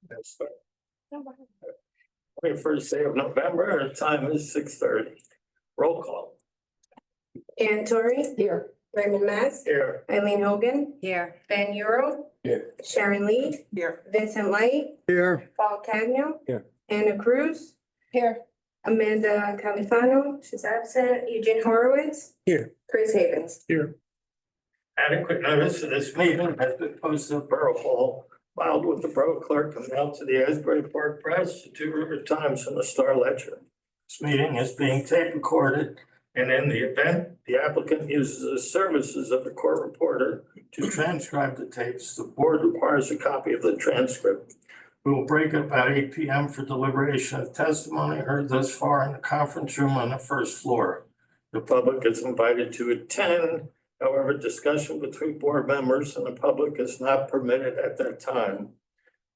That's right. First day of November, our time is 6:30. Roll call. Ann Torrey. Here. Raymond Mass. Here. Eileen Hogan. Here. Ben Euro. Here. Sharon Lee. Here. Vincent Light. Here. Paul Cagnon. Here. Anna Cruz. Here. Amanda Califano, she's absent. Eugene Horowitz. Here. Chris Havens. Here. Adequate notice of this meeting has been posted at Borough Hall, filed with the Borough Clerk and mailed to the Asbury Park Press, the Two River Times, and the Star Ledger. This meeting is being tape recorded, and in the event the applicant uses the services of the court reporter to transcribe the tapes, the board requires a copy of the transcript. We will break up at 8 p.m. for deliberation of testimony heard thus far in the conference room on the first floor. The public is invited to attend. However, discussion between board members and the public is not permitted at that time.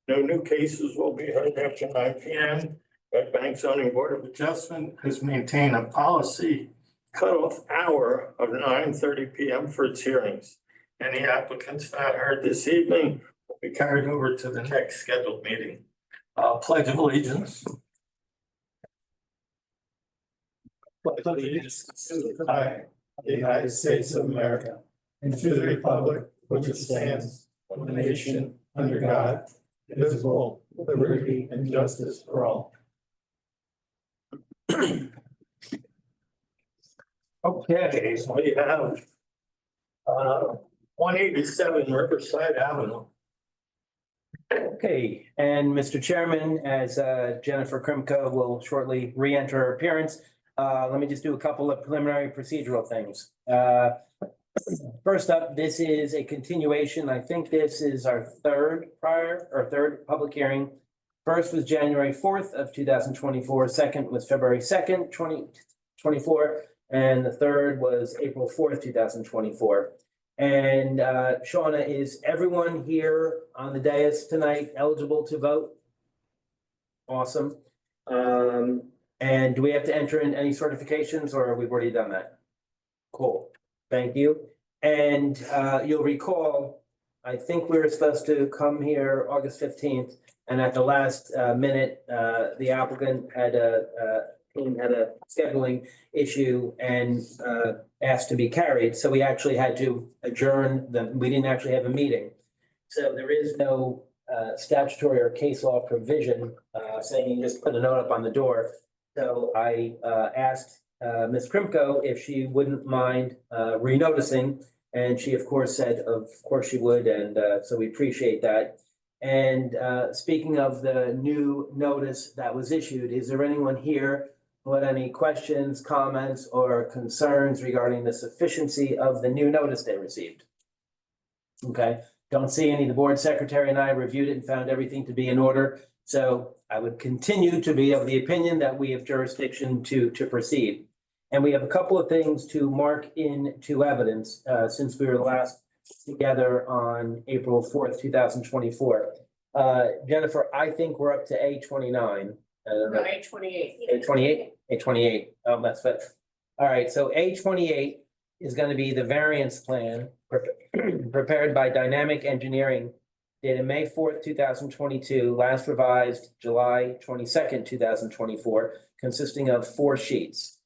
No new cases will be heard after 9 p.m. Red Bank Zoning Board of Adjustment has maintained a policy cutoff hour of 9:30 p.m. for its hearings. Any applicants not heard this evening will be carried over to the next scheduled meeting. Pledge of allegiance. Pledge allegiance to the flag of the United States of America and to the republic which it stands, one nation, under God, indivisible, with liberty and justice for all. Okay, so we have 187 Riverside Avenue. Okay, and Mr. Chairman, as Jennifer Krimko will shortly re-enter her appearance, let me just do a couple of preliminary procedural things. First up, this is a continuation. I think this is our third public hearing. First was January 4th of 2024. Second was February 2nd, 2024. And the third was April 4th, 2024. And Shauna, is everyone here on the dais tonight eligible to vote? Awesome. And do we have to enter in any certifications or we've already done that? Cool, thank you. And you'll recall, I think we were supposed to come here August 15th. And at the last minute, the applicant had a scheduling issue and asked to be carried. So we actually had to adjourn we didn't actually have a meeting. So there is no statutory or case law provision saying you just put a note up on the door. So I asked Ms. Krimko if she wouldn't mind renoticing. And she, of course, said, of course she would. And so we appreciate that. And speaking of the new notice that was issued, is there anyone here who had any questions, comments, or concerns regarding the sufficiency of the new notice they received? Okay, don't see any. The board secretary and I reviewed it and found everything to be in order. So I would continue to be of the opinion that we have jurisdiction to proceed. And we have a couple of things to mark into evidence since we were last together on April 4th, 2024. Jennifer, I think we're up to A29. No, 828. A28, A28. Oh, that's fit. All right, so A28 is going to be the variance plan prepared by Dynamic Engineering dated May 4th, 2022, last revised July 22nd, 2024, consisting of 4 sheets.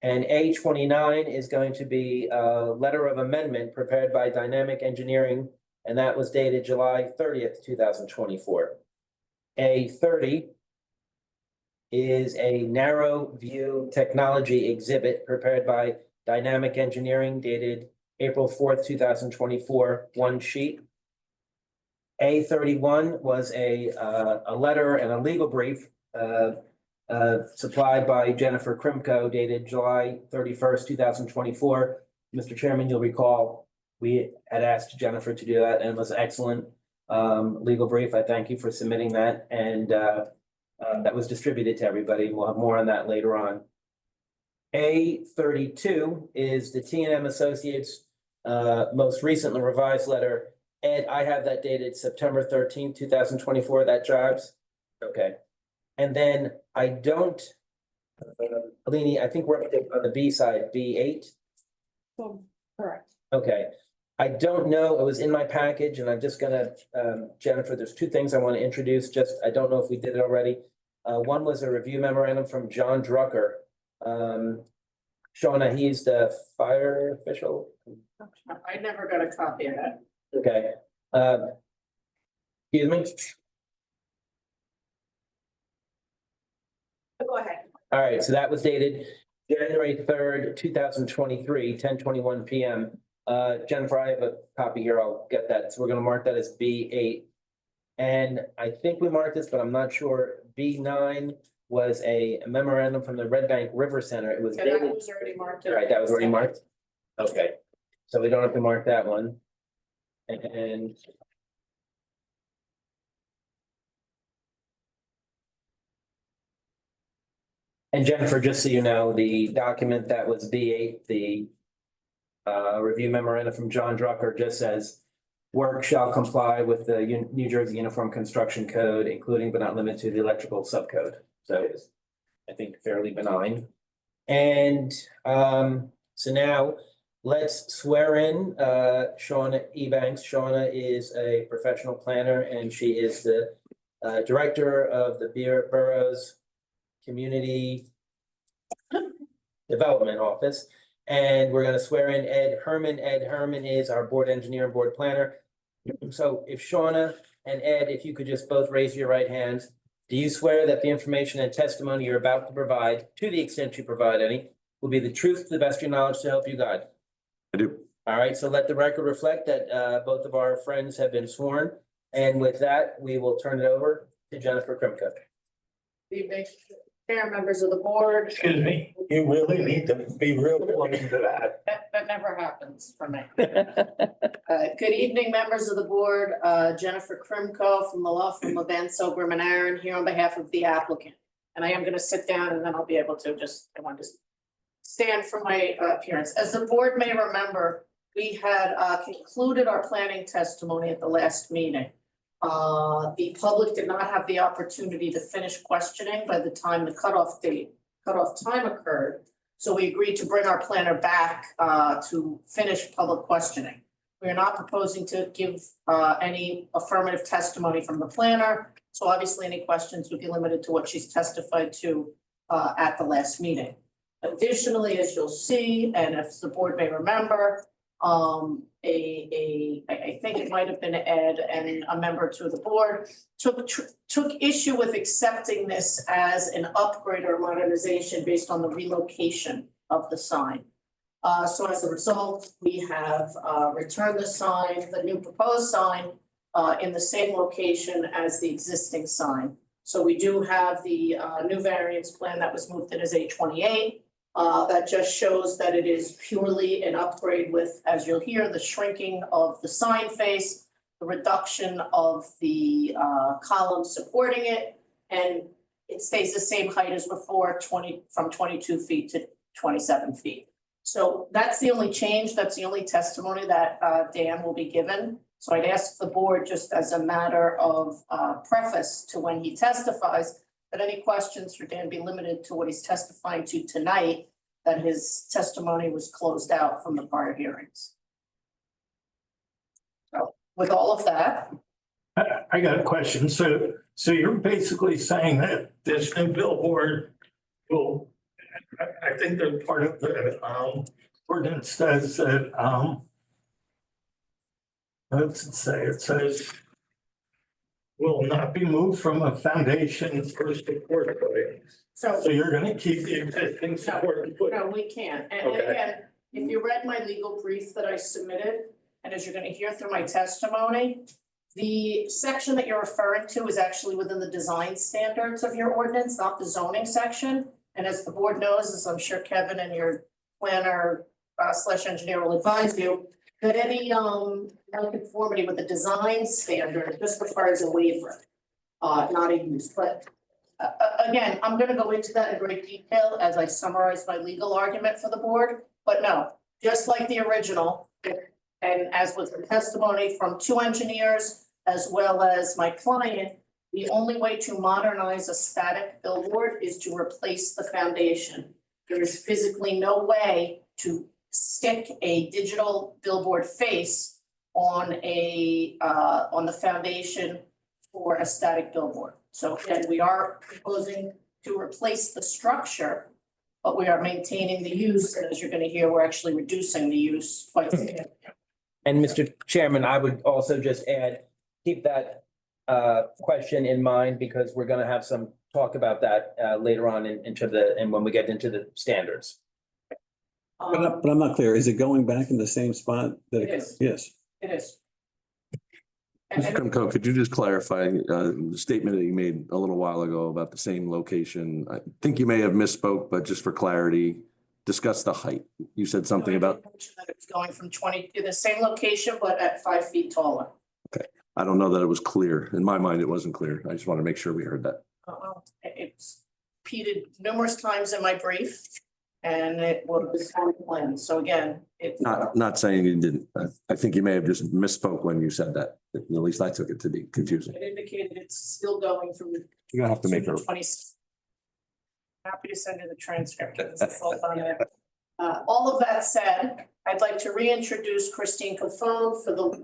And A29 is going to be a letter of amendment prepared by Dynamic Engineering, and that was dated July 30th, 2024. A30 is a narrow view technology exhibit prepared by Dynamic Engineering dated April 4th, 2024, 1 sheet. A31 was a letter and a legal brief supplied by Jennifer Krimko dated July 31st, 2024. Mr. Chairman, you'll recall we had asked Jennifer to do that and it was excellent legal brief. I thank you for submitting that, and that was distributed to everybody. We'll have more on that later on. A32 is the T&M Associates most recently revised letter. Ed, I have that dated September 13th, 2024. That jives? Okay. And then I don't, Alini, I think we're up on the B side, B8. Correct. Okay. I don't know, it was in my package and I'm just gonna, Jennifer, there's two things I want to introduce, just, I don't know if we did it already. One was a review memorandum from John Drucker. Shauna, he's the fire official. I never got a copy of that. Okay. Excuse me? Go ahead. All right, so that was dated January 3rd, 2023, 10:21 PM. Jennifer, I have a copy here. I'll get that. So we're gonna mark that as B8. And I think we marked this, but I'm not sure. B9 was a memorandum from the Red Bank River Center. It was And that dated. was already marked. All right, that was already marked? Okay, so we don't have to mark that one. And Jennifer, just so you know, the document that was B8, the review memorandum from John Drucker just says work shall comply with the New Jersey Uniform Construction Code, including but not limited to the electrical subcode. So it's, I think, fairly benign. And so now let's swear in Shauna Ebanks. Shauna is a professional planner and she is the director of the Borough's Community Development Office. And we're gonna swear in Ed Herman. Ed Herman is our board engineer and board planner. So if Shauna and Ed, if you could just both raise your right hands. Do you swear that the information and testimony you're about to provide, to the extent you provide any, will be the truth to the best of your knowledge to help you God? I do. All right, so let the record reflect that both of our friends have been sworn. And with that, we will turn it over to Jennifer Krimko. Good evening, Chair, members of the board. Excuse me, you really need to be real close to that. That never happens for me. Good evening, members of the board. Jennifer Krimko from the law firm of Van Silberman Aaron here on behalf of the applicant. And I am going to sit down and then I'll be able to I want to stand for my appearance. As the board may remember, we had concluded our planning testimony at the last meeting. The public did not have the opportunity to finish questioning by the time the cutoff time occurred. So we agreed to bring our planner back to finish public questioning. We are not proposing to give any affirmative testimony from the planner. So obviously any questions would be limited to what she's testified to at the last meeting. Additionally, as you'll see, and if the board may remember, I think it might have been Ed and a member to the board took issue with accepting this as an upgrade or modernization based on the relocation of the sign. So as a result, we have returned the sign, the new proposed sign, in the same location as the existing sign. So we do have the new variance plan that was moved in as A28. That just shows that it is purely an upgrade with, as you'll hear, the shrinking of the sign face, the reduction of the columns supporting it, and it stays the same height as before, from 22 feet to 27 feet. So that's the only change, that's the only testimony that Dan will be given. So I'd ask the board, just as a matter of preface to when he testifies, that any questions for Dan be limited to what he's testifying to tonight, that his testimony was closed out from the prior hearings. So with all of that. I got a question. So you're basically saying that this new billboard will, I think that part of the ordinance says that, what does it say? It says will not be moved from a foundation for support footings. So you're gonna keep the existing support footing? No, we can't. And Okay. again, if you read my legal brief that I submitted, and as you're gonna hear through my testimony, the section that you're referring to is actually within the design standards of your ordinance, not the zoning section. And as the board knows, as I'm sure Kevin and your planner / engineer will advise you, that any nonconformity with the design standard just requires a waiver, not a use. But again, I'm gonna go into that in great detail as I summarize my legal argument for the board. But no, just like the original, and as with the testimony from 2 engineers, as well as my client, the only way to modernize a static billboard is to replace the foundation. There is physically no way to stick a digital billboard face on on the foundation for a static billboard. So again, we are proposing to replace the structure, but we are maintaining the use, and as you're gonna hear, we're actually reducing the use quite significantly. And Mr. Chairman, I would also just add, keep that question in mind because we're gonna have some talk about that later on and when we get into the standards. But I'm not clear. Is it going back in the same spot? that It is. Yes. It is. Mr. And Kremko, could you just clarify the statement that you made a little while ago about the same location? I think you may have misspoke, but just for clarity, discuss the height. You said something about, that it's going from 20 to the same location, but at 5 feet taller. I don't know that it was clear. In my mind, it wasn't clear. I just want to make sure we heard that. It's repeated numerous times in my brief, and it was on the plan. So again, it's Not saying you didn't. I think you may have just misspoke when you said that. At least I took it to be confusing. it indicated it's still going from. You're gonna have to make a, 20. Happy to send you the transcript. It's all on there. All of that said, I'd like to reintroduce Christine Cofone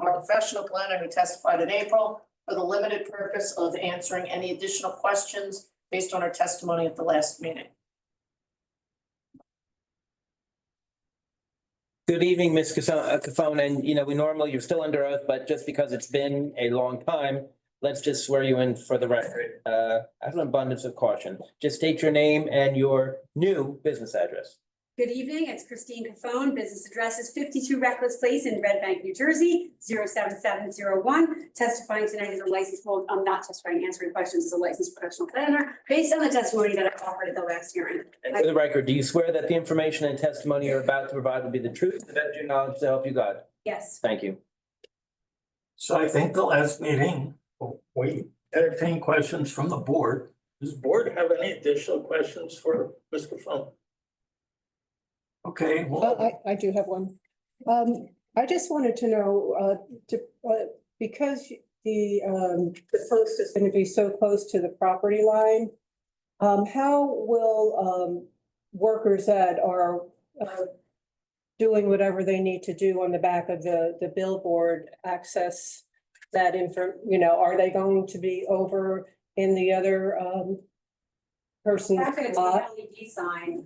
our professional planner who testified in April for the limited purpose of answering any additional questions based on her testimony at the last meeting. Good evening, Ms. Cofone, and we normally, you're still under oath, but just because it's been a long time, let's just swear you in for the record. Out of an abundance of caution, just state your name and your new business address. Good evening, it's Christine Cofone. Business address is 52 Reckless Place in Red Bank, New Jersey, 07701. Testifying tonight as a licensed, I'm not testifying, answering questions as a licensed professional planner based on the testimony that I offered at the last hearing. And for the record, do you swear that the information and testimony you're about to provide will be the truth, the best of your knowledge to help you God? Yes. Thank you. So I think the last meeting, we entertained questions from the board. Does the board have any additional questions for Ms. Cofone? Okay, well, I do have one. I just wanted to know, because the post is gonna be so close to the property line, how will, workers that are, doing whatever they need to do on the back of the billboard access that are they going to be over in the other, person's After it's an lot? LED sign,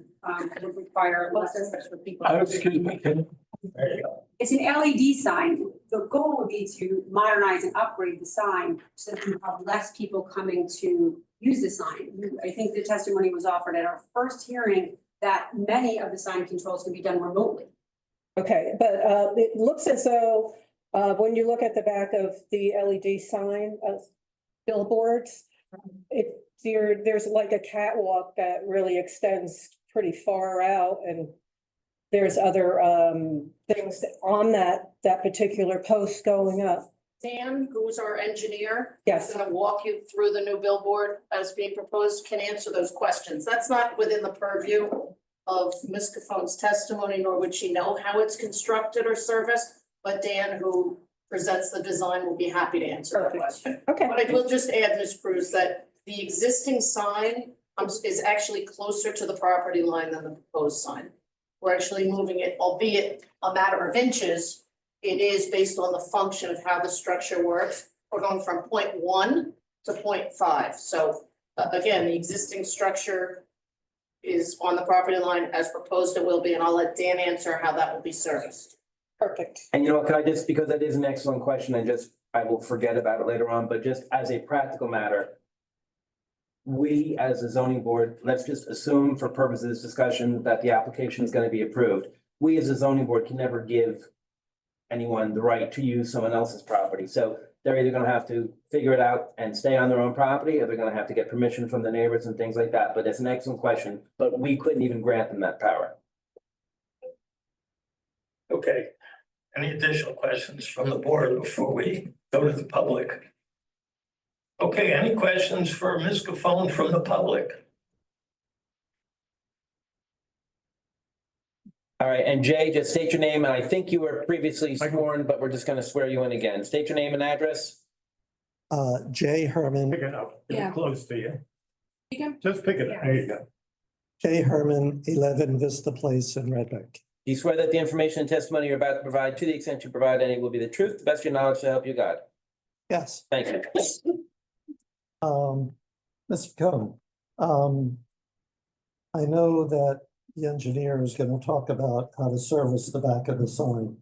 would require lessons for people. excuse me, there you go. It's an LED sign. The goal would be to modernize and upgrade the sign so that you have less people coming to use the sign. I think the testimony was offered at our first hearing that many of the sign controls can be done remotely. Okay, but it looks as though when you look at the back of the LED sign billboards, there's like a catwalk that really extends pretty far out, and there's other things on that particular post going up. Dan, who's our engineer, Yes. is going to walk you through the new billboard as being proposed, can answer those questions. That's not within the purview of Ms. Cofone's testimony, nor would she know how it's constructed or serviced. But Dan, who presents the design, will be happy to answer that Perfect. question. Okay. But I will just add, Ms. Cruz, that the existing sign is actually closer to the property line than the proposed sign. We're actually moving it, albeit a matter of inches. It is based on the function of how the structure works. We're going from 0.1 to 0.5. So again, the existing structure is on the property line as proposed it will be, and I'll let Dan answer how that will be serviced. Perfect. And can I just, because that is an excellent question, I will forget about it later on, but just as a practical matter, we as a zoning board, let's just assume for purposes of this discussion that the application is going to be approved. We as a zoning board can never give anyone the right to use someone else's property. So they're either going to have to figure it out and stay on their own property, or they're going to have to get permission from the neighbors and things like that. But it's an excellent question, but we couldn't even grant them that power. Okay, any additional questions from the board before we go to the public? Okay, any questions for Ms. Cofone from the public? All right, and Jay, just state your name, and I think you were previously sworn, but we're just going to swear you in again. State your name and address. Jay Herman, Pick it up, Yeah. close to you. You can- Just pick it up, there you go. Jay Herman, 11 Vista Place in Red Bank. Do you swear that the information and testimony you're about to provide, to the extent you provide any, will be the truth, the best of your knowledge, to help you God? Yes. Thank you. Mr. Cohen, I know that the engineer is gonna talk about how to service the back of the sign.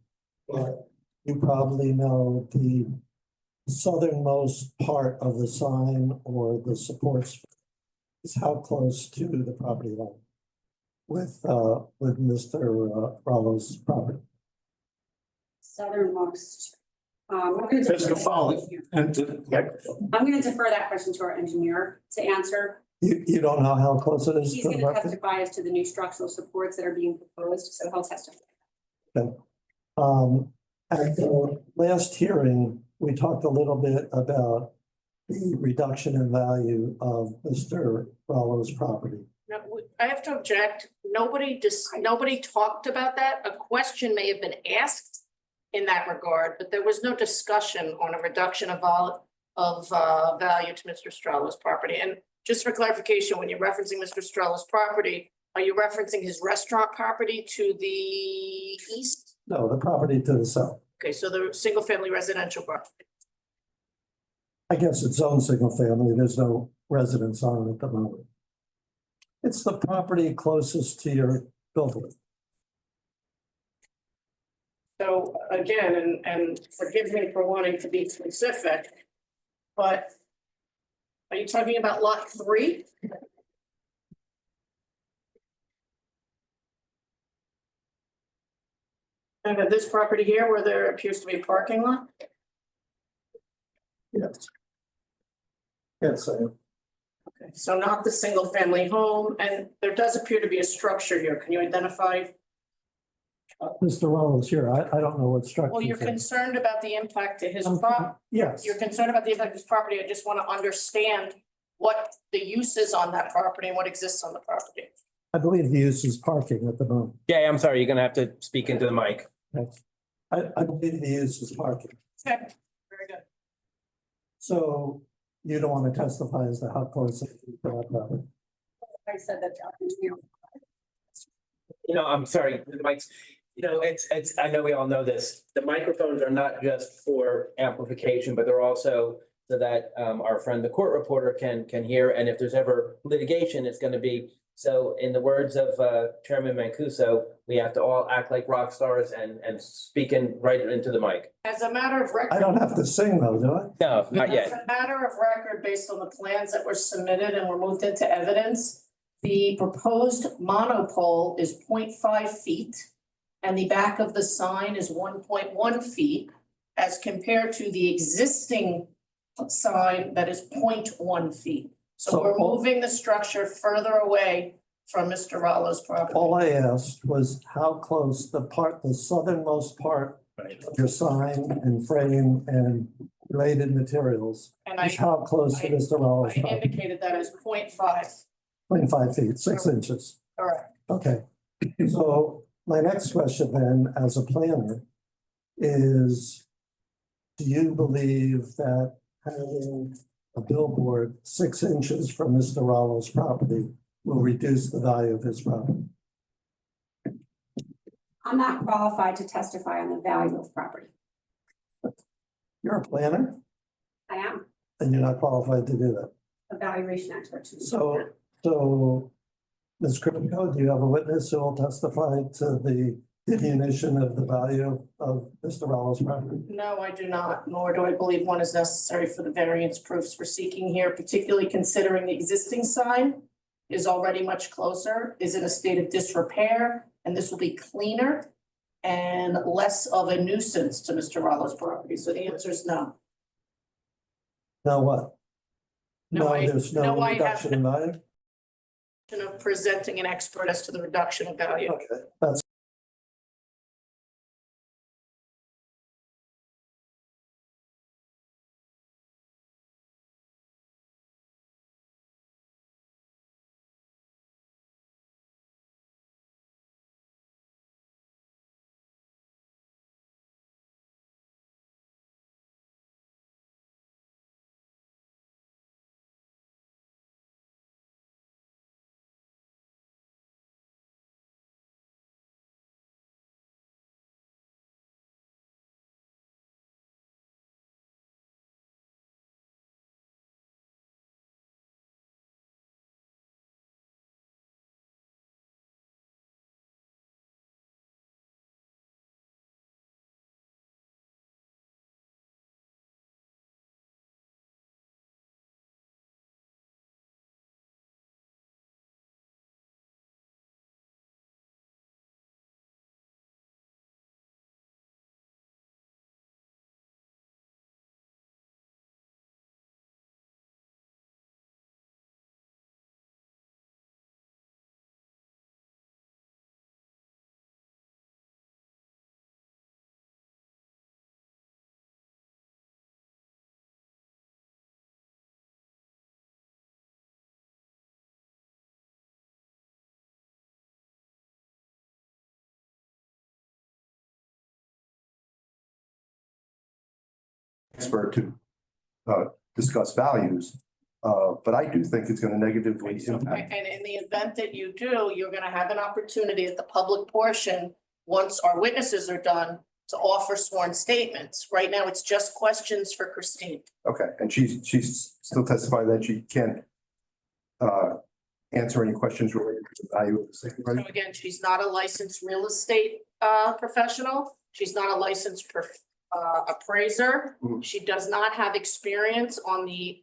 But you probably know the southernmost part of the sign or the supports is how close to the property line with Mr. Rollo's property. Southernmost. I'm gonna Mr. defer- Foley. And to the microphone. I'm gonna defer that question to our engineer to answer. You don't know how close it is He's to the gonna property? testify as to the new structural supports that are being proposed, so he'll testify. At the last hearing, we talked a little bit about the reduction in value of Mr. Rollo's property. No, I have to object. Nobody talked about that. A question may have been asked in that regard, but there was no discussion on a reduction of value to Mr. Strello's property. And just for clarification, when you're referencing Mr. Strello's property, are you referencing his restaurant property to the east? No, the property to the south. Okay, so the single-family residential property. I guess it's own single family. There's no residence on it at the moment. It's the property closest to your building. So again, and forgive me for wanting to be specific, but are you talking about lot 3? And of this property here where there appears to be a parking lot? Yes. Yes, Okay, so not the single family home, and there does appear to be a structure here. Can you identify? Mr. Rollo's here. I don't know what structure. Well, you're concerned about the impact to his Yes, you're concerned about the impact of his property. I just want to understand what the use is on that property and what exists on the property. I believe the use is parking at the moment. Jay, I'm sorry, you're gonna have to speak into the mic. I believe the use is parking. Okay, very good. So you don't want to testify as to how close it is to that property. I said that to our engineer. I'm sorry, the mics, it's, I know we all know this. The microphones are not just for amplification, but they're also so that our friend, the court reporter can hear. And if there's ever litigation, it's gonna be, so in the words of Chairman Mancuso, we have to all act like rock stars and speak right into the mic. As a matter of record. I don't have to sing though, do I? No, not As yet. a matter of record, based on the plans that were submitted and were moved into evidence, the proposed monopole is 0.5 feet. And the back of the sign is 1.1 feet as compared to the existing sign that is 0.1 feet. So So we're all- moving the structure further away from Mr. Rollo's property. All I asked was how close the southernmost part of your sign and frame and related materials And is how close to Mr. Rollo's I property. indicated that as 0.5. 25 feet, 6 inches. Correct. Okay, so my next question then, as a planner, is do you believe that having a billboard 6 inches from Mr. Rollo's property will reduce the value of his property? I'm not qualified to testify on the value of property. You're a planner I am and you're not qualified to do that. a valuation expert. So, Ms. Kripko, do you have a witness who will testify to the diminution of the value of Mr. Rollo's property? No, I do not, nor do I believe one is necessary for the variance proofs we're seeking here, particularly considering the existing sign is already much closer, is in a state of disrepair, and this will be cleaner and less of a nuisance to Mr. Rollo's property. So the answer is no. Now what? No, There's no no, I have reduction in value? Of presenting an expert as to the reduction of value. Okay, that's expert to discuss values. But I do think it's gonna negatively impact. And in the event that you do, you're gonna have an opportunity at the public portion, once our witnesses are done, to offer sworn statements. Right now, it's just questions for Christine. Okay, and she's still testifying that she can't answer any questions related to the value of the site, So right? again, she's not a licensed real estate professional. She's not a licensed appraiser. Mhm. She does not have experience on the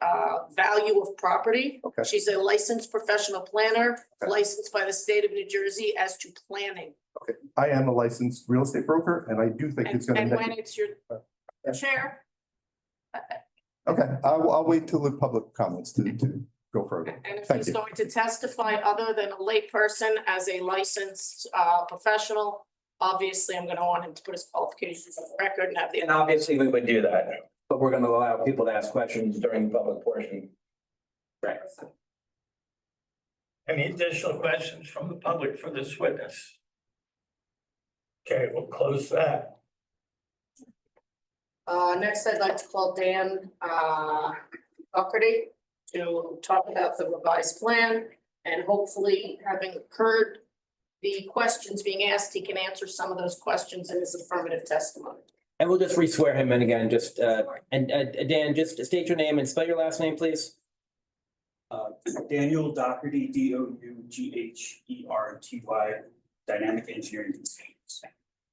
value of property. Okay. She's a licensed professional planner, Okay. licensed by the state of New Jersey as to planning. Okay, I am a licensed real estate broker, and I do think And it's gonna. and when it's your chair, Okay, I'll wait till the public comments to go further. and if Thank he's you. going to testify other than a layperson as a licensed professional, obviously, I'm gonna want him to put his qualifications on the record and have the. And obviously, we would do that, but we're gonna allow people to ask questions during the public portion. Right. Any additional questions from the public for this witness? Okay, we'll close that. Next, I'd like to call Dan Doherty to talk about the revised plan. And hopefully, having heard the questions being asked, he can answer some of those questions in his affirmative testimony. And we'll just re-swear him in again, just, and Dan, just state your name and spell your last name, please. Daniel Doherty, Dougherty, Dynamic Engineering Consultants.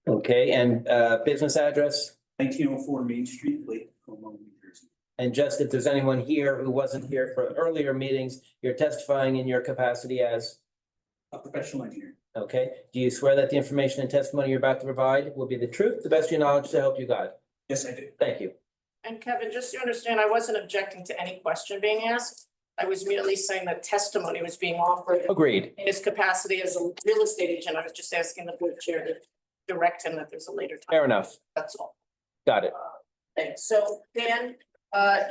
Okay, and business address? 1904 Main Street, Lake Como, New Jersey. And just if there's anyone here who wasn't here for earlier meetings, you're testifying in your capacity as, A professional engineer. okay? Do you swear that the information and testimony you're about to provide will be the truth, the best of your knowledge, to help you God? Yes, I do. Thank you. And Kevin, just so you understand, I wasn't objecting to any question being asked. I was merely saying that testimony was being offered Agreed. in his capacity as a real estate agent. I was just asking the board chair to direct him that there's a later time. Fair enough. That's all. Got it. Thanks. So Dan,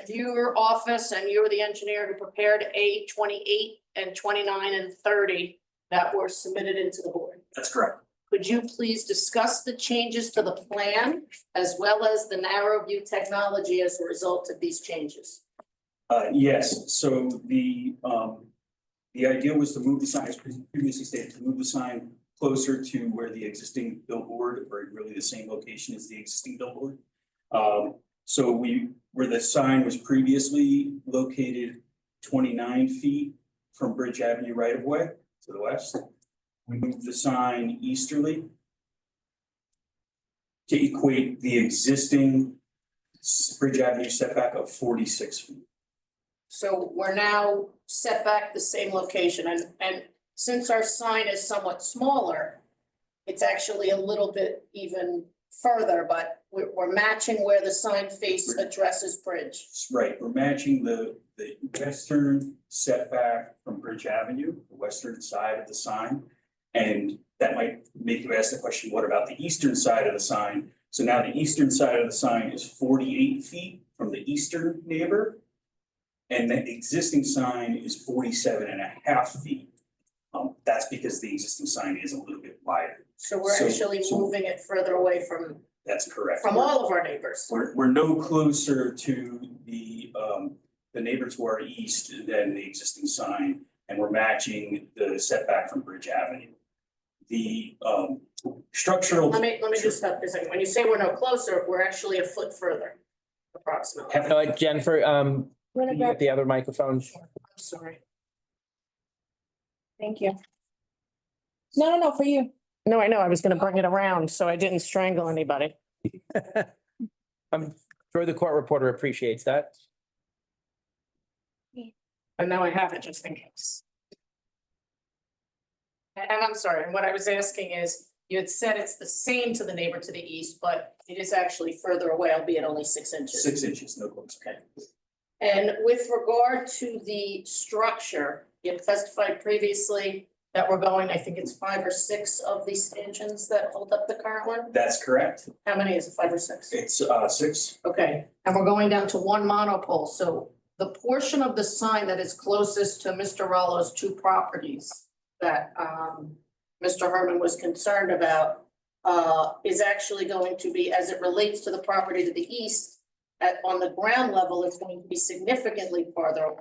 your office and you're the engineer who prepared A 28 and 29 and 30 that were submitted into the board. That's correct. Could you please discuss the changes to the plan as well as the narrow view technology as a result of these changes? Yes, so the idea was to move the sign, as previously stated, to move the sign closer to where the existing billboard, or really the same location as the existing billboard. So where the sign was previously located 29 feet from Bridge Avenue right of way to the west, we moved the sign easterly to equate the existing Bridge Avenue setback of 46 feet. So we're now set back the same location and since our sign is somewhat smaller, it's actually a little bit even further, but we're matching where the sign face addresses Bridge. Right, we're matching the western setback from Bridge Avenue, the western side of the sign. And that might make you ask the question, what about the eastern side of the sign? So now the eastern side of the sign is 48 feet from the eastern neighbor. And the existing sign is 47.5 feet. That's because the existing sign is a little bit wider. So we're So- actually so- moving it further away from That's correct. all of our neighbors. We're no closer to the neighbor to our east than the existing sign, and we're matching the setback from Bridge Avenue. The structural. Let me just stop this second. When you say we're no closer, we're actually a foot further approximately. Have no, Jennifer, can you get the other microphone? I'm sorry. Thank you. No, for you. No, I know. I was gonna bring it around, so I didn't strangle anybody. I'm sure the court reporter appreciates that. And now I have it just in case. And I'm sorry, and what I was asking is, you had said it's the same to the neighbor to the east, but it is actually further away, albeit only 6 inches. 6 inches, no closer. Okay. And with regard to the structure, you have testified previously that we're going, I think it's 5 or 6 of these stanchions that hold up the current one. That's correct. How many is it, 5 or 6? It's 6. Okay, and we're going down to 1 monopole, so the portion of the sign that is closest to Mr. Rollo's 2 properties that Mr. Herman was concerned about is actually going to be, as it relates to the property to the east, on the ground level, it's going to be significantly farther away.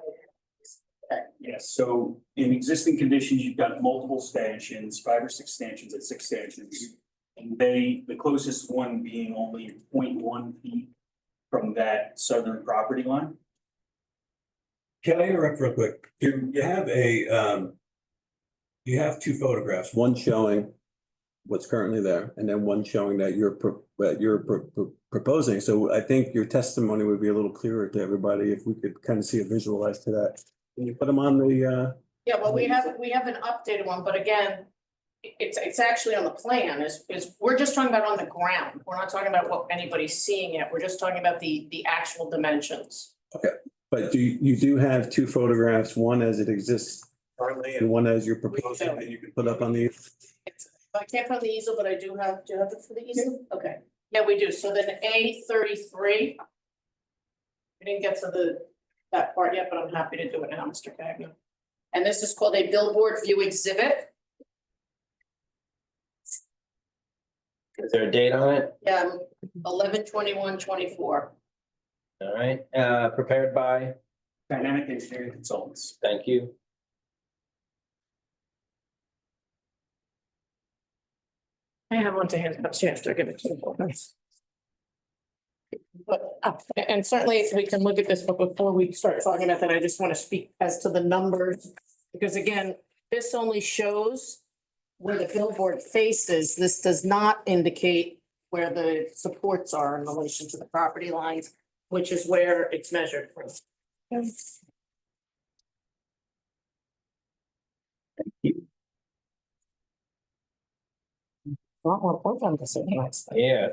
Yes, so in existing conditions, you've got multiple stanchions, 5 or 6 stanchions at 6 stanchions. And the closest one being only 0.1 feet from that southern property line. Can I interrupt real quick? You have you have two photographs, one showing what's currently there, and then one showing that you're proposing. So I think your testimony would be a little clearer to everybody if we could kind of see a visual as to that. Can you put them on the, Yeah, well, we have an updated one, but again, it's actually on the plan, is we're just talking about on the ground. We're not talking about what anybody's seeing yet. We're just talking about the actual dimensions. but you do have two photographs, one as it exists currently and one as you're proposing that you can put up on the. I can't put on the easel, but I do have it for the easel? Okay, yeah, we do. So then A33. We didn't get to that part yet, but I'm happy to do it now, Mr. Cagnon. And this is called a billboard view exhibit. Is there a date on it? Yeah, 11/21/24. All right, prepared by, Dynamic Engineering Consultants. thank you. I have one to hand, but you have to give it to me. But, and certainly we can look at this, but before we start talking about that, I just want to speak as to the numbers. Because again, this only shows where the billboard faces. This does not indicate where the supports are in relation to the property lines, which is where it's measured from. Yeah.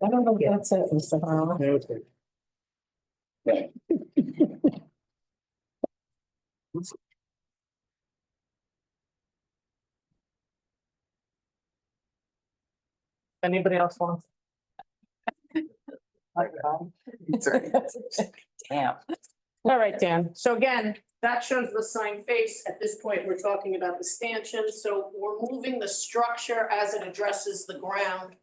I don't know if that's it, Mr. Harlan. Anybody else wants? Damn. All right, Dan. So again, that shows the sign face. At this point, we're talking about the stanchion. So we're moving the structure as it addresses the ground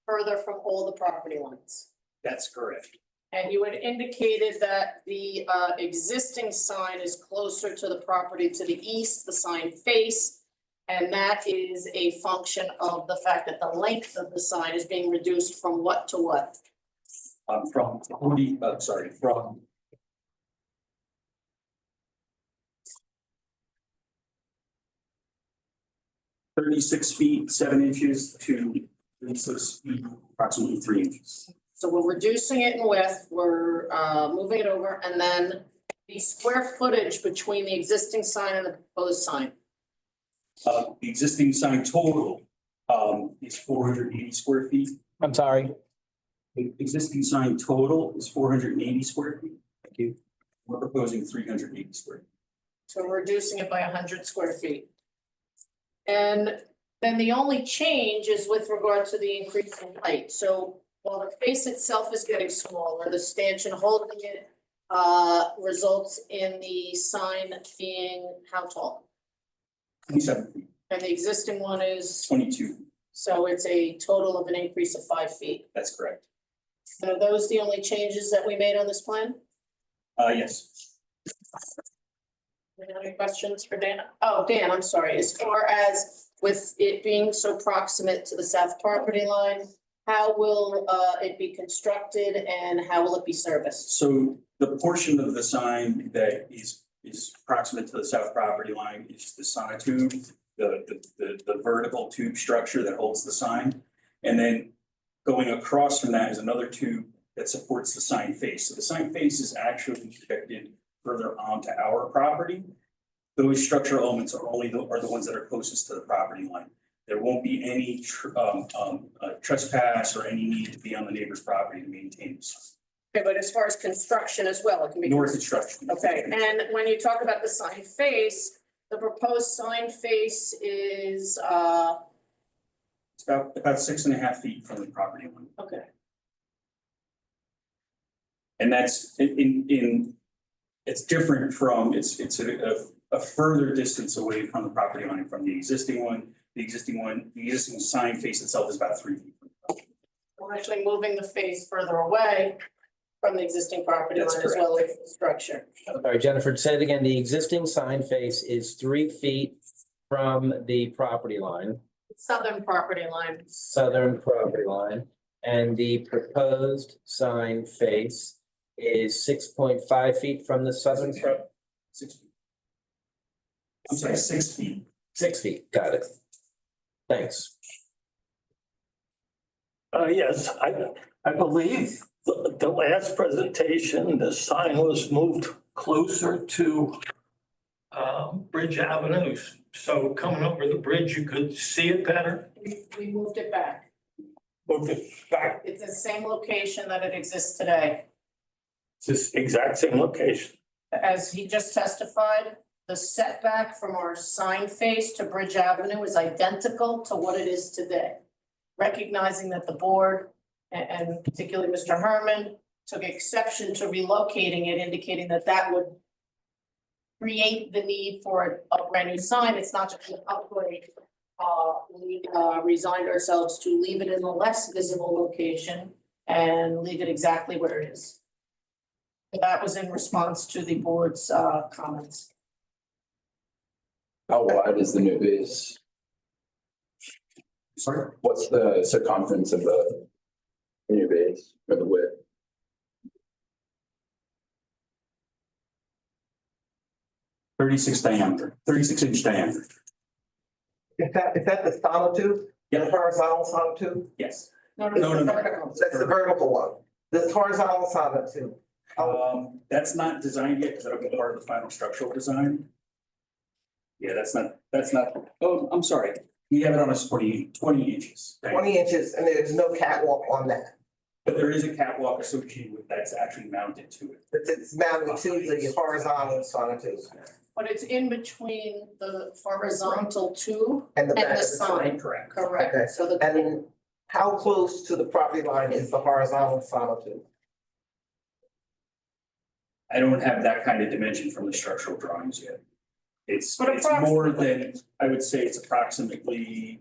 further from all the property lines. That's correct. And you had indicated that the existing sign is closer to the property to the east, the sign face. And that is a function of the fact that the length of the sign is being reduced from what to what? From 36 feet, 7 inches to 36 feet, approximately 3 inches. So we're reducing it in width, we're moving it over, and then the square footage between the existing sign and the proposed sign. The existing sign total is 480 square feet. I'm sorry. The existing sign total is 480 square feet. Thank you. We're proposing 380 square feet. So we're reducing it by 100 square feet. And then the only change is with regard to the increase in height. So while the face itself is getting smaller, the stanchion holding it results in the sign being how tall? 27 feet, And the existing one is, 22 feet. so it's a total of an increase of 5 feet. That's correct. And are those the only changes that we made on this plan? Yes. Any questions for Dan? Oh, Dan, I'm sorry. As far as with it being so proximate to the south property line, how will it be constructed and how will it be serviced? So the portion of the sign that is proximate to the south property line is the sonotube, the vertical tube structure that holds the sign. And then going across from that is another tube that supports the sign face. So the sign face is actually projected further onto our property. Those structural elements are the ones that are closest to the property line. There won't be any trespass or any need to be on the neighbor's property to maintain the sign. Okay, but as far as construction as well, it can be. Nor construction. Okay, and when you talk about the sign face, the proposed sign face is, It's about 6.5 feet from the property line. okay, And that's it's different from, it's a further distance away from the property line from the existing one. The existing sign face itself is about 3 feet. We're actually moving the face further away from the existing property That's line as well as the structure. Sorry, Jennifer, say it again. The existing sign face is 3 feet from the property line, Southern property line, southern property line. And the proposed sign face is 6.5 feet from the southern 6 feet. I'm sorry, 6 feet. 6 feet, got it. Thanks. Yes, I believe the last presentation, the sign was moved closer to Bridge Avenue. So coming over the bridge, you could see it better. we moved it back. Moved it back. It's the same location that it exists today. It's this exact same location. As he just testified, the setback from our sign face to Bridge Avenue is identical to what it is today. Recognizing that the board and particularly Mr. Herman took exception to relocating it, indicating that that would create the need for a brand new sign. It's not just an upgrade. We resigned ourselves to leave it in a less visible location and leave it exactly where it is. That was in response to the board's comments. How wide is the new base? Sorry? What's the circumference of the new base or the width? Thirty-six inch diameter. Is that the sonotube? Yeah. The horizontal sonotube? Yes. No, No. That's the vertical one. The horizontal sonotube. That's not designed yet because that'll be part of the final structural design. Yeah, that's not, oh, I'm sorry. We have it on a 20 inches. 20 inches, and there's no catwalk on that. But there is a catwalk associated with that's actually mounted to it. It's mounted to the horizontal sonotube. But it's in between the horizontal tube And the and back the of the sign, Correct. Okay. correct? So the, And how close to the property line is the horizontal sonotube? I don't have that kind of dimension from the structural drawings yet. It's But more than, I would say it's approximately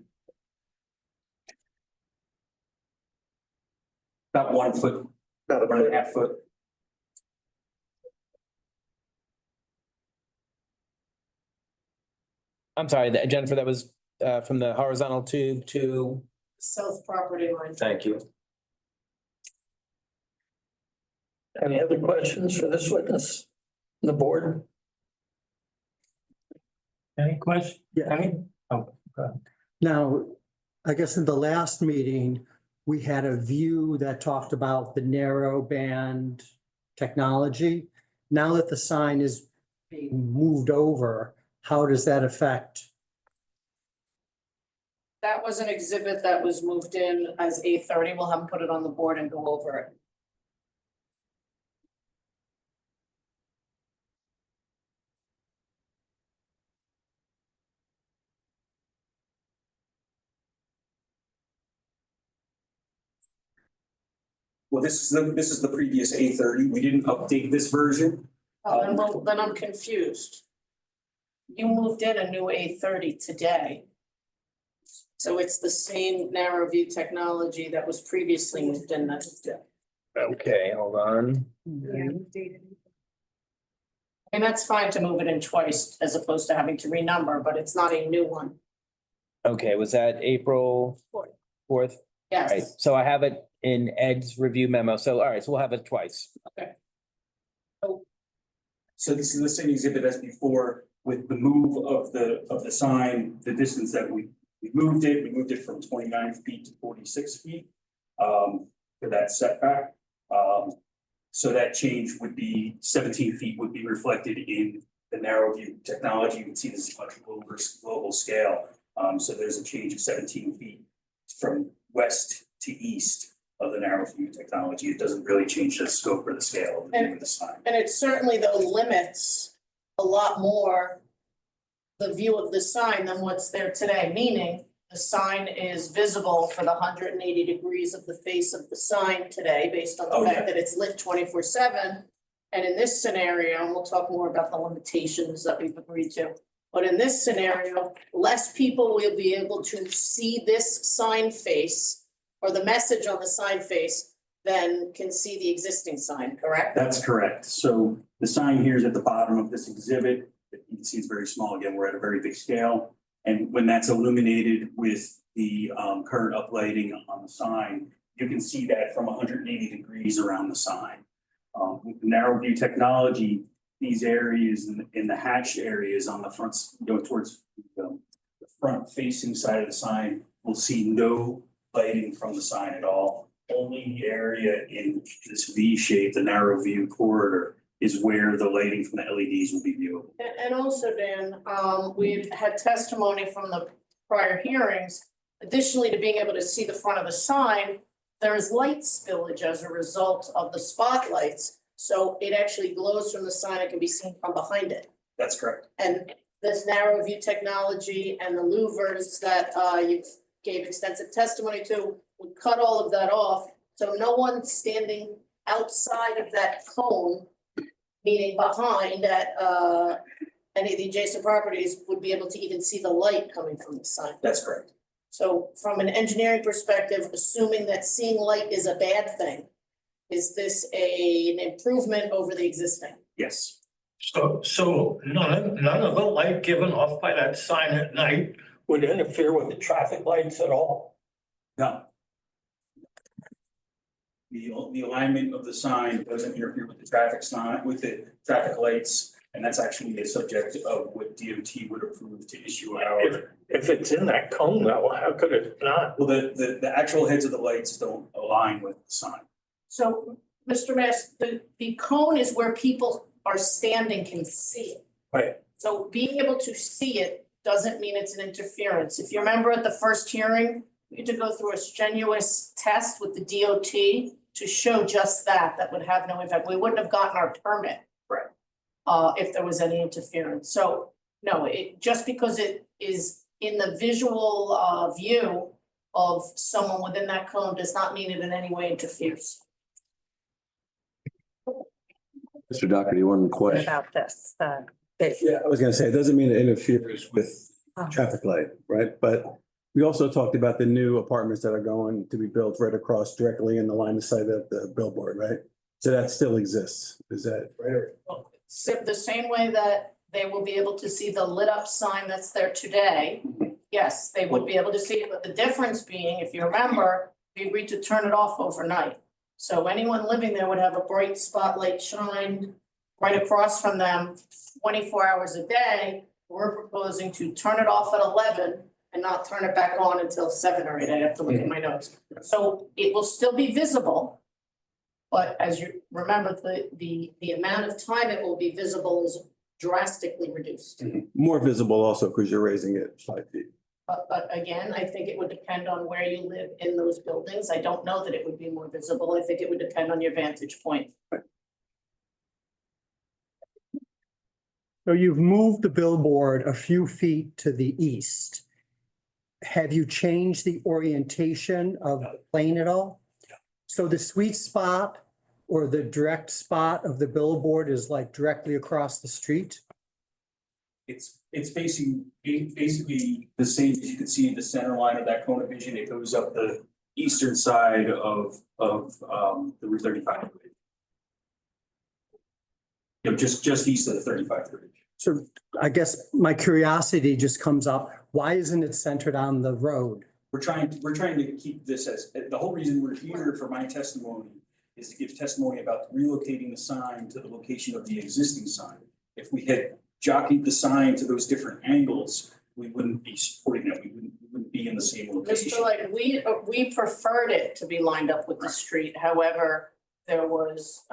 about 1 foot, About 1.5 foot. I'm sorry, Jennifer, that was from the horizontal tube to, south property line. thank you. Any other questions for this witness? The board? Any questions? Yeah. Any? Oh, go ahead. Now, I guess in the last meeting, we had a view that talked about the narrow band technology. Now that the sign is being moved over, how does that affect? That was an exhibit that was moved in as A30. We'll have them put it on the board and go over it. Well, this is the previous A30. We didn't update this version. Then I'm confused. You moved in a new A30 today. So it's the same narrow view technology that was previously moved in, that's. Okay, hold on. And that's fine to move it in twice as opposed to having to renumber, but it's not a new one. Okay, was that April 4th? All right, Yes, so I have it in Ed's review memo. So, all right, so we'll have it twice. So this is the same exhibit as before with the move of the sign, the distance that we moved it from 29 feet to 46 feet. For that setback. So that change would be 17 feet would be reflected in the narrow view technology. You can see this is much global scale. So there's a change of 17 feet from west to east of the narrow view technology. It doesn't really change the scope or the scale of the view of the sign. and it certainly though limits a lot more the view of the sign than what's there today, meaning the sign is visible for the 180 degrees of the face of the sign today, based on Oh, the yeah. fact that it's lit 24/7. And in this scenario, and we'll talk more about the limitations that we've agreed to. But in this scenario, less people will be able to see this sign face or the message on the sign face then can see the existing sign, correct? That's correct. So the sign here is at the bottom of this exhibit. You can see it's very small. Again, we're at a very big scale. And when that's illuminated with the current uplighting on the sign, you can see that from 180 degrees around the sign. With the narrow view technology, these areas in the hatched areas on the front, going towards the front facing side of the sign, will see no lighting from the sign at all. Only the area in this V shape, the narrow view corridor, is where the lighting from the LEDs will be viewable. And also, Dan, we've had testimony from the prior hearings. Additionally to being able to see the front of the sign, there is light spillage as a result of the spotlights. So it actually glows from the sign, it can be seen from behind it. That's correct. And this narrow view technology and the louvers that you gave extensive testimony to would cut all of that off. So no one standing outside of that cone, meaning behind at any of the adjacent properties, would be able to even see the light coming from the sign. That's correct. So from an engineering perspective, assuming that seeing light is a bad thing, is this an improvement over the existing? Yes. So none of the light given off by that sign at night would interfere with the traffic lights at all? No. The alignment of the sign doesn't interfere with the traffic sign, with the traffic lights, and that's actually a subject of what DOT would approve to issue our. If it's in that cone though, how could it not? Well, the actual heads of the lights don't align with the sign. So, Mr. Mass, the cone is where people are standing can see it. Right. So being able to see it doesn't mean it's an interference. If you remember at the first hearing, we had to go through a strenuous test with the DOT to show just that would have no impact. We wouldn't have gotten our permit. Right. If there was any interference. So, no, just because it is in the visual view of someone within that cone does not mean it in any way interferes. Mr. Doherty, one question. About this, Yeah, I was gonna say, it doesn't mean it interferes with traffic light, right? But we also talked about the new apartments that are going to be built right across directly in the line of sight of the billboard, right? So that still exists, is that right? So the same way that they will be able to see the lit up sign that's there today. Yes, they would be able to see it, but the difference being, if you remember, we agreed to turn it off overnight. So anyone living there would have a bright spotlight shine right across from them 24 hours a day. We're proposing to turn it off at 11 and not turn it back on until 7 or 8. I have to look at my notes. So it will still be visible. But as you remember, the amount of time it will be visible is drastically reduced. More visible also because you're raising it 5 feet. But again, I think it would depend on where you live in those buildings. I don't know that it would be more visible. I think it would depend on your vantage point. So you've moved the billboard a few feet to the east. Have you changed the orientation of the plane at all? So the sweet spot or the direct spot of the billboard is like directly across the street? It's facing basically the same as you can see in the center line of that cone of vision. It goes up the eastern side of the Route 35 bridge. You know, just east of the 35 bridge. So I guess my curiosity just comes up, why isn't it centered on the road? We're trying to keep this as, the whole reason we're here for my testimony is to give testimony about relocating the sign to the location of the existing sign. If we had jockeyed the sign to those different angles, we wouldn't be supporting that. We wouldn't be in the same location. Mr. Light, we preferred it to be lined up with the street. However, there was,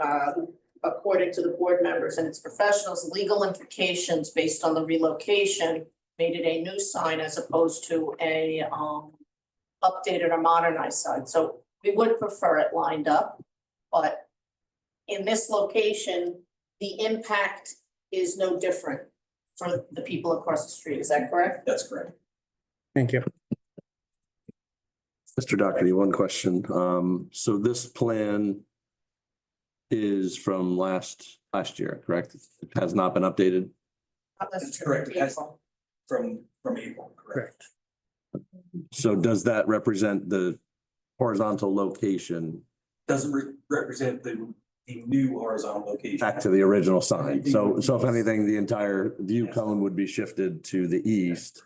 according to the board members and its professionals, legal implications based on the relocation made it a new sign as opposed to a updated or modernized sign. So we would prefer it lined up, but in this location, the impact is no different for the people across the street. Is that correct? That's correct. Thank you. Mr. Doherty, one question. So this plan is from last year, correct? It has not been updated? That's correct. It has from April, correct? Correct. So does that represent the horizontal location Doesn't represent the new horizontal location. back to the original sign. So if anything, the entire view cone would be shifted to the east,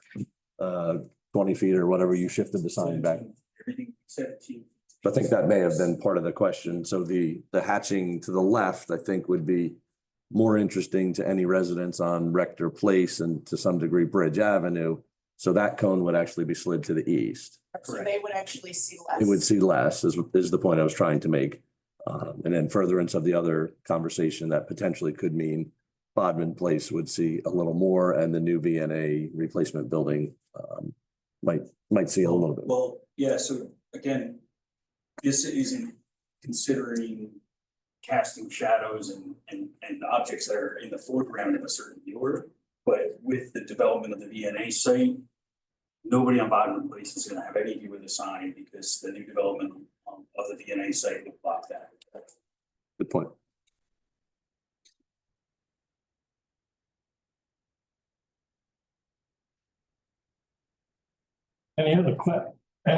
20 feet or whatever you shifted the sign back. Everything 17. I think that may have been part of the question. So the hatching to the left, I think, would be more interesting to any residents on Rector Place and to some degree Bridge Avenue. So that cone would actually be slid to the east. So they would actually see less. It would see less is the point I was trying to make. And then furtherance of the other conversation that potentially could mean Bodman Place would see a little more and the new VNA replacement building might see a little bit. Well, yeah, so again, this isn't considering casting shadows and objects that are in the foreground of a certain viewer. But with the development of the VNA site, nobody on Bodman Place is gonna have any view of the sign because the new development of the VNA site would block that. Good point. Any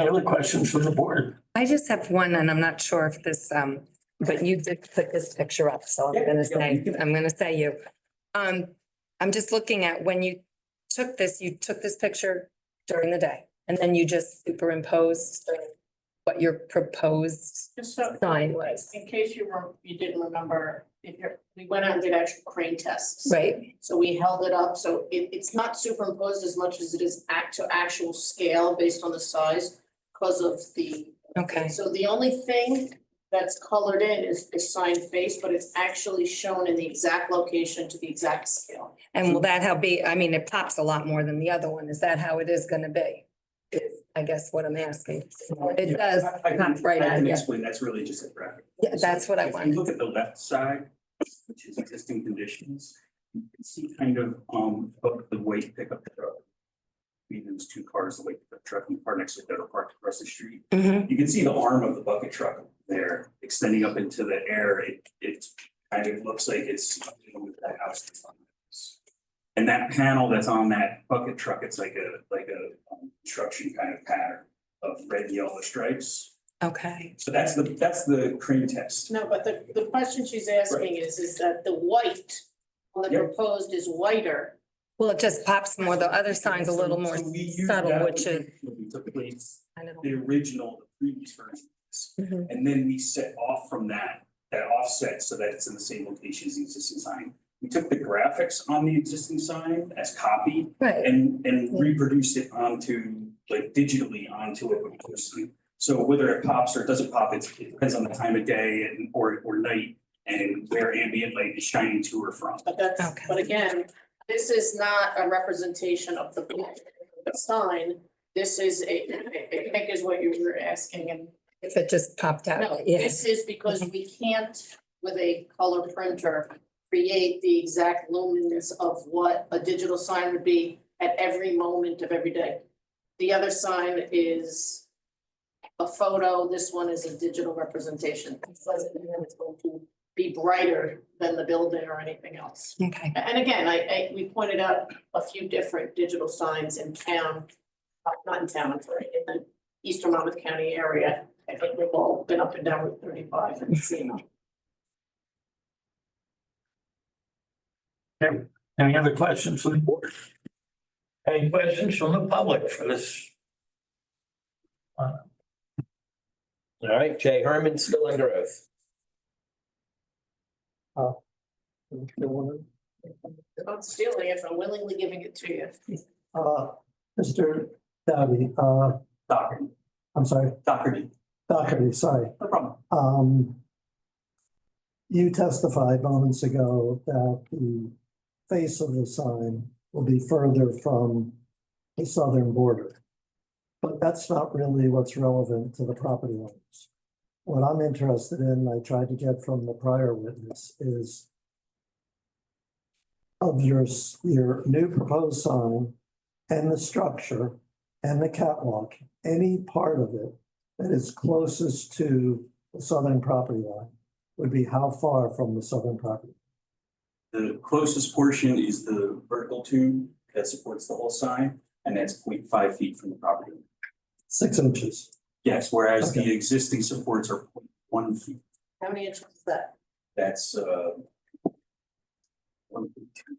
other questions from the board? I just have one, and I'm not sure if this, but you did put this picture up, so I'm gonna say you. I'm just looking at when you took this picture during the day, and then you just superimposed what your proposed Just so, sign was. in case you didn't remember, we went out and did actual crane tests. Right, So we held it up, so it's not superimposed as much as it is to actual scale based on the size because of the. okay. So the only thing that's colored in is the sign face, but it's actually shown in the exact location to the exact scale. And will that how be, I mean, it pops a lot more than the other one. Is that how it is gonna be? Is, I guess what I'm asking. It does I pop right I at can you. explain, that's really just a graphic. Yeah, that's what I If wanted. you look at the left side, which is existing conditions, you can see kind of the weight pickup truck. Between those two cars, the weight pickup truck and the car next to it that are parked across the street. Mhm. You can see the arm of the bucket truck there extending up into the air. It kind of looks like it's with that house. And that panel that's on that bucket truck, it's like a construction kind of pattern of red and yellow stripes. Okay, So that's the crane test. No, but the question she's asking is that the white on the Yep. proposed is whiter. well, it just pops more. The other sign's a little more So we use subtle, that which is. when we took place I don't the know. original, the previous version. Mhm. And then we set off from that offset so that it's in the same location as the existing sign. We took the graphics on the existing sign as copy Right, and reproduced it onto, like digitally onto a proposed sign. So whether it pops or doesn't pop, it depends on the time of day and or night and where ambient light is shining to or from. But Okay. but again, this is not a representation of the sign. This is I think is what you were asking, and if it just popped no, out, yes. this is because we can't, with a color printer, create the exact luminance of what a digital sign would be at every moment of every day. The other sign is a photo, this one is a digital representation. It doesn't mean that it's going to be brighter than the building or anything else. Okay, And again, we pointed out a few different digital signs in town, not in town, I'm sorry, in the Eastern Monmouth County area. I think we've all been up and down Route 35 and seen them. Okay, any other questions from the board? Any questions from the public for this? All right, Jay Herman, still under oath. I'm not stealing it, I'm willingly giving it to you. Mr. Dowdy, Doherty, I'm sorry, Doherty, sorry. no problem. You testified moments ago that the face of the sign will be further from the southern border. But that's not really what's relevant to the property owners. What I'm interested in, I tried to get from the prior witness, is of your new proposed sign and the structure and the catwalk, any part of it that is closest to the southern property line would be how far from the southern property? The closest portion is the vertical tube that supports the whole sign, and that's 0.5 feet from the property. 6 inches. Yes, whereas the Okay. existing supports are 0.1 feet. How many inches is that? That's 1.2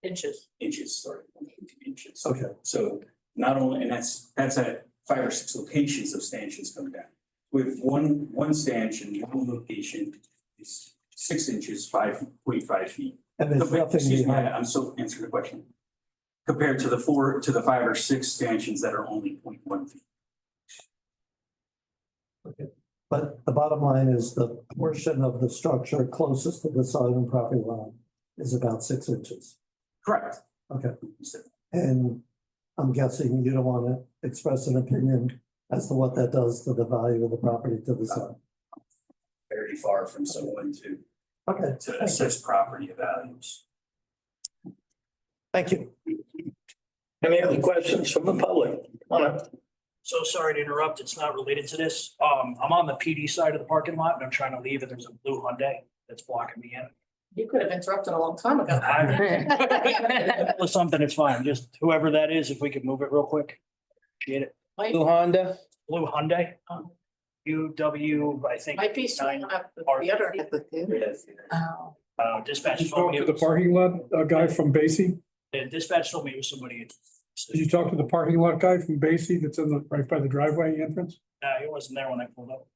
Inches. inches, sorry, 1.2 inches. Okay. So not only, and that's at 5 or 6 locations of stanchions coming down. With one stanchion, one location is 6 inches, 5.5 feet. And there's Compared- nothing Excuse me, behind. I'm still answering the question. Compared to the 5 or 6 stanchions that are only 0.1 feet. But the bottom line is the portion of the structure closest to the southern property line is about 6 inches. Correct. Okay. And I'm guessing you don't want to express an opinion as to what that does to the value of the property to the side. Very far from someone Okay. to assess property values. Thank you. Any other questions from the public? So sorry to interrupt. It's not related to this. I'm on the PD side of the parking lot and I'm trying to leave and there's a blue Hyundai that's blocking me in. You could have interrupted a long time ago. Or something, it's fine. Just whoever that is, if we could move it real quick. Appreciate it. Blue Honda? Blue Hyundai. UW, I think. Might be someone at the theater. Dispatch. You told talked me to it the was- parking lot, guy from Basie? The dispatch told me it was somebody. Did you talk to the parking lot guy from Basie that's in the, right by the driveway entrance? He wasn't there when I pulled up.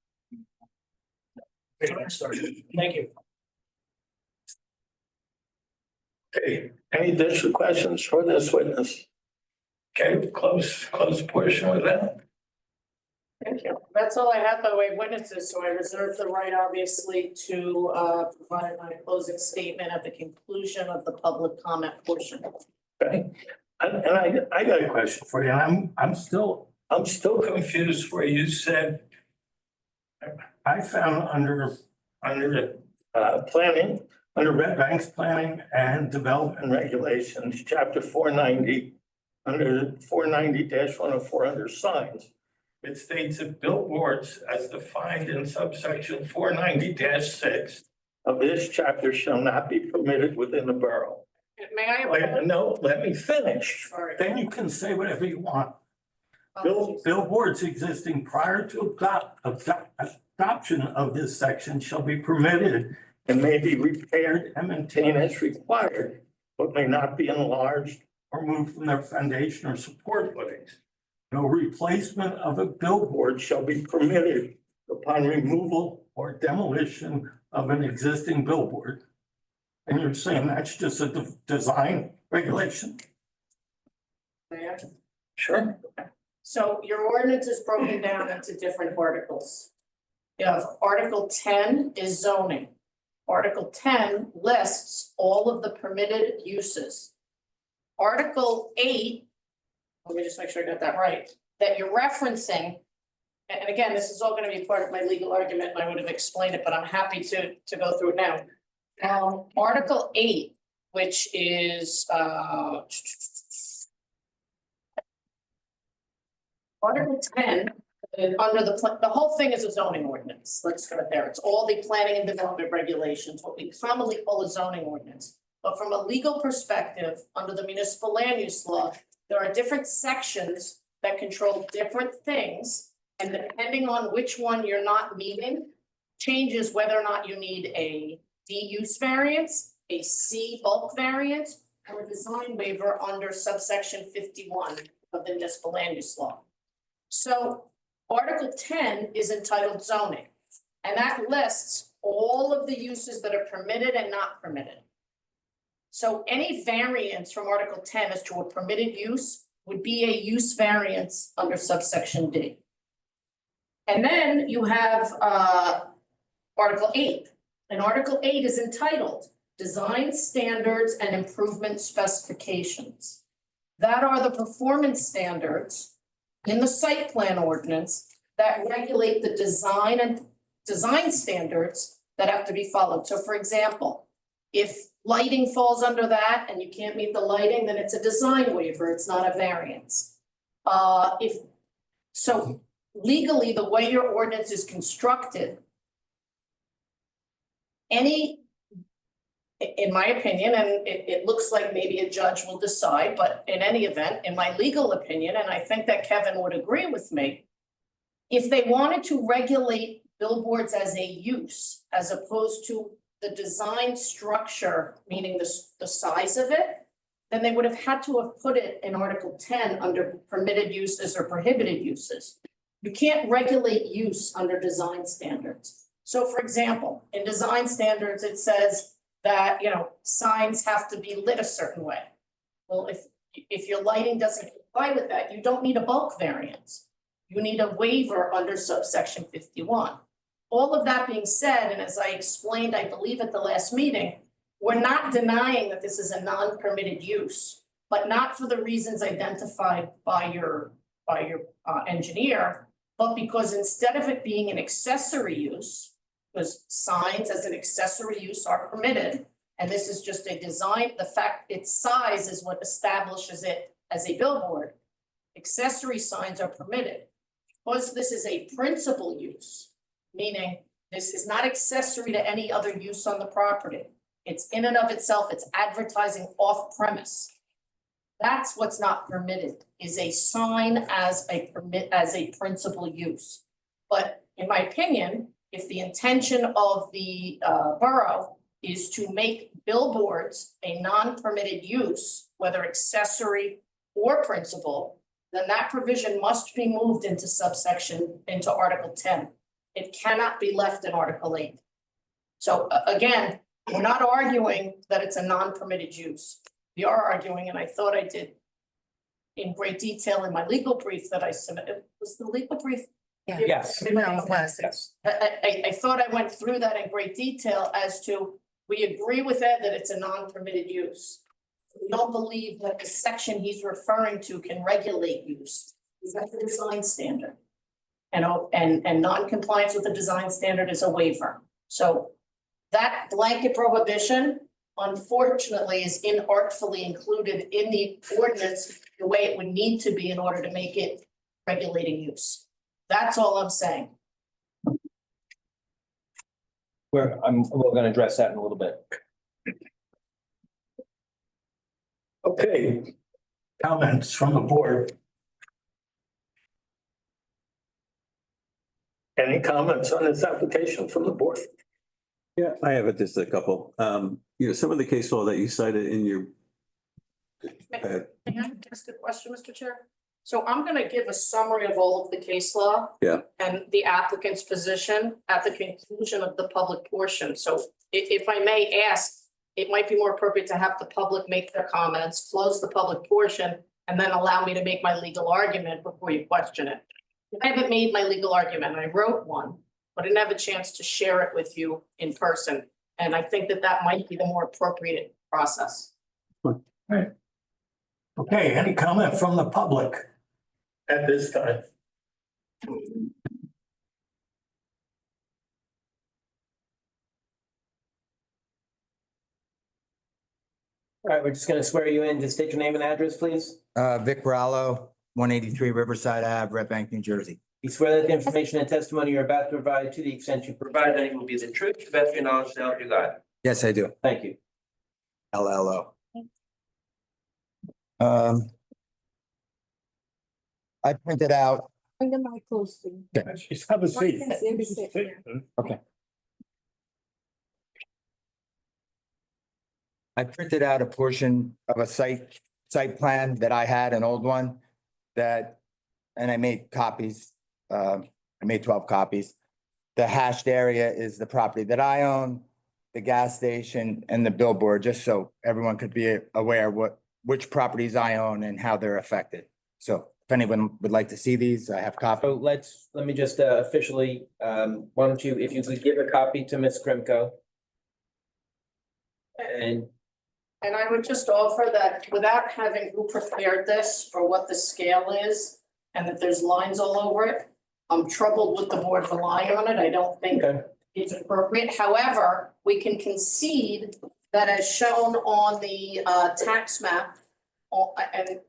Thank you. Okay, any additional questions for this witness? Okay, close portion with that. Thank you. That's all I have by way of witnesses, so I reserve the right, obviously, to provide my closing statement at the conclusion of the public comment portion. Okay, and I got a question for you. I'm still confused where you said I found under planning, under Red Bank's planning and development regulations, chapter 490, under 490-104 under signs. It states that billboards as defined in subsection 490-6 of this chapter shall not be permitted within the borough. May I? Wait, no, let me finish. Sorry. Then you can say whatever you want. Apologies. Billboards existing prior to adoption of this section shall be permitted and may be repaired and maintained as required, but may not be enlarged or moved from their foundation or support footings. No replacement of a billboard shall be permitted upon removal or demolition of an existing billboard. And you're saying that's just a design regulation? May I? Sure. So your ordinance is broken down into different articles. You have Article 10 is zoning. Article 10 lists all of the permitted uses. Article 8, let me just make sure I got that right, that you're referencing, and again, this is all gonna be part of my legal argument, and I would have explained it, but I'm happy to go through it now. Article 8, which is, Article 10, under the whole thing is a zoning ordinance. Let's start there. It's all the planning and development regulations, what we commonly call a zoning ordinance. But from a legal perspective, under the municipal land use law, there are different sections that control different things. And depending on which one you're not meeting, changes whether or not you need a D use variance, a C bulk variance, or a design waiver under subsection 51 of the municipal land use law. So Article 10 is entitled zoning, and that lists all of the uses that are permitted and not permitted. So any variance from Article 10 as to a permitted use would be a use variance under subsection D. And then you have Article 8, and Article 8 is entitled Design Standards and Improvement Specifications. That are the performance standards in the site plan ordinance that regulate the design and design standards that have to be followed. So for example, if lighting falls under that and you can't meet the lighting, then it's a design waiver, it's not a variance. So legally, the way your ordinance is constructed, in my opinion, and it looks like maybe a judge will decide, but in any event, in my legal opinion, and I think that Kevin would agree with me, If they wanted to regulate billboards as a use, as opposed to the design structure, meaning the size of it, then they would have had to have put it in Article 10 under permitted uses or prohibited uses. You can't regulate use under design standards. So for example, in design standards, it says that, signs have to be lit a certain way. Well, if your lighting doesn't comply with that, you don't need a bulk variance. You need a waiver under subsection 51. All of that being said, and as I explained, I believe at the last meeting, we're not denying that this is a non-permitted use, but not for the reasons identified by your engineer, but because instead of it being an accessory use, because signs as an accessory use are permitted, and this is just a design, the fact its size is what establishes it as a billboard. Accessory signs are permitted. Because this is a principal use, meaning this is not accessory to any other use on the property. It's in and of itself, it's advertising off premise. That's what's not permitted, is a sign as a principal use. But in my opinion, if the intention of the borough is to make billboards a non-permitted use, whether accessory or principal, then that provision must be moved into Article 10. It cannot be left in Article 8. So again, we're not arguing that it's a non-permitted use. We are arguing, and I thought I did in great detail in my legal brief that I submitted. Was the legal brief? Yeah. Yes. No, it was. Yes. I thought I went through that in great detail as to, we agree with Ed that it's a non-permitted use. We don't believe that the section he's referring to can regulate use. That's the design standard. And non-compliance with the design standard is a waiver. So that blanket prohibition, unfortunately, is inartfully included in the ordinance the way it would need to be in order to make it regulating use. That's all I'm saying. We're gonna address that in a little bit. Okay, comments from the board? Any comments on this application from the board? Yeah, I have just a couple. Some of the case law that you cited in your. Can I ask a question, Mr. Chair? So I'm gonna give a summary of all of the case law. Yeah. And the applicant's position at the conclusion of the public portion. So if I may ask, it might be more appropriate to have the public make their comments, close the public portion, and then allow me to make my legal argument before you question it. I haven't made my legal argument. I wrote one, but I didn't have a chance to share it with you in person. And I think that might be the more appropriate process. Right. Okay, any comment from the public at this time? All right, we're just gonna swear you in. Just state your name and address, please. Vic Rallo, 183 Riverside Ave, Red Bank, New Jersey. You swear that the information and testimony you're about to provide, to the extent you provide any, will be the truth, to the best of your knowledge, to help you God. Yes, I do. Thank you. LLO. I printed out. Bring the mic close to you. Just have a seat. Okay. I printed out a portion of a site plan that I had, an old one, and I made copies. I made 12 copies. The hashed area is the property that I own, the gas station, and the billboard, just so everyone could be aware which properties I own and how they're affected. So if anyone would like to see these, I have copies. So let me just officially, why don't you, if you could give a copy to Ms. Krimko. And I would just offer that without having who prepared this or what the scale is, and that there's lines all over it, I'm troubled with the board relying on it. I don't think it's appropriate. However, we can concede that as shown on the tax map, and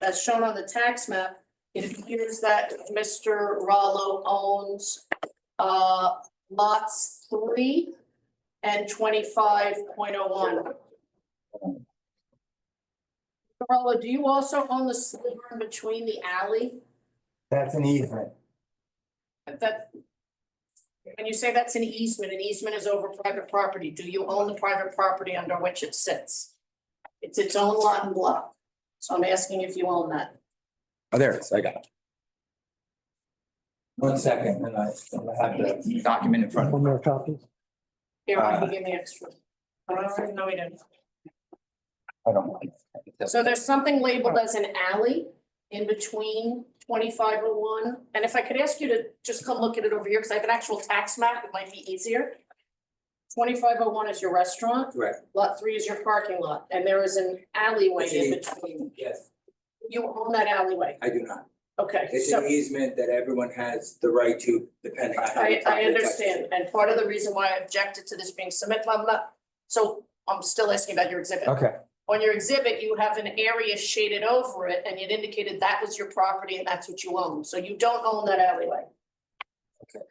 as shown on the tax map, it appears that Mr. Rallo owns lots 3 and 25.01. Rallo, do you also own the sliver in between the alley? That's an easement. That, when you say that's an easement is over private property. Do you own the private property under which it sits? It's its own lot and block. So I'm asking if you own that. Oh, there it is. I got it. 1 second, and I have the document in front of One me. more copy. Here, I can give me extra. No, we didn't. I don't know. So there's something labeled as an alley in between 2501. And if I could ask you to just come look at it over here, because I have an actual tax map, it might be easier. 2501 is your restaurant. Correct. Lot 3 is your parking lot, and there is an alleyway in between. Yes, You own that alleyway. I do not. Okay, It's so an easement that everyone has the right to, depending on how. the I property touches understand, it. and part of the reason why I objected to this being submitted, so I'm still asking about your exhibit. Okay, On your exhibit, you have an area shaded over it, and it indicated that was your property and that's what you own, so you don't own that alleyway. okay.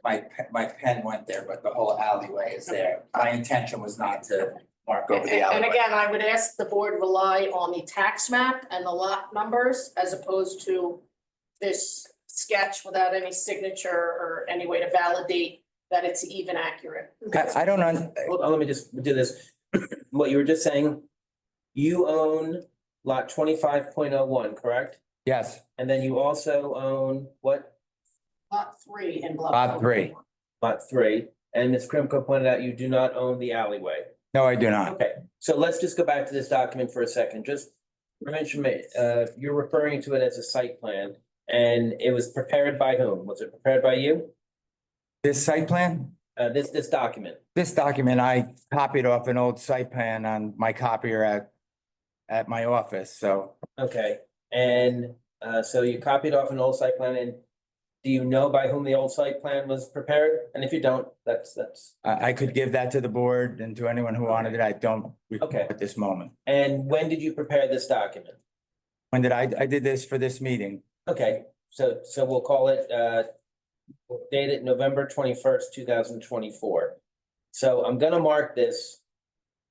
My pen went there, but the whole alleyway is there. My intention was not to mark over the And alleyway. again, I would ask the board rely on the tax map and the lot numbers as opposed to this sketch without any signature or any way to validate that it's even accurate. I don't know. Hold on, let me just do this. What you were just saying, you own lot 25.01, correct? Yes, And then you also own what? Lot 3 in block. lot 3. Lot 3. And Ms. Krimko pointed out you do not own the alleyway. No, I do not. Okay, so let's just go back to this document for a second. Just mention, you're referring to it as a site plan. And it was prepared by whom? Was it prepared by you? This site plan? This document. This document, I copied off an old site plan on my copier at my office, so. Okay, and so you copied off an old site plan, and do you know by whom the old site plan was prepared? And if you don't, that's. I could give that to the board and to anyone who wanted it. I don't recall Okay. at this moment. And when did you prepare this document? When did I did this for this meeting? Okay, so we'll call it dated November 21st, 2024. So I'm gonna mark this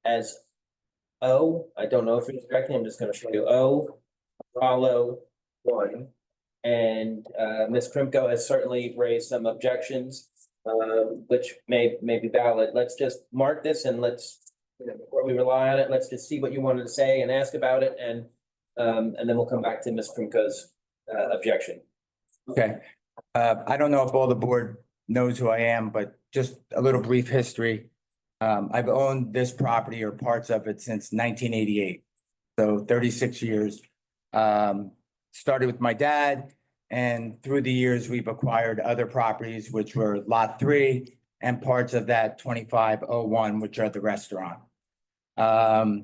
as O. I don't know if it's correctly, I'm just gonna show you O, Rollo 1. And Ms. Krimko has certainly raised some objections, which may be valid. Let's just mark this and let's, before we rely on it, let's just see what you wanted to say and ask about it, and then we'll come back to Ms. Krimko's objection. Okay, I don't know if all the board knows who I am, but just a little brief history. I've owned this property or parts of it since 1988, so 36 years. Started with my dad, and through the years, we've acquired other properties, which were Lot 3 and parts of that 2501, which are the restaurant. I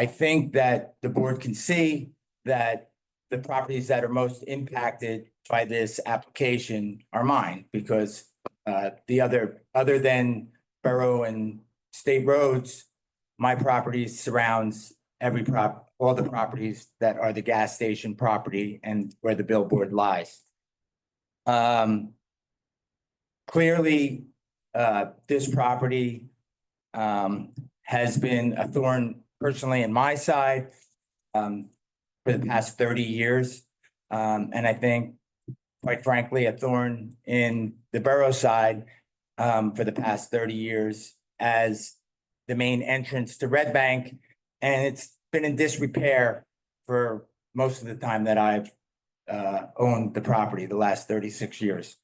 think that the board can see that the properties that are most impacted by this application are mine, because other than borough and state roads, my property surrounds all the properties that are the gas station property and where the billboard lies. Clearly, this property has been a thorn personally in my side for the past 30 years. And I think, quite frankly, a thorn in the borough side for the past 30 years as the main entrance to Red Bank. And it's been in disrepair for most of the time that I've owned the property, the last 36 years.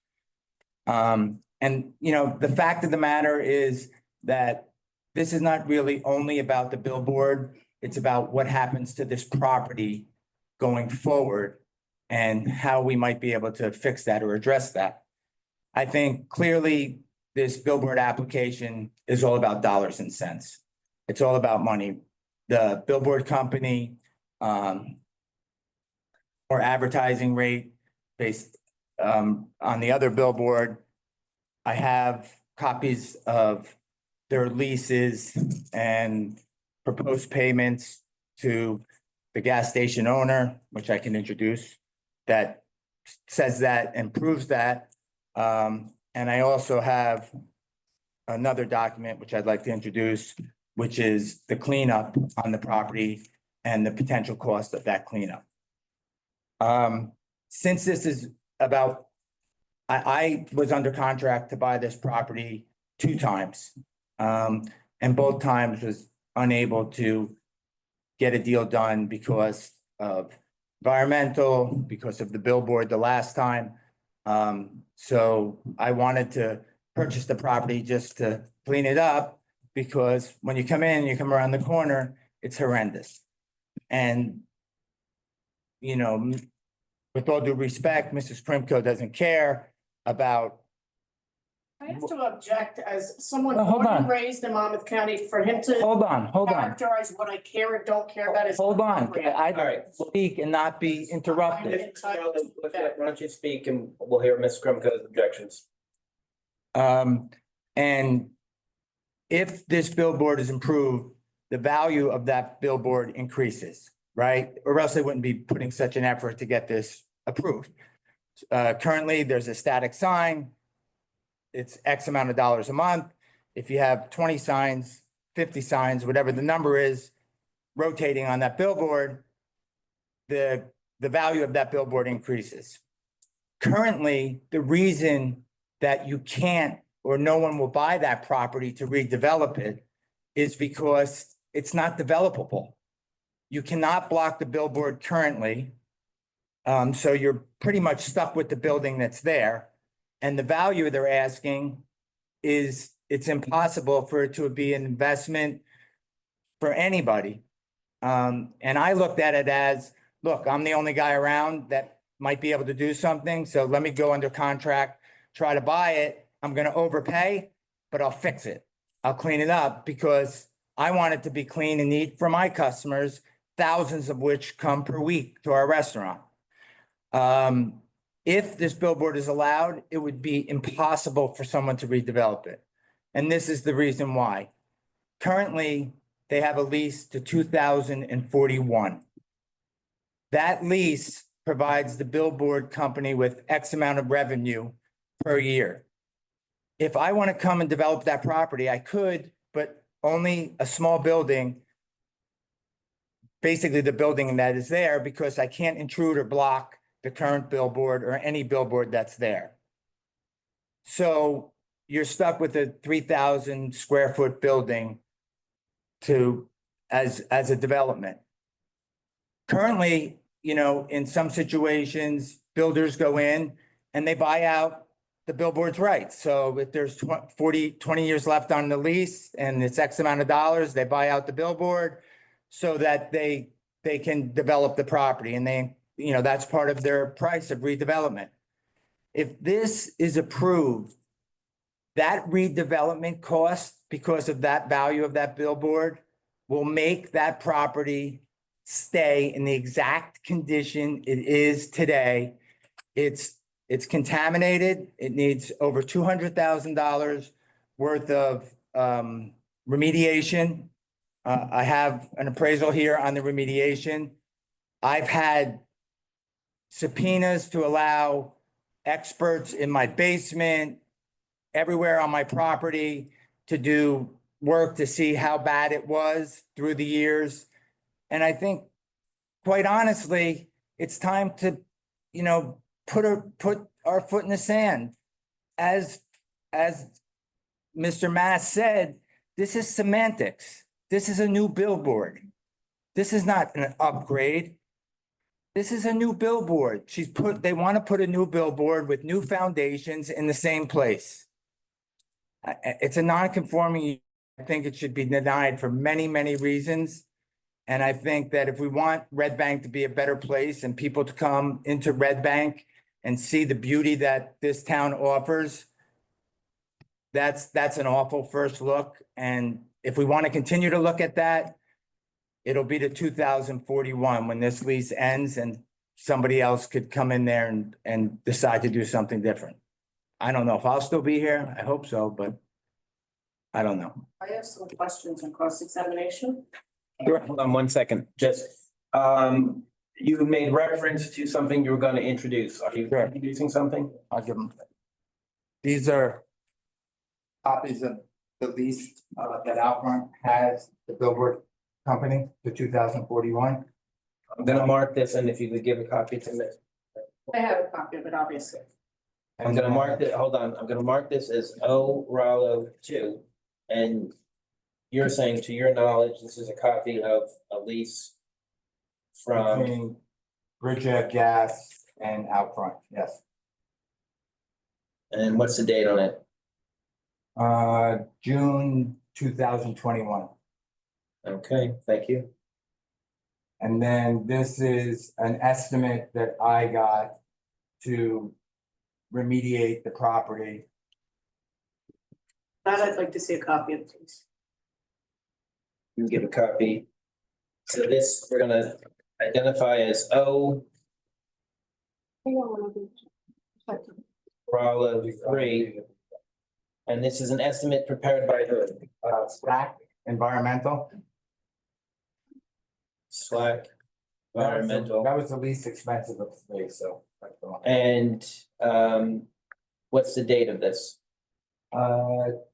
And, you know, the fact of the matter is that this is not really only about the billboard. It's about what happens to this property going forward and how we might be able to fix that or address that. I think clearly this billboard application is all about dollars and cents. It's all about money. The billboard company, or advertising rate based on the other billboard. I have copies of their leases and proposed payments to the gas station owner, which I can introduce, that says that and proves that. And I also have another document, which I'd like to introduce, which is the cleanup on the property and the potential cost of that cleanup. Since this is about I was under contract to buy this property 2 times. And both times was unable to get a deal done because of environmental, because of the billboard the last time. So I wanted to purchase the property just to clean it up, because when you come in, you come around the corner, it's horrendous. And, you know, with all due respect, Mrs. Krimko doesn't care about. I have to object as someone Well, hold born and on. raised in Monmouth County for him to Hold on. characterize what I care or don't care about is. Hold on, inappropriate. I All right. speak and not be interrupted. Charlie, why don't you speak and we'll hear Ms. Krimko's objections. And if this billboard is improved, the value of that billboard increases, right? Or else they wouldn't be putting such an effort to get this approved. Currently, there's a static sign. It's X amount of dollars a month. If you have 20 signs, 50 signs, whatever the number is, rotating on that billboard, the value of that billboard increases. Currently, the reason that you can't, or no one will buy that property to redevelop it, is because it's not developable. You cannot block the billboard currently. So you're pretty much stuck with the building that's there. And the value they're asking is, it's impossible for it to be an investment for anybody. And I looked at it as, look, I'm the only guy around that might be able to do something. So let me go under contract, try to buy it. I'm gonna overpay, but I'll fix it. I'll clean it up because I want it to be clean and neat for my customers, thousands of which come per week to our restaurant. If this billboard is allowed, it would be impossible for someone to redevelop it. And this is the reason why. Currently, they have a lease to 2041. That lease provides the billboard company with X amount of revenue per year. If I want to come and develop that property, I could, but only a small building, basically the building that is there, because I can't intrude or block the current billboard or any billboard that's there. So you're stuck with a 3,000 square foot building as a development. Currently, you know, in some situations, builders go in and they buy out the billboard's rights. So if there's 20 years left on the lease and it's X amount of dollars, they buy out the billboard so that they can develop the property, and they, you know, that's part of their price of redevelopment. If this is approved, that redevelopment cost, because of that value of that billboard, will make that property stay in the exact condition it is today. It's contaminated. It needs over $200,000 worth of remediation. I have an appraisal here on the remediation. I've had subpoenas to allow experts in my basement, everywhere on my property, to do work to see how bad it was through the years. And I think, quite honestly, it's time to, you know, put our foot in the sand. As Mr. Mass said, this is semantics. This is a new billboard. This is not an upgrade. This is a new billboard. They want to put a new billboard with new foundations in the same place. It's a non-conforming. I think it should be denied for many, many reasons. And I think that if we want Red Bank to be a better place and people to come into Red Bank and see the beauty that this town offers, that's an awful first look. And if we want to continue to look at that, it'll be to 2041 when this lease ends and somebody else could come in there and decide to do something different. I don't know if I'll still be here. I hope so, but I don't know. I have some questions on cross-examination. Sure, hold on 1 second. Just, you made reference to something you were going to introduce. Are you introducing something? I'll give them. These are copies of the lease that Outfront has, the billboard company, the 2041. I'm gonna mark this, and if you could give a copy to me. I have a copy of it, obviously. I'm gonna mark it, hold on, I'm gonna mark this as O Rollo 2. And you're saying, to your knowledge, this is a copy of a lease from, Between Bridge Ave Gas and Outfront, yes. and what's the date on it? June 2021. Okay, thank you. And then this is an estimate that I got to remediate the property. That I'd like to see a copy of, please. You can give a copy. So this, we're gonna identify as O Rollo 3. And this is an estimate prepared by who? Slack Environmental. Slack Environmental. That was the least expensive of the three, so. that's the one. And what's the date of this?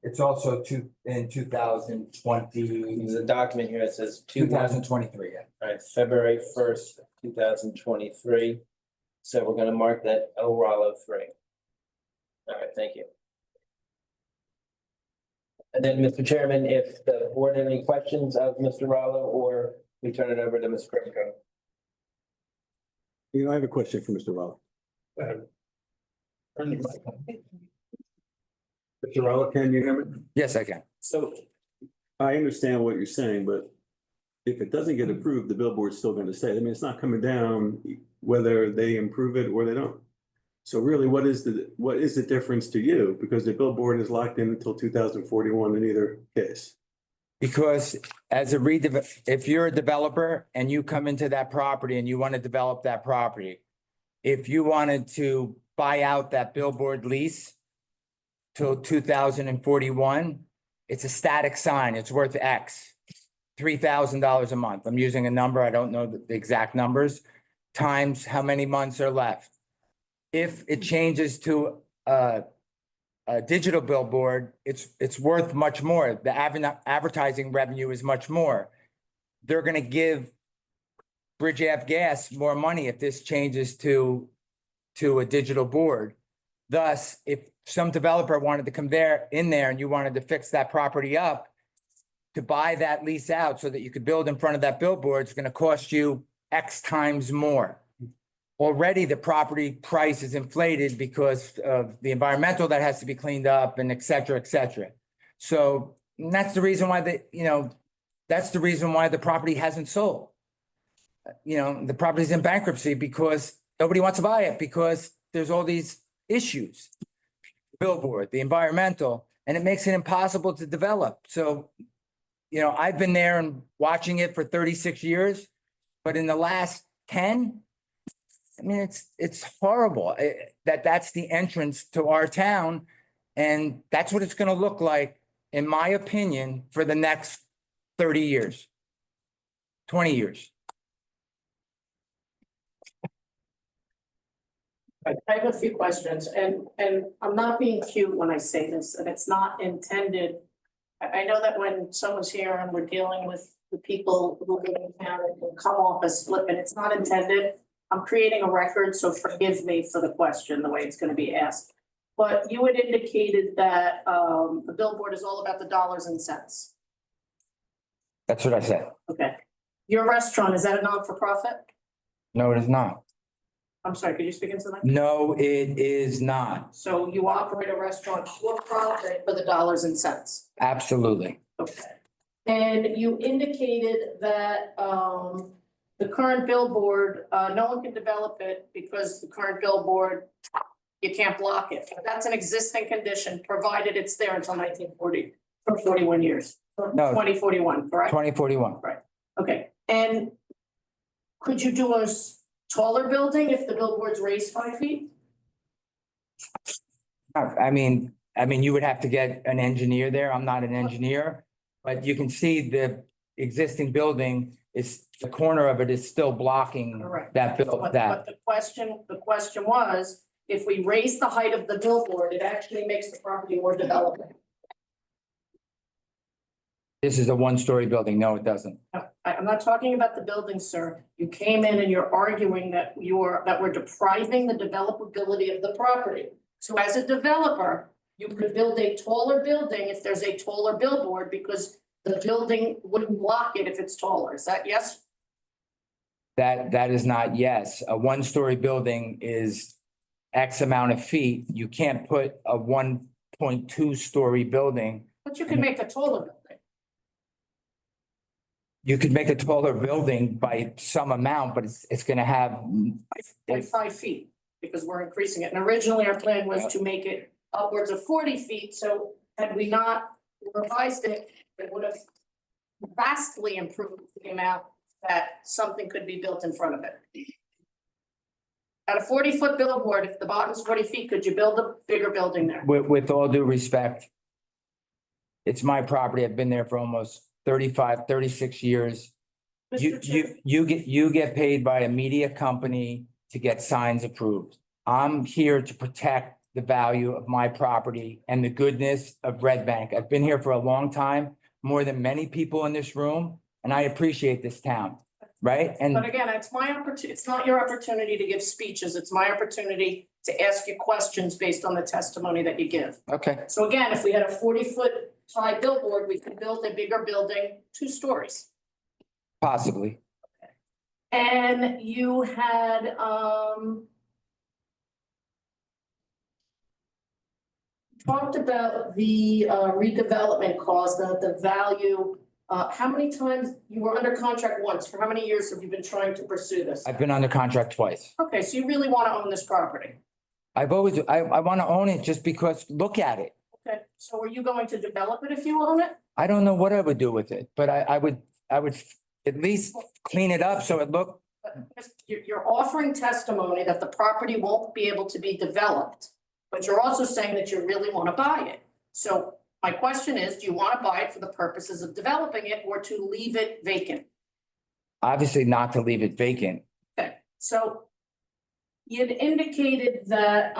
It's also in 2020. There's a document here that says 2023, yeah. All right, February 1st, 2023. So we're gonna mark that O Rollo 3. All right, thank you. And then, Mr. Chairman, if the board had any questions of Mr. Rollo, or we turn it over to Ms. Krimko. You know, I have a question for Mr. Rollo. Mr. Rollo, can you hear me? Yes, I can. So I understand what you're saying, but if it doesn't get approved, the billboard's still gonna stay. I mean, it's not coming down whether they improve it or they don't. So really, what is the difference to you? Because the billboard is locked in until 2041 in either case. Because as if you're a developer and you come into that property and you want to develop that property, if you wanted to buy out that billboard lease till 2041, it's a static sign. It's worth X, $3,000 a month. I'm using a number. I don't know the exact numbers, times how many months are left. If it changes to a digital billboard, it's worth much more. The advertising revenue is much more. They're gonna give Bridge Ave Gas more money if this changes to a digital board. Thus, if some developer wanted to come in there and you wanted to fix that property up, to buy that lease out so that you could build in front of that billboard, it's gonna cost you X times more. Already the property price is inflated because of the environmental that has to be cleaned up and et cetera, et cetera. So that's the reason why that's the reason why the property hasn't sold. The property's in bankruptcy because nobody wants to buy it because there's all these issues. Billboard, the environmental, and it makes it impossible to develop. So, I've been there and watching it for 36 years, but in the last 10, I mean, it's horrible that's the entrance to our town. And that's what it's going to look like, in my opinion, for the next 30 years, 20 years. I have a few questions, and I'm not being cute when I say this, and it's not intended. I know that when someone's here and we're dealing with the people who live in town, it can come off as flippant. It's not intended. I'm creating a record, so forgive me for the question, the way it's gonna be asked. But you had indicated that the billboard is all about the dollars and cents. That's what I said. Okay. Your restaurant, is that a non-for-profit? No, it is not. I'm sorry, could you speak into that? No, it is not. So you operate a restaurant for profit for the dollars and cents? Absolutely. Okay. And you indicated that the current billboard, no one can develop it because the current billboard, you can't block it. That's an existing condition, provided it's there until 1940, for 41 years. No. 2041, correct? 2041. Right, okay. And could you do a taller building if the billboard's raised 5 feet? I mean, you would have to get an engineer there. I'm not an engineer, but you can see the existing building is, the corner of it is still blocking Correct. that But the question was, if we raise the height of the billboard, it actually makes the property more developable. This is a one-story building. No, it doesn't. I'm not talking about the building, sir. You came in and you're arguing that we're depriving the developability of the property. So as a developer, you could build a taller building if there's a taller billboard because the building wouldn't block it if it's taller. Is that yes? That is not yes. A one-story building is X amount of feet. You can't put a 1.2-story building. But you can make a taller building. You could make a taller building by some amount, but it's gonna have. 5 feet, because we're increasing it. And originally our plan was to make it upwards of 40 feet, so had we not revised it, it would have vastly improved the amount that something could be built in front of it. At a 40-foot billboard, if the bottom's 40 feet, could you build a bigger building there? With all due respect, it's my property. I've been there for almost 35, 36 years. You get paid by a media company to get signs approved. I'm here to protect the value of my property and the goodness of Red Bank. I've been here for a long time, more than many people in this room, and I appreciate this town, right? And But again, it's my opportunity, it's not your opportunity to give speeches, it's my opportunity to ask you questions based on the testimony that you give. okay, So again, if we had a 40-foot high billboard, we could build a bigger building, 2 stories. possibly. And you had, talked about the redevelopment cost, the value. How many times, you were under contract once, for how many years have you been trying to pursue this? I've been under contract twice. Okay, so you really want to own this property? I want to own it just because, look at it. Okay, so are you going to develop it if you own it? I don't know what I would do with it, but I would at least clean it up so it looked. You're offering testimony that the property won't be able to be developed, but you're also saying that you really want to buy it. So my question is, do you want to buy it for the purposes of developing it or to leave it vacant? Obviously not to leave it vacant. Okay, so you'd indicated that,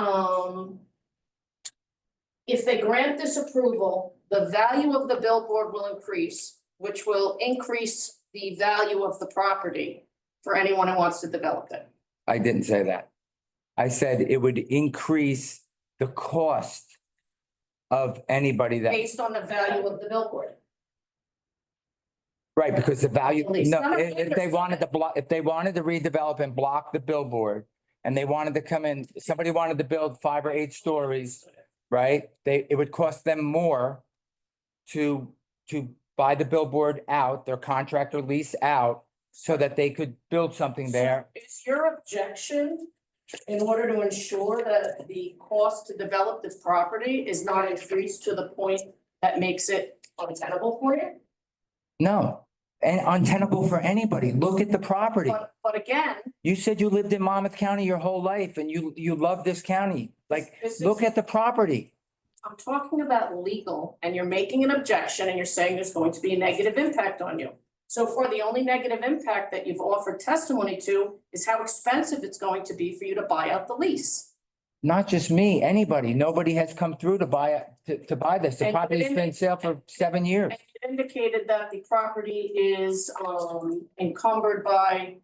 if they grant this approval, the value of the billboard will increase, which will increase the value of the property for anyone who wants to develop it. I didn't say that. I said it would increase the cost of anybody that, Based on the value of the billboard. right, because the value, At least. no, No, if they wanted to block, if they wanted to redevelop and block the billboard and they wanted to come in, somebody wanted to build 5 or 8 stories, right? It would cost them more to buy the billboard out, their contractor lease out, so that they could build something there. So is your objection in order to ensure that the cost to develop this property is not increased to the point that makes it untenable for you? No, and untenable for anybody. Look at the property. But again, You said you lived in Monmouth County your whole life and you love this county. Like, This is- look at the property. I'm talking about legal and you're making an objection and you're saying there's going to be a negative impact on you. So for the only negative impact that you've offered testimony to is how expensive it's going to be for you to buy out the lease. Not just me, anybody. Nobody has come through to buy it, to buy this. The And property's you been sale for 7 years. And you indicated that the property is encumbered by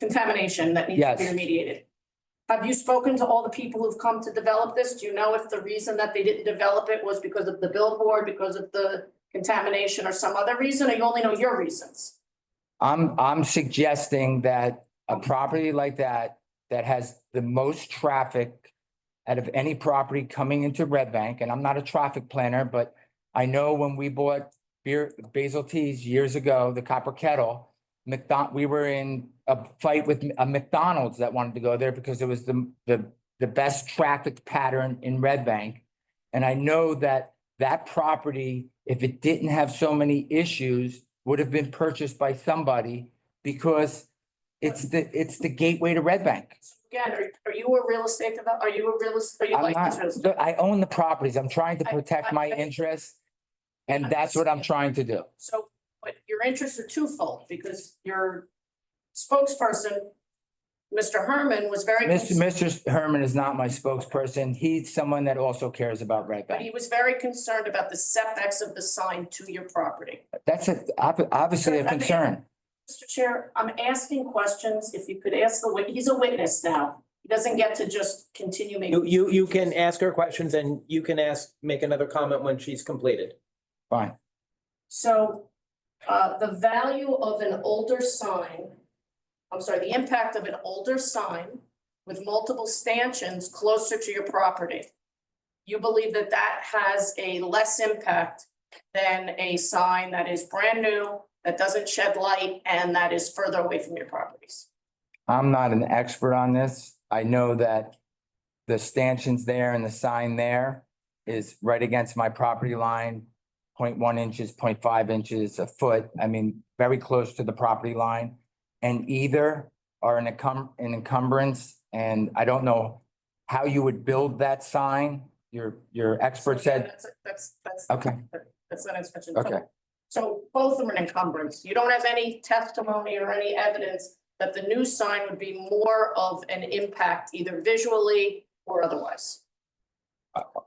contamination that needs to be Yes. remediated. Have you spoken to all the people who've come to develop this? Do you know if the reason that they didn't develop it was because of the billboard, because of the contamination or some other reason, or you only know your reasons? I'm suggesting that a property like that has the most traffic out of any property coming into Red Bank, and I'm not a traffic planner, but I know when we bought Basil Teas years ago, the Copper Kettle, we were in a fight with a McDonald's that wanted to go there because it was the best traffic pattern in Red Bank. And I know that property, if it didn't have so many issues, would have been purchased by somebody because it's the gateway to Red Bank. Again, are you a real estate developer? Are you I'm licensed? not, real estate? look, I own the properties. I'm trying to protect my interests. And that's what I'm trying to do. So, but your interests are twofold because your spokesperson, Mr. Herman, was very. Mr. Herman is not my spokesperson. He's someone that also cares about Red But he Bank. was very concerned about the setbacks of the sign to your property. That's obviously a concern. Mr. Chair, I'm asking questions. If you could ask he's a witness now. He doesn't get to just continue making. You can ask her questions and you can make another comment when she's completed. Fine. So, the value of an older sign, the impact of an older sign with multiple stanchions closer to your property. You believe that that has a less impact than a sign that is brand new, that doesn't shed light, and that is further away from your properties? I'm not an expert on this. I know that the stanchions there and the sign there is right against my property line, 0.1 inches, 0.5 inches, a foot. I mean, very close to the property line. And either are an encumbrance, and I don't know how you would build that sign. Your expert said, That's okay, that's not inspection. okay. So both of them are an encumbrance. You don't have any testimony or any evidence that the new sign would be more of an impact, either visually or otherwise?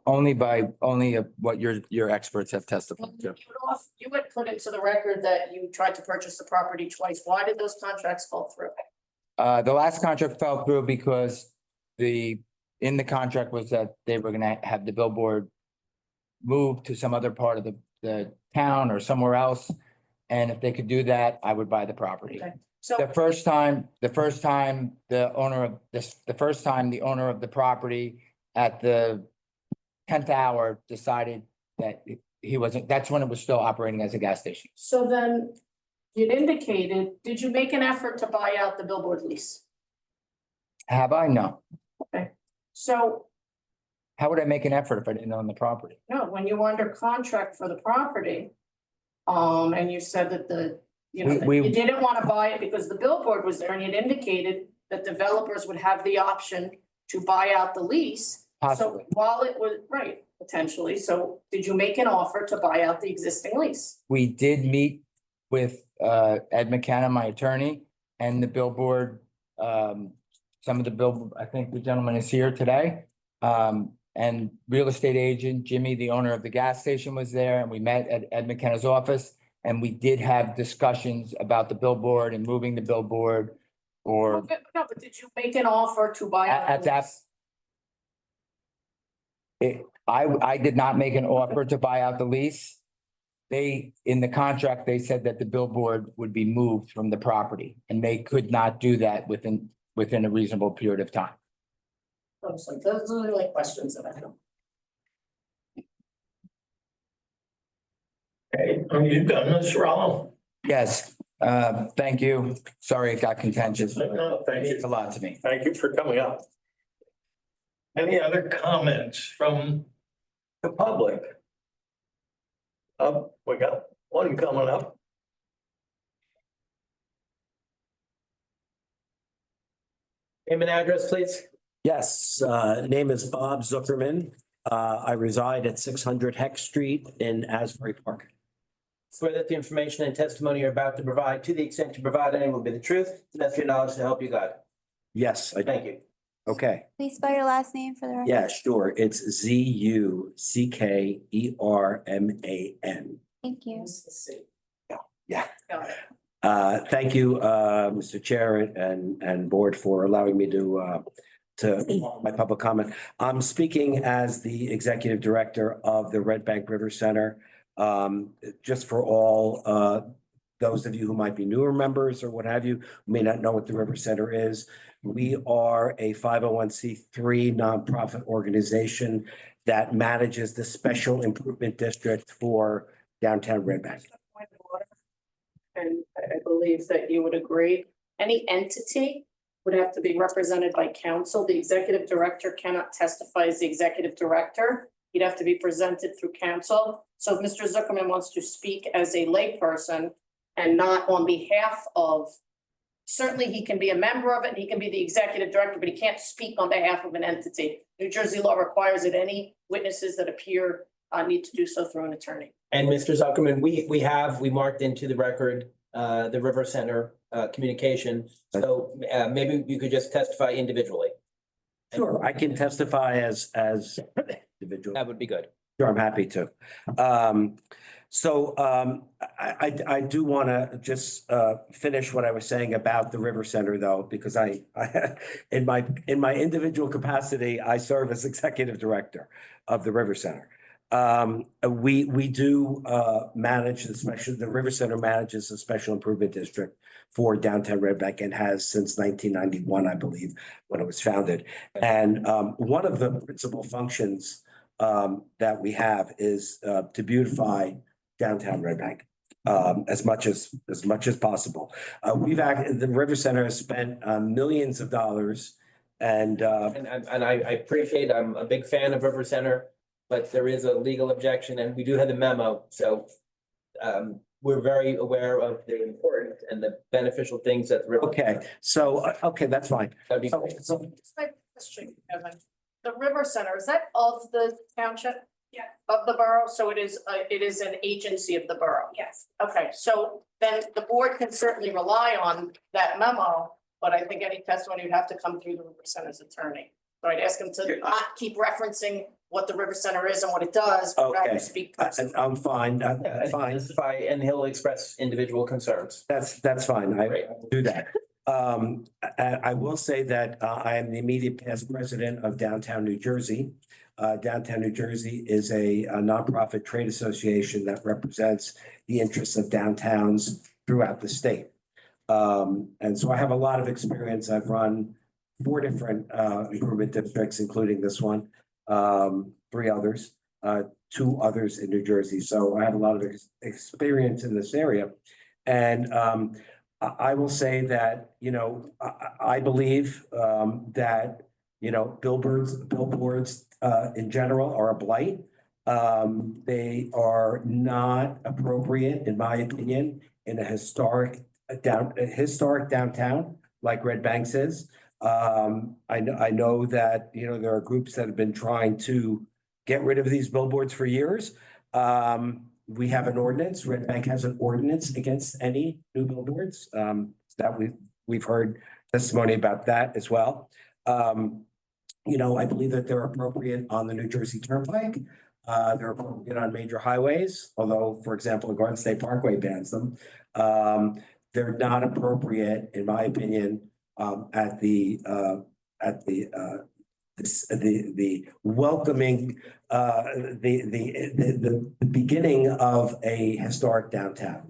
Only what your experts have testified to. You had put into the record that you tried to purchase the property twice. Why did those contracts fall through? The last contract fell through because in the contract was that they were gonna have the billboard moved to some other part of the town or somewhere else. And if they could do that, I would buy the property. Okay. So The first time the owner of the property at the 10th hour decided that that's when it was still operating as a gas station. So then it indicated, did you make an effort to buy out the billboard lease? Have I? No. Okay, so How would I make an effort if I didn't own the property? no, when you were under contract for the property, and you said that that you didn't want to buy it because the billboard was there, and it indicated that developers would have the option to buy out the lease. Possibly. So while it was, right, potentially, so did you make an offer to buy out the existing lease? We did meet with Ed McKenna, my attorney, and the billboard, I think the gentleman is here today. And real estate agent Jimmy, the owner of the gas station, was there, and we met at Ed McKenna's office. And we did have discussions about the billboard and moving the billboard or No, but did you make an offer to buy out? at the that. lease? I did not make an offer to buy out the lease. In the contract, they said that the billboard would be moved from the property, and they could not do that within a reasonable period of time. So those are the only questions that I have. Okay, you've done this, Rollo. Yes, thank you. Sorry, it got contentious. No, thank you. It's a lot to me. Thank you for coming up. Any other comments from the public? We got one coming up. Name and address, please. Yes, name is Bob Zuckerman. I reside at 600 Heck Street in Asbury Park. Swear that the information and testimony you're about to provide, to the extent you provide any, will be the truth, to the best of your knowledge, to help you God. Yes, I do. Thank you. Okay, Please spell your last name for the record. yeah, sure. It's Zuckerman. Thank you. Yeah. Got it. Thank you, Mr. Chair and board for allowing me to my public comment. I'm speaking as the executive director of the Red Bank River Center. Just for all those of you who might be newer members or what have you, who may not know what the River Center is. We are a 501c3 nonprofit organization that manages the Special Improvement District for downtown Red Bank. And I believe that you would agree, any entity would have to be represented by counsel. The executive director cannot testify as the executive director. He'd have to be presented through counsel. So if Mr. Zuckerman wants to speak as a layperson and not on behalf of, certainly he can be a member of it, and he can be the executive director, but he can't speak on behalf of an entity. New Jersey law requires that any witnesses that appear need to do so through an attorney. And Mr. Zuckerman, we marked into the record, the River Center, communication. So, maybe you could just testify individually. Sure, I can testify as individual. That would be good. Sure, I'm happy to. So I do want to just finish what I was saying about the River Center, though, because I in my individual capacity, I serve as executive director of the River Center. We do manage the River Center manages a special improvement district for downtown Red Bank and has since 1991, I believe, when it was founded. And one of the principal functions that we have is to beautify downtown Red Bank as much as possible. The River Center has spent millions of dollars and I appreciate, I'm a big fan of River Center, but there is a legal objection and we do have the memo, so we're very aware of the important and the beneficial things that the river. okay, so okay, that's fine. That'd be So- great. so Just my question, Kevin. The River Center, is that of the township? Yeah. Of the borough, so it is an agency of the borough? Yes. Okay, so then the board can certainly rely on that memo, but I think any testimony would have to come through the River Center's attorney. So I'd ask him to not keep referencing what the River Center is and what it does, but rather Okay. speak. I'm fine, fine. Testify and he'll express individual concerns. That's fine. I Great. will do that. I will say that I am the immediate past president of Downtown New Jersey. Downtown New Jersey is a nonprofit trade association that represents the interests of downtowns throughout the state. And so I have a lot of experience. I've run 4 different improvement districts, including this one, 3 others, 2 others in New Jersey. So I have a lot of experience in this area. And I will say that, you know, I believe that, you know, billboards in general are a blight. They are not appropriate, in my opinion, in a historic downtown like Red Banks is. I know that, you know, there are groups that have been trying to get rid of these billboards for years. We have an ordinance, Red Bank has an ordinance against any new billboards, that we've heard testimony about that as well. You know, I believe that they're appropriate on the New Jersey Turnpike. They're appropriate on major highways, although, for example, Garden State Parkway bans them. They're not appropriate, in my opinion, at the welcoming, the beginning of a historic downtown.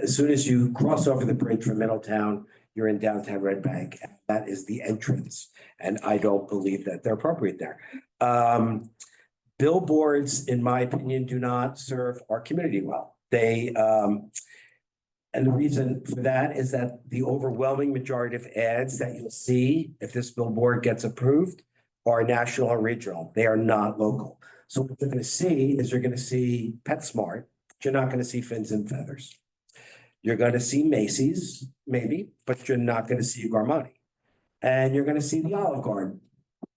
As soon as you cross over the bridge from Middletown, you're in downtown Red Bank. That is the entrance, and I don't believe that they're appropriate there. Billboards, in my opinion, do not serve our community well. And the reason for that is that the overwhelming majority of ads that you'll see, if this billboard gets approved, are national or regional. They are not local. So what you're going to see is you're going to see PetSmart, but you're not going to see Fins and Feathers. You're going to see Macy's, maybe, but you're not going to see Garmani. And you're going to see the Olive Garden.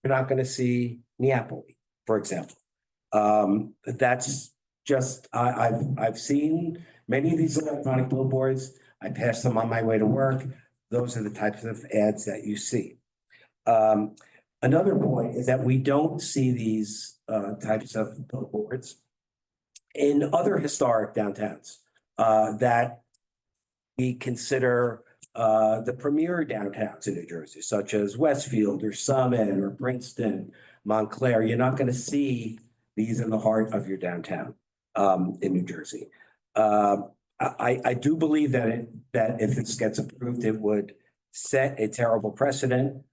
You're not going to see Neapoli, for example. That's just, I've seen many of these electronic billboards. I pass them on my way to work. Those are the types of ads that you see. Another point is that we don't see these types of billboards in other historic downtowns that we consider the premier downtowns in New Jersey, such as Westfield or Summit or Princeton, Montclair. You're not going to see these in the heart of your downtown in New Jersey. I do believe that if this gets approved, it would set a terrible precedent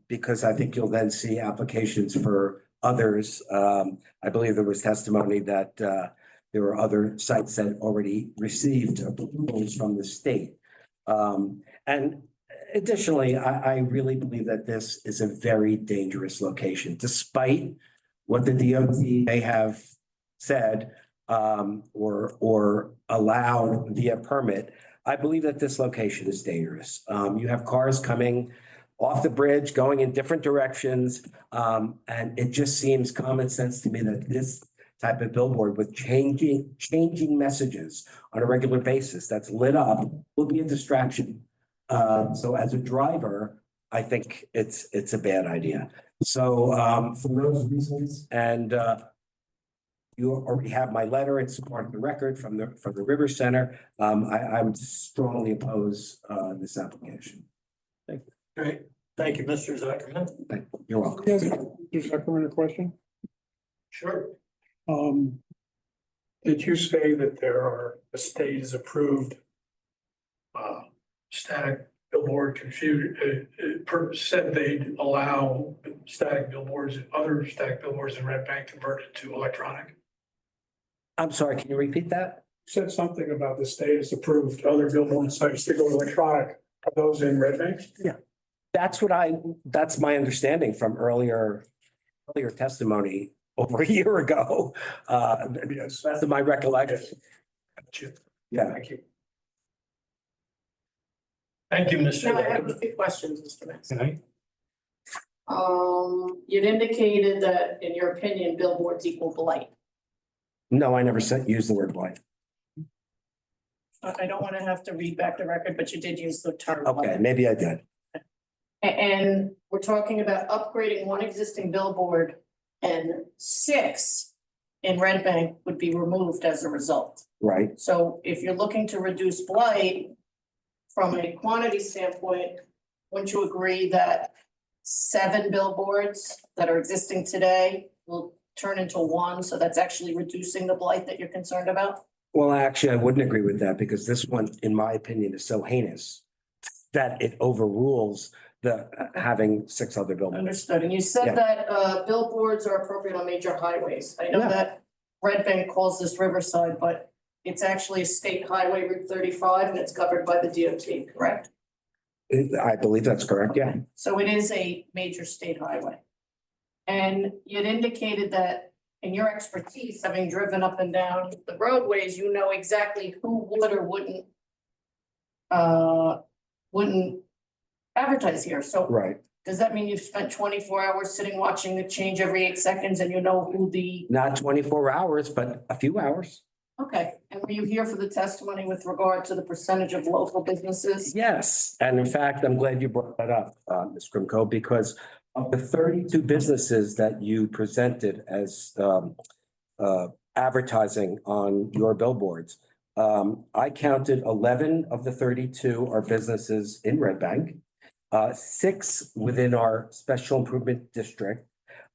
because I think you'll then see applications for others. I believe there was testimony that there were other sites that already received approvals from the state. And additionally, I really believe that this is a very dangerous location, despite what the DOT may have said or allowed via permit. I believe that this location is dangerous. You have cars coming off the bridge, going in different directions. And it just seems common sense to me that this type of billboard with changing messages on a regular basis that's lit up will be a distraction. So as a driver, I think it's a bad idea. So for those reasons, and You already have my letter. It's part of the record from the River Center. I would strongly oppose this application. Great, thank you, Mr. Zuckerman. You're welcome. Yes, Mr. Zuckerman, a question? Sure. Did you say that there are, the state has approved static billboard said they'd allow static billboards, other static billboards in Red Bank converted to electronic? I'm sorry, can you repeat that? Said something about the state has approved other billboard sites to go electronic. Are those in Red Bank? Yeah. That's my understanding from earlier testimony over a year ago. Yes. That's my recollection. Gotcha. Yeah. Thank you. Thank you, Mr. Now I have a Zuckerman. few questions, Mr. Mason. Okay. You'd indicated that in your opinion, billboards equal blight. No, I never used the word blight. I don't want to have to read back the record, but you did use the term. Okay, blight. maybe I did. And we're talking about upgrading one existing billboard and 6 in Red Bank would be removed as a result. Right. So if you're looking to reduce blight from a quantity standpoint, wouldn't you agree that 7 billboards that are existing today will turn into 1? So that's actually reducing the blight that you're concerned about? Well, actually, I wouldn't agree with that because this one, in my opinion, is so heinous that it overrules the having 6 other billboards. Understood. And you said Yeah. that billboards are appropriate on major highways. I know Yeah. that Red Bank calls this Riverside, but it's actually a state highway, Route 35, and it's covered by the DOT, correct? I believe that's correct, yeah. So it is a major state highway. And you'd indicated that in your expertise, having driven up and down the roadways, you know exactly who would or wouldn't advertise here. So Right. does that mean you've spent 24 hours sitting watching it change every 8 seconds and you know who the, Not 24 hours, but a few hours. okay, and were you here for the testimony with regard to the percentage of local businesses? Yes, and in fact, I'm glad you brought that up, Ms. Grimko, because of the 32 businesses that you presented as advertising on your billboards, I counted 11 of the 32 are businesses in Red Bank, 6 within our special improvement district.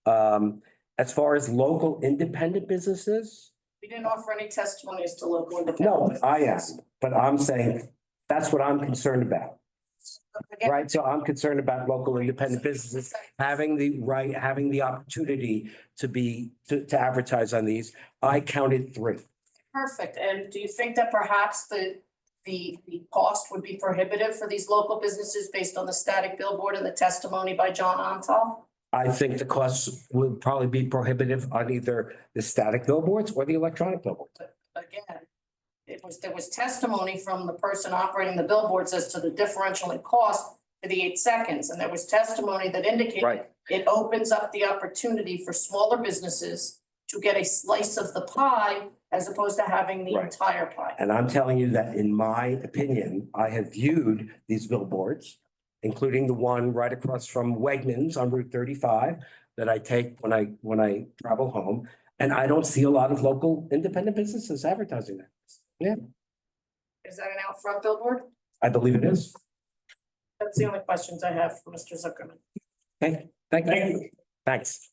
As far as local independent businesses, We didn't offer any testimonies to local independent. no, I am, businesses. but I'm saying that's what I'm concerned about. Again, Right, so I'm concerned about local independent businesses having the right, having the opportunity to advertise on these. I counted 3. Perfect. And do you think that perhaps the cost would be prohibitive for these local businesses based on the static billboard and the testimony by John Antal? I think the costs would probably be prohibitive on either the static billboards or the electronic billboards. Again, there was testimony from the person operating the billboards as to the differential in cost for the 8 seconds. And there was testimony that indicated Right. it opens up the opportunity for smaller businesses to get a slice of the pie as opposed to having the Right. entire pie. And I'm telling you that in my opinion, I have viewed these billboards, including the one right across from Wegmans on Route 35 that I take when I travel home. And I don't see a lot of local independent businesses advertising that. Yeah, Is that an out front billboard? I believe it is. That's the only questions I have for Mr. Zuckerman. Okay, thank you. Thanks.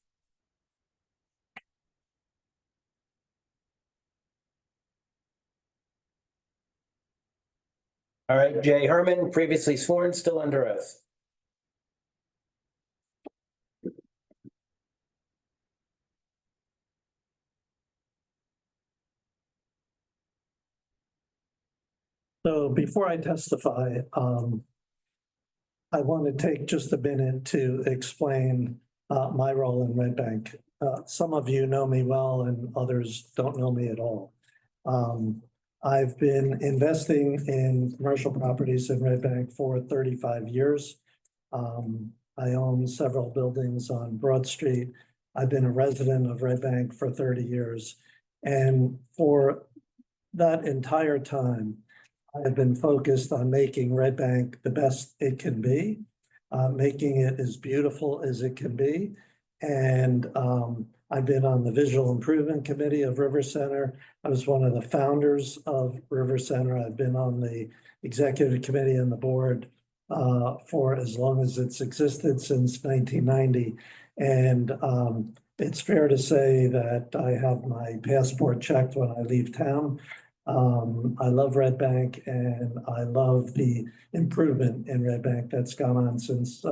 All right, Jay Herman, previously sworn, still under oath. So before I testify, I want to take just a minute to explain my role in Red Bank. Some of you know me well and others don't know me at all. I've been investing in commercial properties in Red Bank for 35 years. I own several buildings on Broad Street. I've been a resident of Red Bank for 30 years. And for that entire time, I have been focused on making Red Bank the best it can be, making it as beautiful as it can be. And I've been on the Visual Improvement Committee of River Center. I was one of the founders of River Center. I've been on the executive committee and the board for as long as it's existed, since 1990. And it's fair to say that I have my passport checked when I leave town. I love Red Bank, and I love the improvement in Red Bank that's gone on since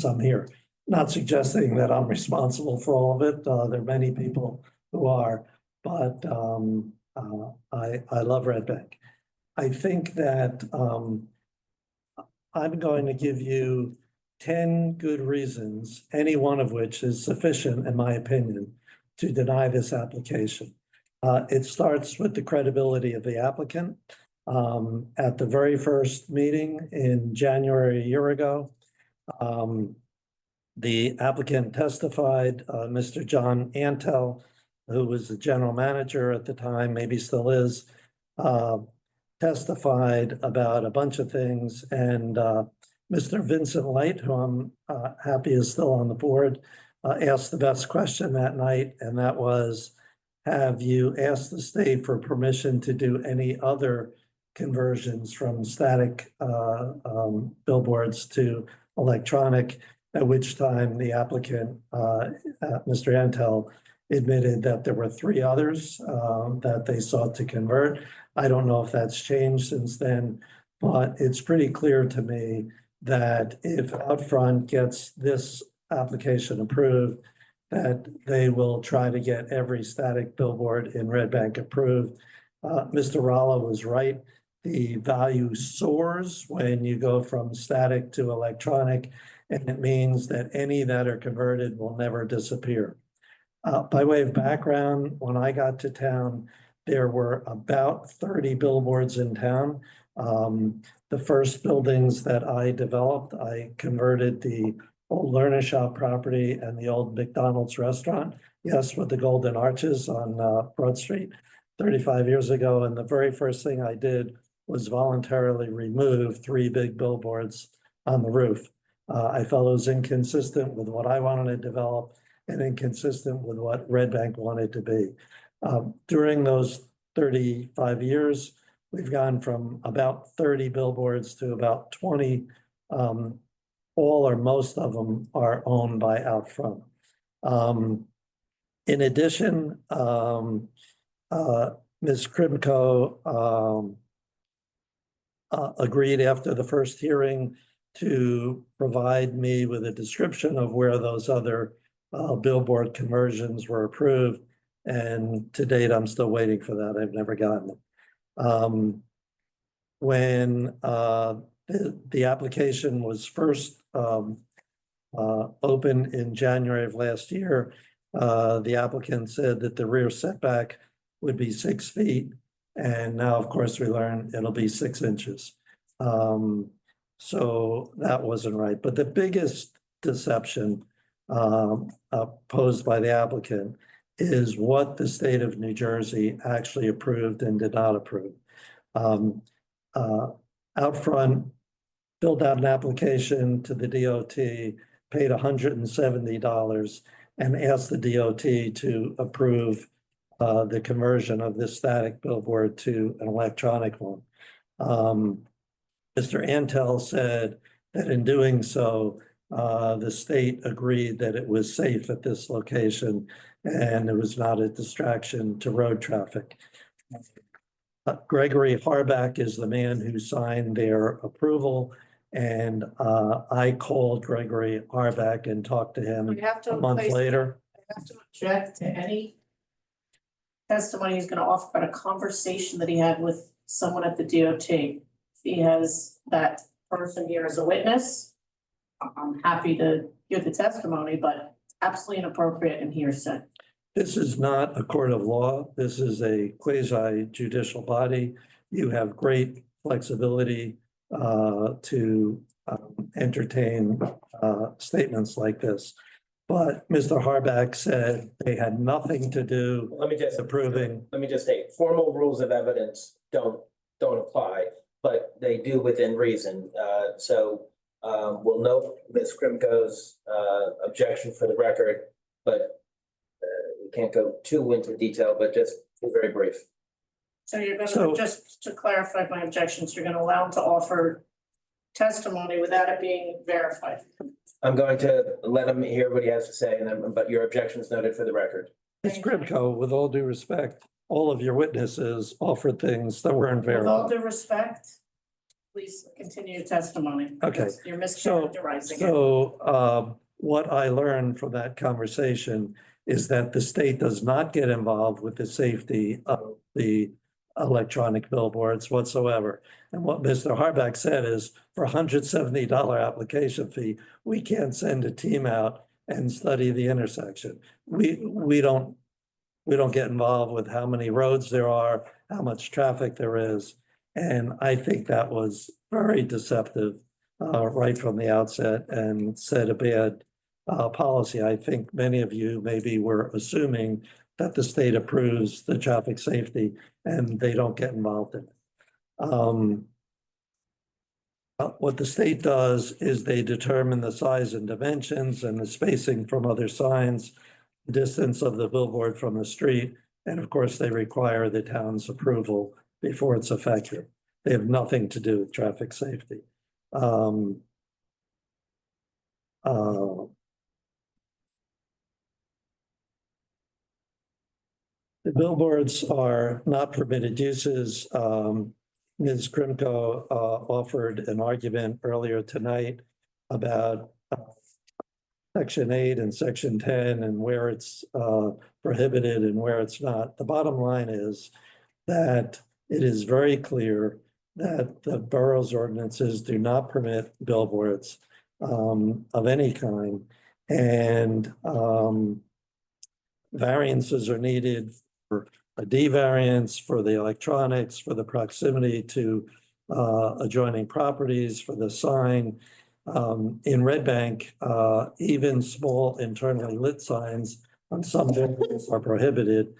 I'm here. Not suggesting that I'm responsible for all of it. There are many people who are, but I love Red Bank. I think that I'm going to give you 10 good reasons, any one of which is sufficient, in my opinion, to deny this application. It starts with the credibility of the applicant. At the very first meeting in January a year ago, the applicant testified, Mr. John Antel, who was the general manager at the time, maybe still is, testified about a bunch of things. And Mr. Vincent Light, who I'm happy is still on the board, asked the best question that night, and that was, have you asked the state for permission to do any other conversions from static billboards to electronic? At which time the applicant, Mr. Antel, admitted that there were 3 others that they sought to convert. I don't know if that's changed since then, but it's pretty clear to me that if Outfront gets this application approved, that they will try to get every static billboard in Red Bank approved. Mr. Ralla was right. The value soars when you go from static to electronic, and it means that any that are converted will never disappear. By way of background, when I got to town, there were about 30 billboards in town. The first buildings that I developed, I converted the old Learner Shop property and the old McDonald's restaurant, yes, with the golden arches on Broad Street 35 years ago. And the very first thing I did was voluntarily remove 3 big billboards on the roof. I felt it was inconsistent with what I wanted to develop and inconsistent with what Red Bank wanted to be. During those 35 years, we've gone from about 30 billboards to about 20. All or most of them are owned by Outfront. In addition, Ms. Krimko agreed after the first hearing to provide me with a description of where those other billboard conversions were approved. And to date, I'm still waiting for that. I've never gotten it. When the application was first opened in January of last year, the applicant said that the rear setback would be 6 feet. And now, of course, we learn it'll be 6 inches. So that wasn't right. But the biggest deception posed by the applicant is what the state of New Jersey actually approved and did not approve. Outfront filled out an application to the DOT, paid $170, and asked the DOT to approve the conversion of this static billboard to an electronic one. Mr. Antel said that in doing so, the state agreed that it was safe at this location and it was not a distraction to road traffic. Gregory Harback is the man who signed their approval, and I called Gregory Harback and talked to him a month later. I have to object to any testimony he's gonna offer about a conversation that he had with someone at the DOT. If he has that person here as a witness, I'm happy to hear the testimony, but absolutely inappropriate and hearsay. This is not a court of law. This is a quasi judicial body. You have great flexibility to entertain statements like this. But Mr. Harback said they had nothing to do. Let me just approving. Let me just say, formal rules of evidence don't apply, but they do within reason. So we'll note Ms. Krimko's objection for the record, but can't go too into detail, but just be very brief. So you're So- gonna, just to clarify my objections, you're gonna allow him to offer testimony without it being verified. I'm going to let him hear what he has to say, and then, but your objections noted for the record. Ms. Grimko, with all due respect, all of your witnesses offered things that weren't With all verified. due respect, please continue your testimony. Okay. because You're mischaracterizing it. So what I learned from that conversation is that the state does not get involved with the safety of the electronic billboards whatsoever. And what Mr. Harback said is for $170 application fee, we can't send a team out and study the intersection. We don't get involved with how many roads there are, how much traffic there is. And I think that was very deceptive right from the outset and set a bad policy. I think many of you maybe were assuming that the state approves the traffic safety and they don't get involved in it. What the state does is they determine the size and dimensions and the spacing from other signs, the distance of the billboard from the street, and of course, they require the town's approval before it's effective. They have nothing to do with traffic safety. The billboards are not permitted uses. Ms. Grimko offered an argument earlier tonight about Section 8 and Section 10 and where it's prohibited and where it's not. The bottom line is that it is very clear that the borough's ordinances do not permit billboards of any kind. And variances are needed for a D variance, for the electronics, for the proximity to adjoining properties, for the sign. In Red Bank, even small internally lit signs on some buildings are prohibited.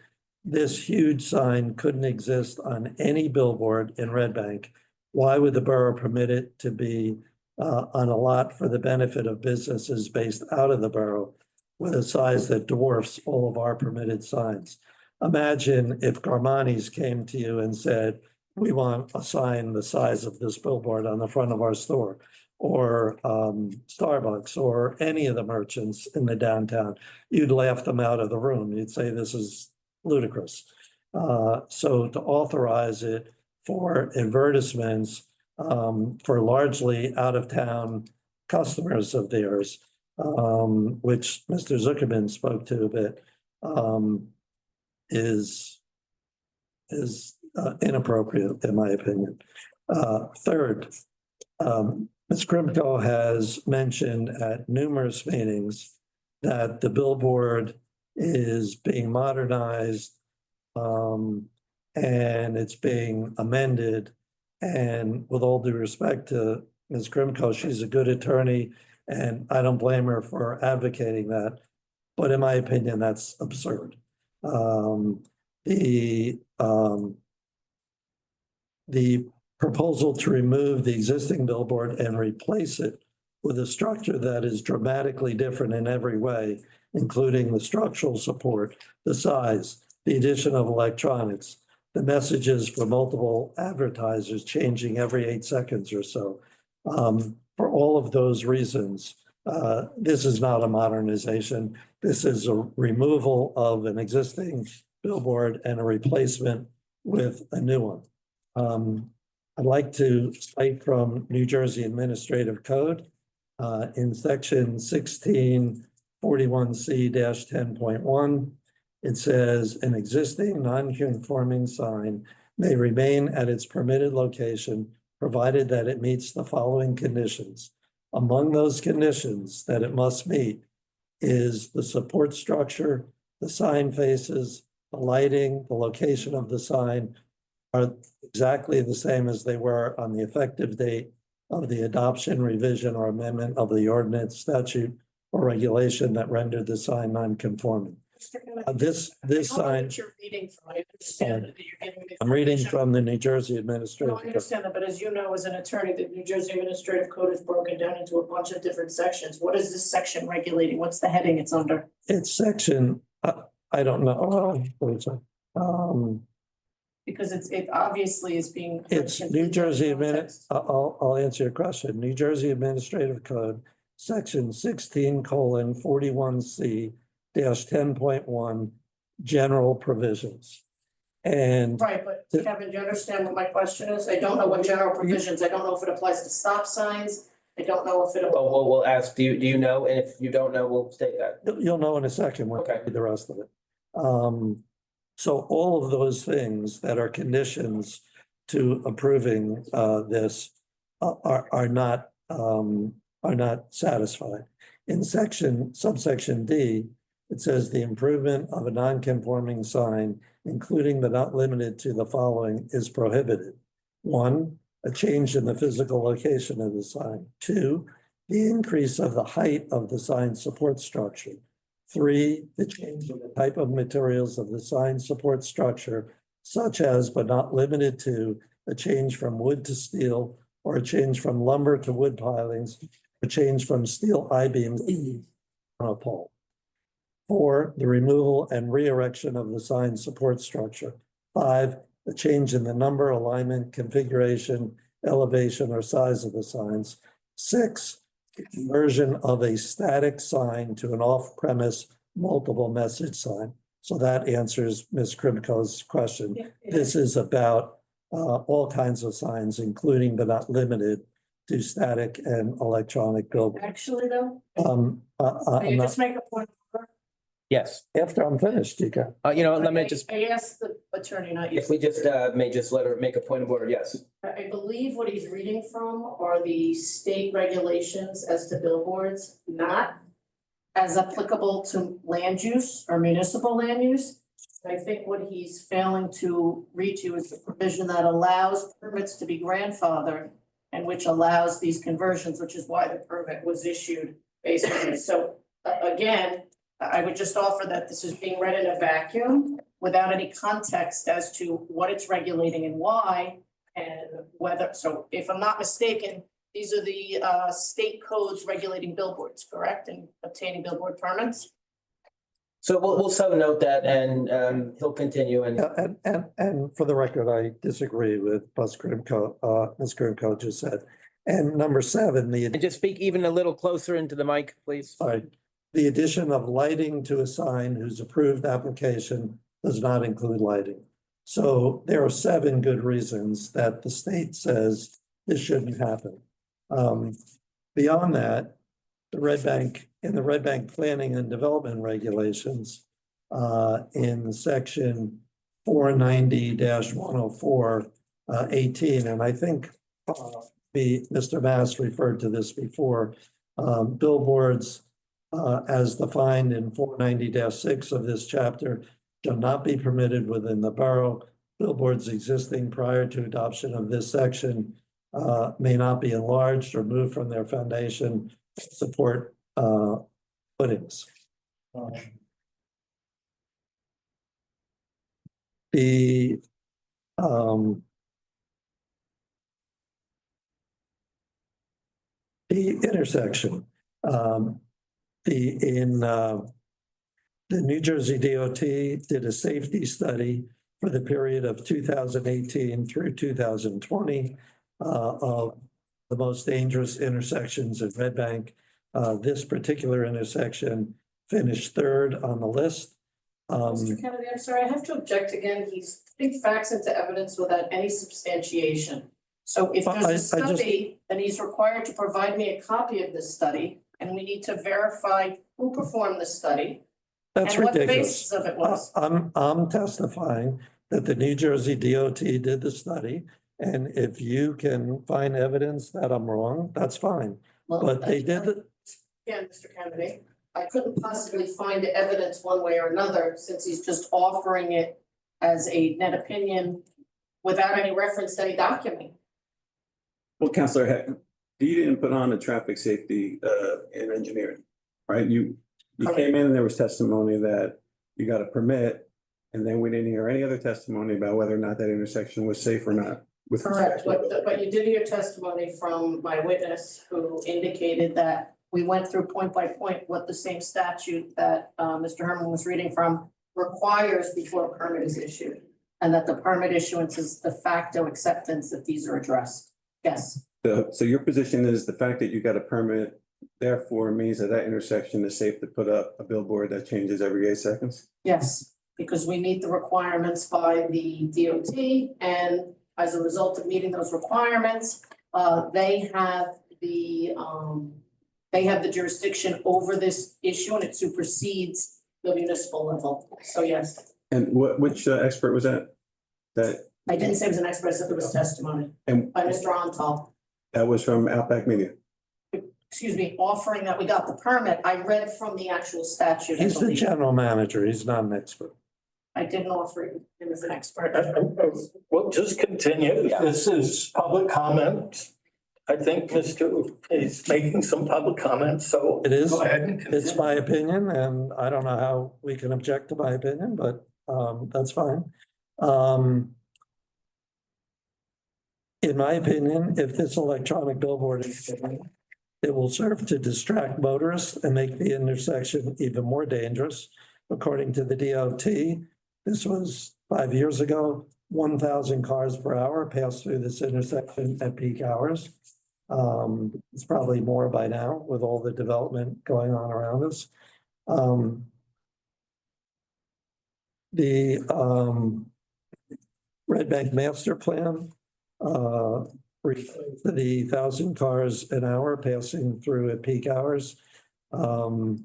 This huge sign couldn't exist on any billboard in Red Bank. Why would the borough permit it to be on a lot for the benefit of businesses based out of the borough with a size that dwarfs all of our permitted signs? Imagine if Garmani's came to you and said, we want a sign the size of this billboard on the front of our store, or Starbucks, or any of the merchants in the downtown. You'd laugh them out of the room. You'd say this is ludicrous. So to authorize it for advertisements for largely out-of-town customers of theirs, which Mr. Zuckerman spoke to a bit, is inappropriate, in my opinion. Third, Ms. Grimko has mentioned at numerous meetings that the billboard is being modernized and it's being amended. And with all due respect to Ms. Grimko, she's a good attorney and I don't blame her for advocating that. But in my opinion, that's absurd. The proposal to remove the existing billboard and replace it with a structure that is dramatically different in every way, including the structural support, the size, the addition of electronics, the messages for multiple advertisers changing every 8 seconds or so. For all of those reasons, this is not a modernization. This is a removal of an existing billboard and a replacement with a new one. I'd like to cite from New Jersey Administrative Code in section 1641C-10.1. It says an existing non-conforming sign may remain at its permitted location, provided that it meets the following conditions. Among those conditions that it must meet is the support structure, the sign faces, the lighting, the location of the sign are exactly the same as they were on the effective date of the adoption, revision, or amendment of the ordinance, statute, or regulation that rendered the sign non-conforming. This sign, You're reading from, I understand that you're giving me. I'm reading from the New Jersey No, Administrative I Code. understand that, but as you know, as an attorney, the New Jersey Administrative Code is broken down into a bunch of different sections. What is this section regulating? What's the heading it's under? It's section, I don't know. Because it obviously is being. It's New Jersey I'll answer your question. New Jersey Administrative Code, section 16:41C -10.1, general provisions. And Right, but Kevin, do you understand what my question is? I don't know what general provisions, I don't know if it applies to stop signs, I don't know if it. Well, we'll ask, do you know? And if you don't know, we'll state that. you'll know in a second when I read the rest of it. So all of those things that are conditions to approving this are not satisfied. In subsection D, it says the improvement of a non-conforming sign, including but not limited to the following, is prohibited. 1, a change in the physical location of the sign. 2, the increase of the height of the sign support structure. 3, the change in the type of materials of the sign support structure, such as but not limited to a change from wood to steel, or a change from lumber to wood pilings, a change from steel I-beams on a pole. 4, the removal and re-erection of the sign support structure. 5, a change in the number, alignment, configuration, elevation, or size of the signs. 6, conversion of a static sign to an off-premise multiple message sign. So that answers Ms. Krimko's question. This is about all kinds of signs, including but not limited to static and electronic billboards. Actually, though, Can may I just make a point? Yes. After I'm finished, you can. You know, let me just, I asked the attorney, not you. if we just may just let her make a point of order, yes. I believe what he's reading from are the state regulations as to billboards, not as applicable to land use or municipal land use. I think what he's failing to read to is the provision that allows permits to be grandfathered and which allows these conversions, which is why the permit was issued basically. So again, I would just offer that this is being read in a vacuum without any context as to what it's regulating and why. And whether, so if I'm not mistaken, these are the state codes regulating billboards, correct? And obtaining billboard permits? So we'll so note that and he'll continue and. And for the record, I disagree with Ms. Krimko just said. And number 7, And just speak even a little closer into the mic, please. sorry, the addition of lighting to a sign whose approved application does not include lighting. So there are 7 good reasons that the state says this shouldn't happen. Beyond that, in the Red Bank Planning and Development Regulations, in section 490-104-18, and I think Mr. Mass referred to this before, billboards as defined in 490-6 of this chapter shall not be permitted within the borough. Billboards existing prior to adoption of this section may not be enlarged or moved from their foundation to support footings. The intersection, the New Jersey DOT did a safety study for the period of 2018 through 2020 of the most dangerous intersections in Red Bank. This particular intersection finished 3rd on the list. Mr. Kennedy, I'm sorry, I have to object again. He's putting facts into evidence without any substantiation. So if there's a study, then he's required to provide me a copy of this study, and we need to verify who performed the study. That's and ridiculous. What the basis of it was. I'm testifying that the New Jersey DOT did the study, and if you can find evidence that I'm wrong, that's fine. But they did it. Again, Mr. Kennedy, I couldn't possibly find evidence one way or another since he's just offering it as a net opinion without any reference to any document. Well, Counselor Heck, you didn't put on a traffic safety in engineering, right? You came in and there was testimony that you got a permit, and then we didn't hear any other testimony about whether or not that intersection was safe or not. Correct, but you did hear testimony from my witness who indicated that we went through point by point what the same statute that Mr. Herman was reading from requires before a permit is issued. And that the permit issuance is de facto acceptance that these are addressed. Yes, So your position is the fact that you got a permit, therefore means that that intersection is safe to put up a billboard that changes every 8 seconds? yes, because we meet the requirements by the DOT, and as a result of meeting those requirements, they have the jurisdiction over this issue, and it supersedes the municipal level. So yes, And which expert was that? I didn't say it was an expert, I said there was testimony And by Mr. Ontal. that was from Outback Media. Excuse me, offering that we got the permit. I read from the actual statute. I He's the believe. general manager. He's not an expert. I didn't offer him as an expert. We'll just continue. This is public comment. I think Mr. is making some public comments, so. It is, Go ahead and it's continue. my opinion, and I don't know how we can object to my opinion, but that's fine. In my opinion, if this electronic billboard is given, it will serve to distract motorists and make the intersection even more dangerous. According to the DOT, this was 5 years ago, 1,000 cars per hour pass through this intersection at peak hours. It's probably more by now with all the development going on around us. The Red Bank Master Plan refers to the 1,000 cars an hour passing through at peak hours. The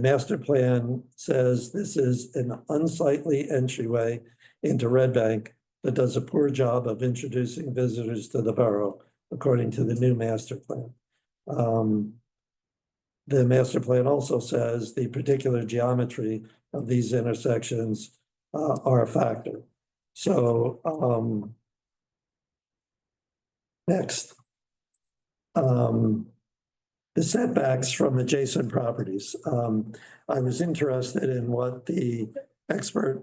master plan says this is an unsightly entryway into Red Bank that does a poor job of introducing visitors to the borough, according to the new master plan. The master plan also says the particular geometry of these intersections are a factor. So next, the setbacks from adjacent properties. I was interested in what the expert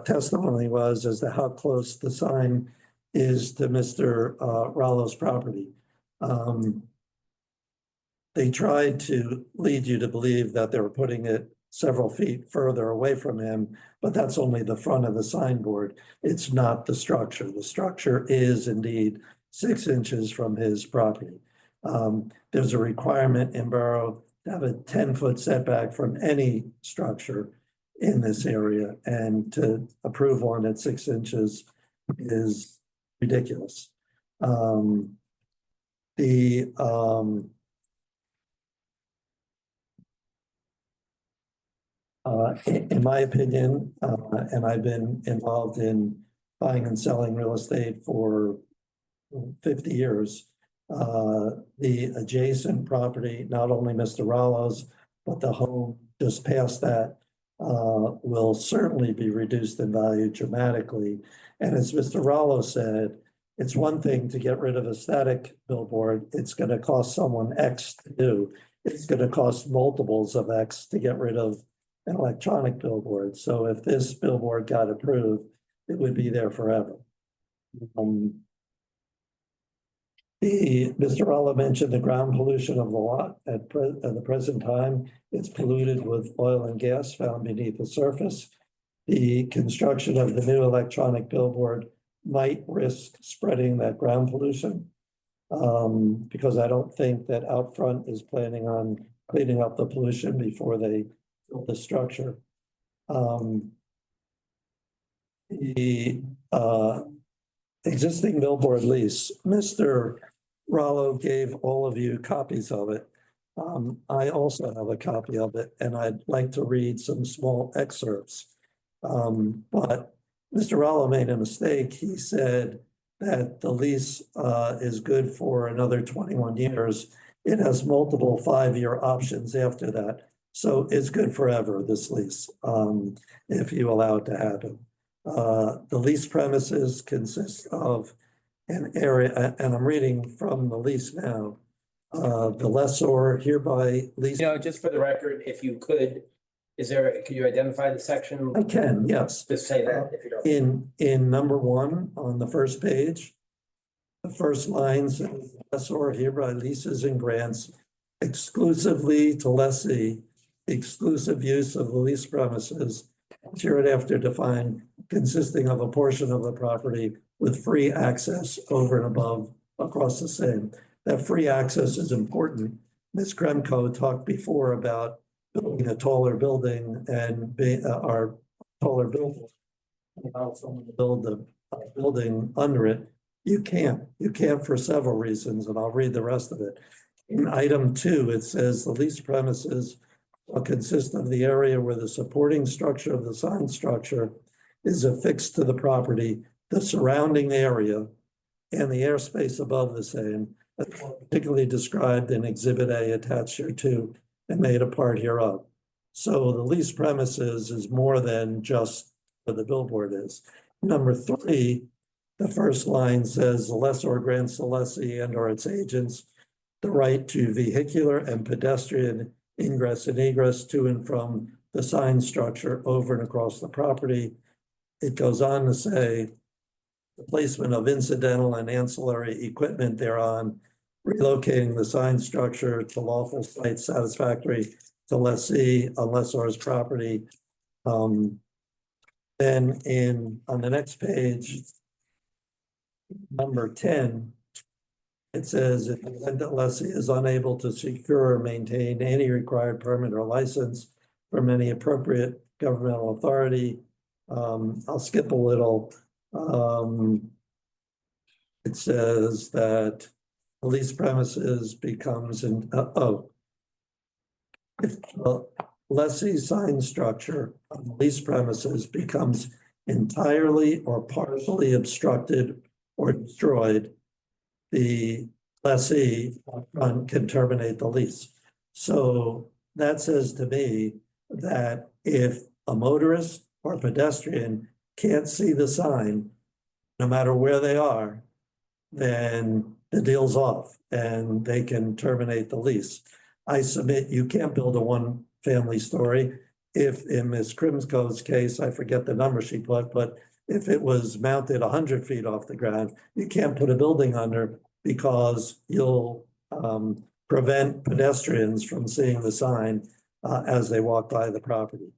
testimony was as to how close the sign is to Mr. Rallo's property. They tried to lead you to believe that they were putting it several feet further away from him, but that's only the front of the signboard. It's not the structure. The structure is indeed 6 inches from his property. There's a requirement in borough to have a 10-foot setback from any structure in this area, and to approve one at 6 inches is ridiculous. In my opinion, and I've been involved in buying and selling real estate for 50 years, the adjacent property, not only Mr. Rallo's, but the home just past that, will certainly be reduced in value dramatically. And as Mr. Rallo said, it's one thing to get rid of a static billboard. It's going to cost someone X to do. It's going to cost multiples of X to get rid of an electronic billboard. So if this billboard got approved, it would be there forever. Mr. Rallo mentioned the ground pollution of the lot at the present time. It's polluted with oil and gas found beneath the surface. The construction of the new electronic billboard might risk spreading that ground pollution, because I don't think that Outfront is planning on cleaning up the pollution before they build the structure. The existing billboard lease, Mr. Rallo gave all of you copies of it. I also have a copy of it, and I'd like to read some small excerpts. But Mr. Rallo made a mistake. He said that the lease is good for another 21 years. It has multiple 5-year options after that. So it's good forever, this lease, if you allow it to happen. The lease premises consist of an area, and I'm reading from the lease now. The lessor hereby lease. Just for the record, if you could, could you identify the section? I can, yes. Just say that if you don't. In number 1 on the first page, the first line says lessor hereby leases and grants exclusively to lessee exclusive use of the leased premises hereinafter defined, consisting of a portion of the property with free access over and above across the same. That free access is important. Ms. Kremko talked before about building a taller building and our taller building. Allow someone to build a building under it. You can't for several reasons, and I'll read the rest of it. In item 2, it says the leased premises will consist of the area where the supporting structure of the sign structure is affixed to the property, the surrounding area, and the airspace above the same, as particularly described in Exhibit A attached here to and made a part hereof. So the leased premises is more than just where the billboard is. Number 3, the first line says the lessor grants the lessee and or its agents the right to vehicular and pedestrian ingress and egress to and from the sign structure over and across the property. It goes on to say the placement of incidental and ancillary equipment thereon, relocating the sign structure to lawful site satisfactory to lessee on lessor's property. Then on the next page, number 10, it says if the lessee is unable to secure or maintain any required permit or license from any appropriate governmental authority, I'll skip a little. It says that the leased premises becomes if the lessee sign structure on the leased premises becomes entirely or partially obstructed or destroyed, the lessee can terminate the lease. So that says to me that if a motorist or pedestrian can't see the sign, no matter where they are, then the deal's off and they can terminate the lease. I submit you can't build a one-family story. If in Ms. Kremko's case, I forget the number she put, but if it was mounted 100 feet off the ground, you can't put a building under because you'll prevent pedestrians from seeing the sign as they walk by the property.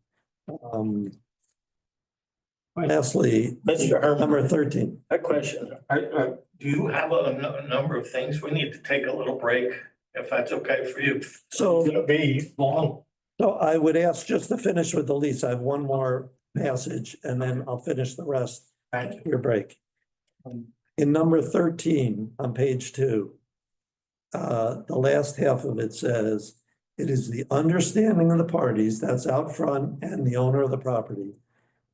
Lastly, Mr. Herman, number 13. a question. Do you have a number of things? We need to take a little break, if that's okay for you. So It's gonna be long. So I would ask just to finish with the lease. I have one more passage and then I'll finish the rest at your break. In number 13 on page 2, the last half of it says, it is the understanding of the parties, that's out front and the owner of the property,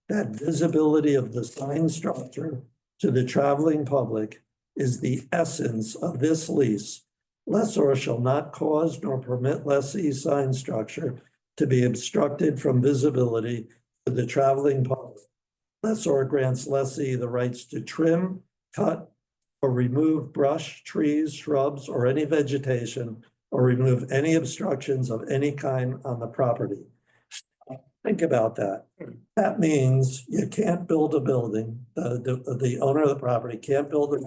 that visibility of the sign structure to the traveling public is the essence of this lease. Lessor shall not cause nor permit lessee sign structure to be obstructed from visibility to the traveling public. Lessor grants lessee the rights to trim, cut, or remove brush, trees, shrubs, or any vegetation, or remove any obstructions of any kind on the property. Think about that. That means you can't build a building. The owner of the property can't build it.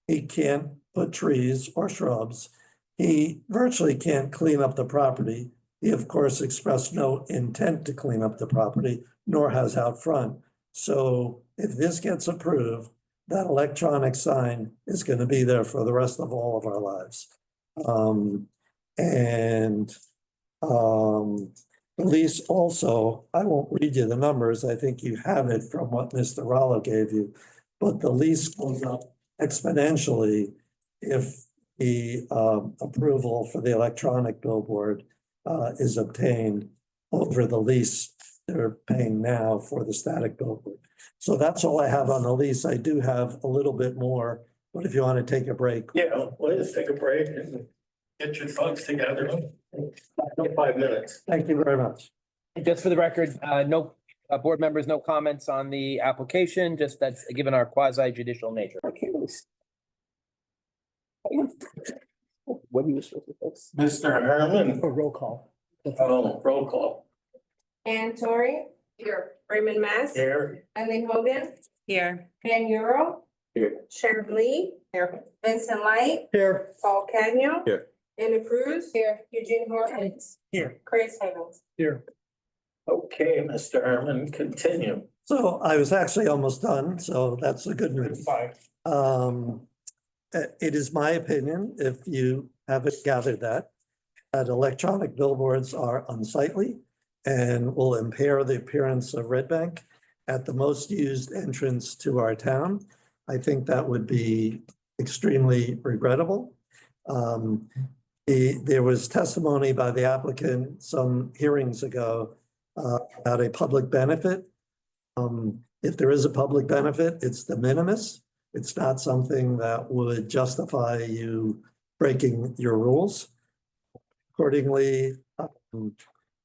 He can't put trees or shrubs. He virtually can't clean up the property. He, of course, expressed no intent to clean up the property, nor has out front. So if this gets approved, that electronic sign is going to be there for the rest of all of our lives. The lease also, I won't read you the numbers. I think you have it from what Mr. Rollo gave you, but the lease goes up exponentially if the approval for the electronic billboard is obtained over the lease they're paying now for the static billboard. So that's all I have on the lease. I do have a little bit more, but if you want to take a break. Yeah, let's take a break and get your thoughts together. 5 minutes. Thank you very much. Just for the record, no board members, no comments on the application, just that's given our quasi judicial nature. What are you supposed to fix? Mr. Herman. Roll call. Roll call. Ann Torrey. Here. Raymond Mass. Here. Eileen Hogan. Here. Van Euro. Here. Sharon Lee. Here. Vincent Light. Here. Paul Cagnon. Here. Anna Cruz. Here. Eugene Hartman. Here. Chris Haynes. Here. Okay, Mr. Herman, continue. So I was actually almost done, so that's a good news. Fine. It is my opinion, if you haven't gathered that electronic billboards are unsightly and will impair the appearance of Red Bank at the most used entrance to our town. I think that would be extremely regrettable. There was testimony by the applicant some hearings ago about a public benefit. If there is a public benefit, it's de minimis. It's not something that would justify you breaking your rules. Accordingly,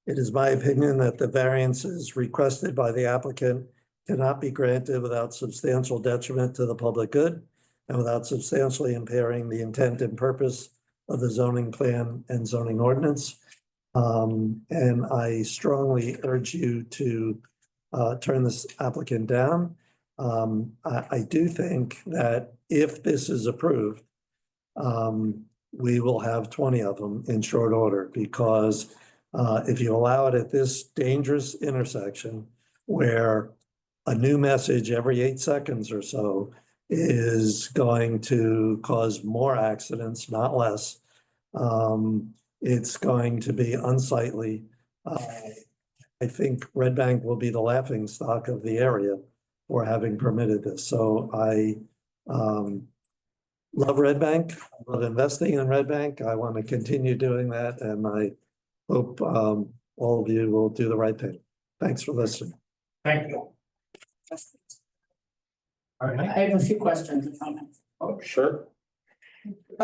it is my opinion that the variances requested by the applicant cannot be granted without substantial detriment to the public good and without substantially impairing the intent and purpose of the zoning plan and zoning ordinance. And I strongly urge you to turn this applicant down. I do think that if this is approved, we will have 20 of them in short order, because if you allow it at this dangerous intersection where a new message every 8 seconds or so is going to cause more accidents, not less, it's going to be unsightly. I think Red Bank will be the laughing stock of the area for having permitted this. So I love Red Bank. I love investing in Red Bank. I want to continue doing that, and I hope all of you will do the right thing. Thanks for listening. Thank you. All right. I have a few questions and comments. Oh, sure.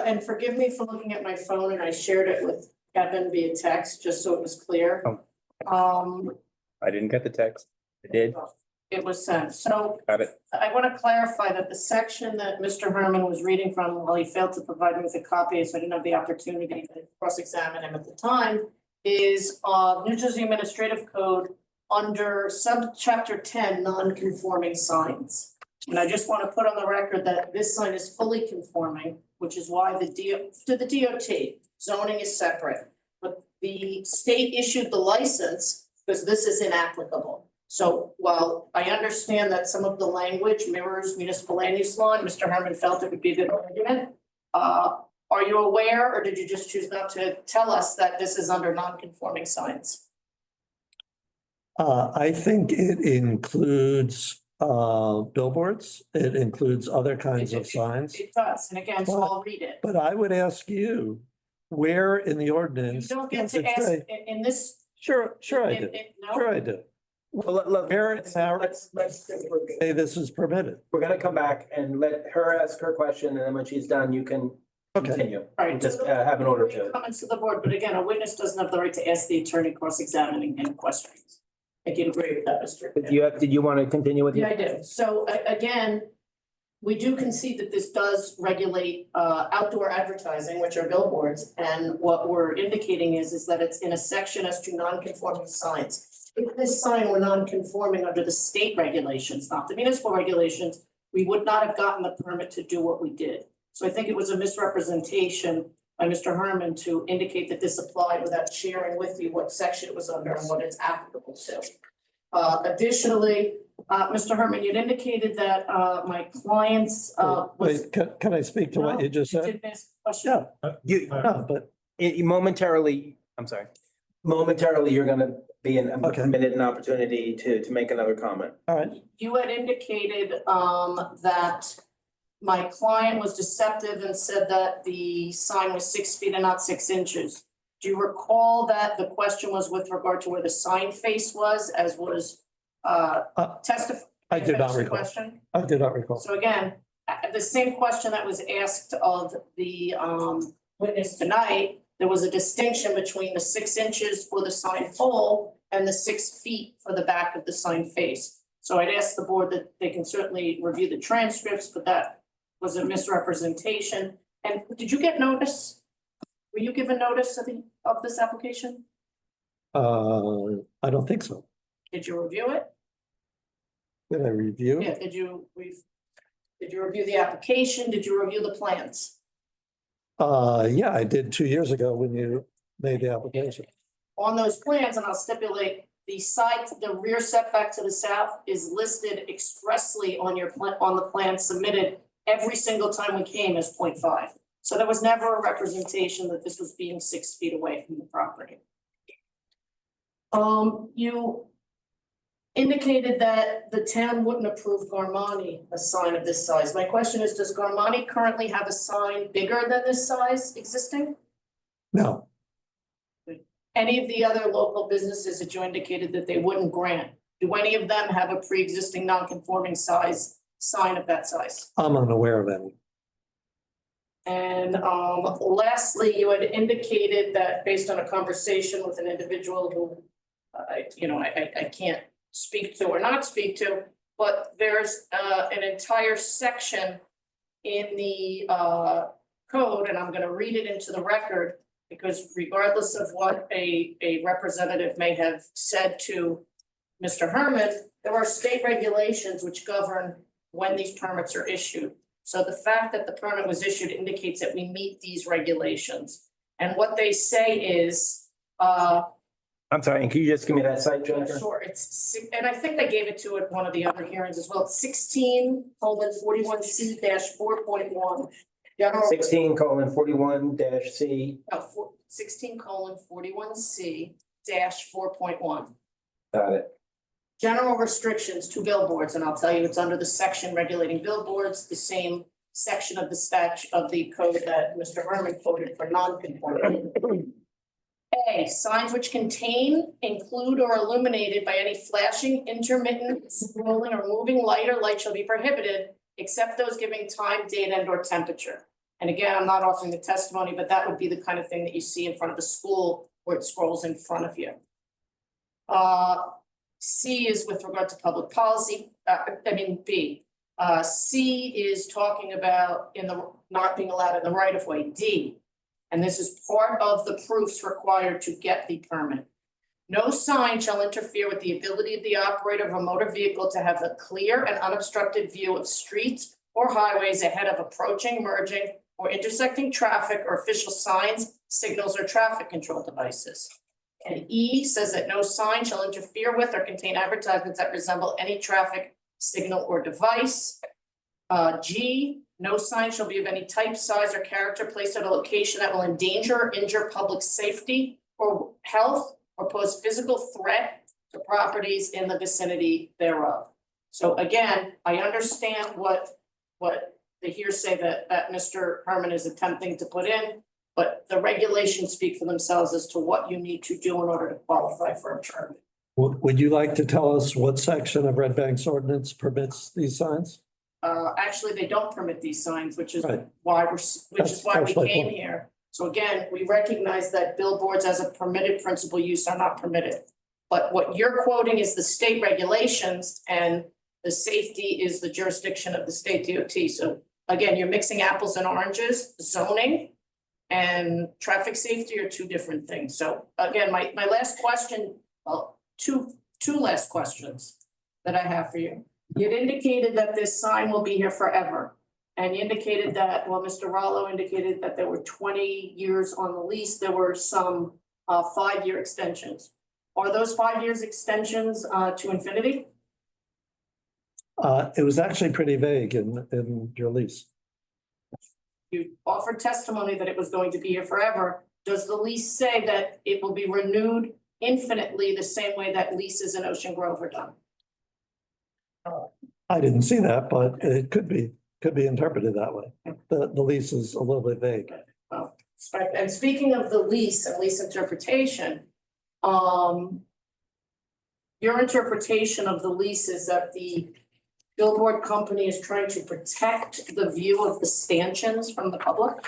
And forgive me for looking at my phone, and I shared it with Kevin via text, just so it was clear. I didn't get the text. I did. It was sent. So Got it. I want to clarify that the section that Mr. Herman was reading from, while he failed to provide me with a copy, so I didn't have the opportunity to cross-examine him at the time, is New Jersey Administrative Code under subchapter 10, non-conforming signs. And I just want to put on the record that this sign is fully conforming, which is why to the DOT, zoning is separate. But the state issued the license because this is inapplicable. So while I understand that some of the language mirrors municipal land use law, and Mr. Herman felt it would be a good argument, are you aware, or did you just choose not to tell us that this is under non-conforming signs? I think it includes billboards. It includes other kinds of signs. It does, and again, so I'll read it. But I would ask you, where in the You ordinance? don't get does to it ask say- in this. Sure I do. No? Sure I do. Well, Where in our let's say this is permitted? we're gonna come back and let her ask her question, and then when she's done, you can Okay. continue. All right, Just have an order to it. comments to the board, but again, a witness doesn't have the right to ask the attorney cross-examining him questions. I can agree with that, Mr. Did you want to continue with Yeah, your? I do. So again, we do concede that this does regulate outdoor advertising, which are billboards. And what we're indicating is that it's in a section as to non-conforming signs. If this sign were non-conforming under the state regulations, not the municipal regulations, we would not have gotten the permit to do what we did. So I think it was a misrepresentation by Mr. Herman to indicate that this applied without sharing with you what section it was under and what it's applicable to. Additionally, Mr. Herman, you'd indicated that my clients was. Wait, can I speak to what you just You said? didn't ask a question. You, No, but momentarily, I'm sorry. Momentarily, you're gonna be Okay. permitted an opportunity to make another comment. all right. You had indicated that my client was deceptive and said that the sign was 6 feet and not 6 inches. Do you recall that the question was with regard to where the sign face was, as was testified? I do not recall. Question? I do not recall. So again, the same question that was asked of the witness tonight, there was a distinction between the 6 inches for the sign pole and the 6 feet for the back of the sign face. So I'd ask the board that they can certainly review the transcripts, but that was a misrepresentation. And did you get notice? Were you given notice of this application? I don't think so. Did you review it? Did I review? Yeah, did you review the application? Did you review the plans? Yeah, I did 2 years ago when you made the application. On those plans, and I'll stipulate, the rear setback to the south is listed expressly on your on the plan submitted every single time we came as 0.5. So there was never a representation that this was being 6 feet away from the property. You indicated that the town wouldn't approve Garmani a sign of this size. My question is, does Garmani currently have a sign bigger than this size existing? No, Any of the other local businesses that you indicated that they wouldn't grant, do any of them have a pre-existing non-conforming size sign of that size? I'm unaware of any. And lastly, you had indicated that based on a conversation with an individual who I can't speak to or not speak to, but there's an entire section in the code, and I'm gonna read it into the record, because regardless of what a representative may have said to Mr. Herman, there are state regulations which govern when these permits are issued. So the fact that the permit was issued indicates that we meet these regulations. And what they say is, I'm sorry, and can you just give me that site, Jennifer? sure, and I think they gave it to at one of the other hearings as well, 16:41C 4.1. General. 16:41-C. 16:41C 4.1. Got it. General restrictions to billboards, and I'll tell you, it's under the section regulating billboards, the same section of the statute of the code that Mr. Herman quoted for non-conforming. A, signs which contain, include, or illuminated by any flashing, intermittent, scrolling, or moving light or light shall be prohibited, except those giving time, date, and or temperature. And again, I'm not offering the testimony, but that would be the kind of thing that you see in front of the school where it scrolls in front of you. C is with regard to public policy, B. C is talking about not being allowed in the right of way, D. And this is part of the proofs required to get the permit. No sign shall interfere with the ability of the operator of a motor vehicle to have a clear and unobstructed view of streets or highways ahead of approaching, merging, or intersecting traffic or official signs, signals, or traffic control devices. And E says that no sign shall interfere with or contain advertisements that resemble any traffic signal or device. G, no sign shall be of any type, size, or character placed at a location that will endanger or injure public safety or health or pose physical threat to properties in the vicinity thereof. So again, I understand what the hearsay that Mr. Herman is attempting to put in, but the regulations speak for themselves as to what you need to do in order to qualify for a permit. Would you like to tell us what section of Red Bank's ordinance permits these signs? Actually, they don't permit these signs, which is Right. why we That's my came point. here. So again, we recognize that billboards as a permitted principal use are not permitted. But what you're quoting is the state regulations, and the safety is the jurisdiction of the state DOT. So again, you're mixing apples and oranges. Zoning and traffic safety are two different things. So again, my last question, well, two last questions that I have for you. You'd indicated that this sign will be here forever. And you indicated that, well, Mr. Rollo indicated that there were 20 years on the lease. There were some 5-year extensions. Are those 5 years extensions to infinity? It was actually pretty vague in your lease. You offered testimony that it was going to be here forever. Does the lease say that it will be renewed infinitely the same way that leases in Ocean Grove are done? I didn't see that, but it could be interpreted that way. The lease is a little bit vague. And speaking of the lease and lease interpretation, your interpretation of the lease is that the billboard company is trying to protect the view of the stanchions from the public?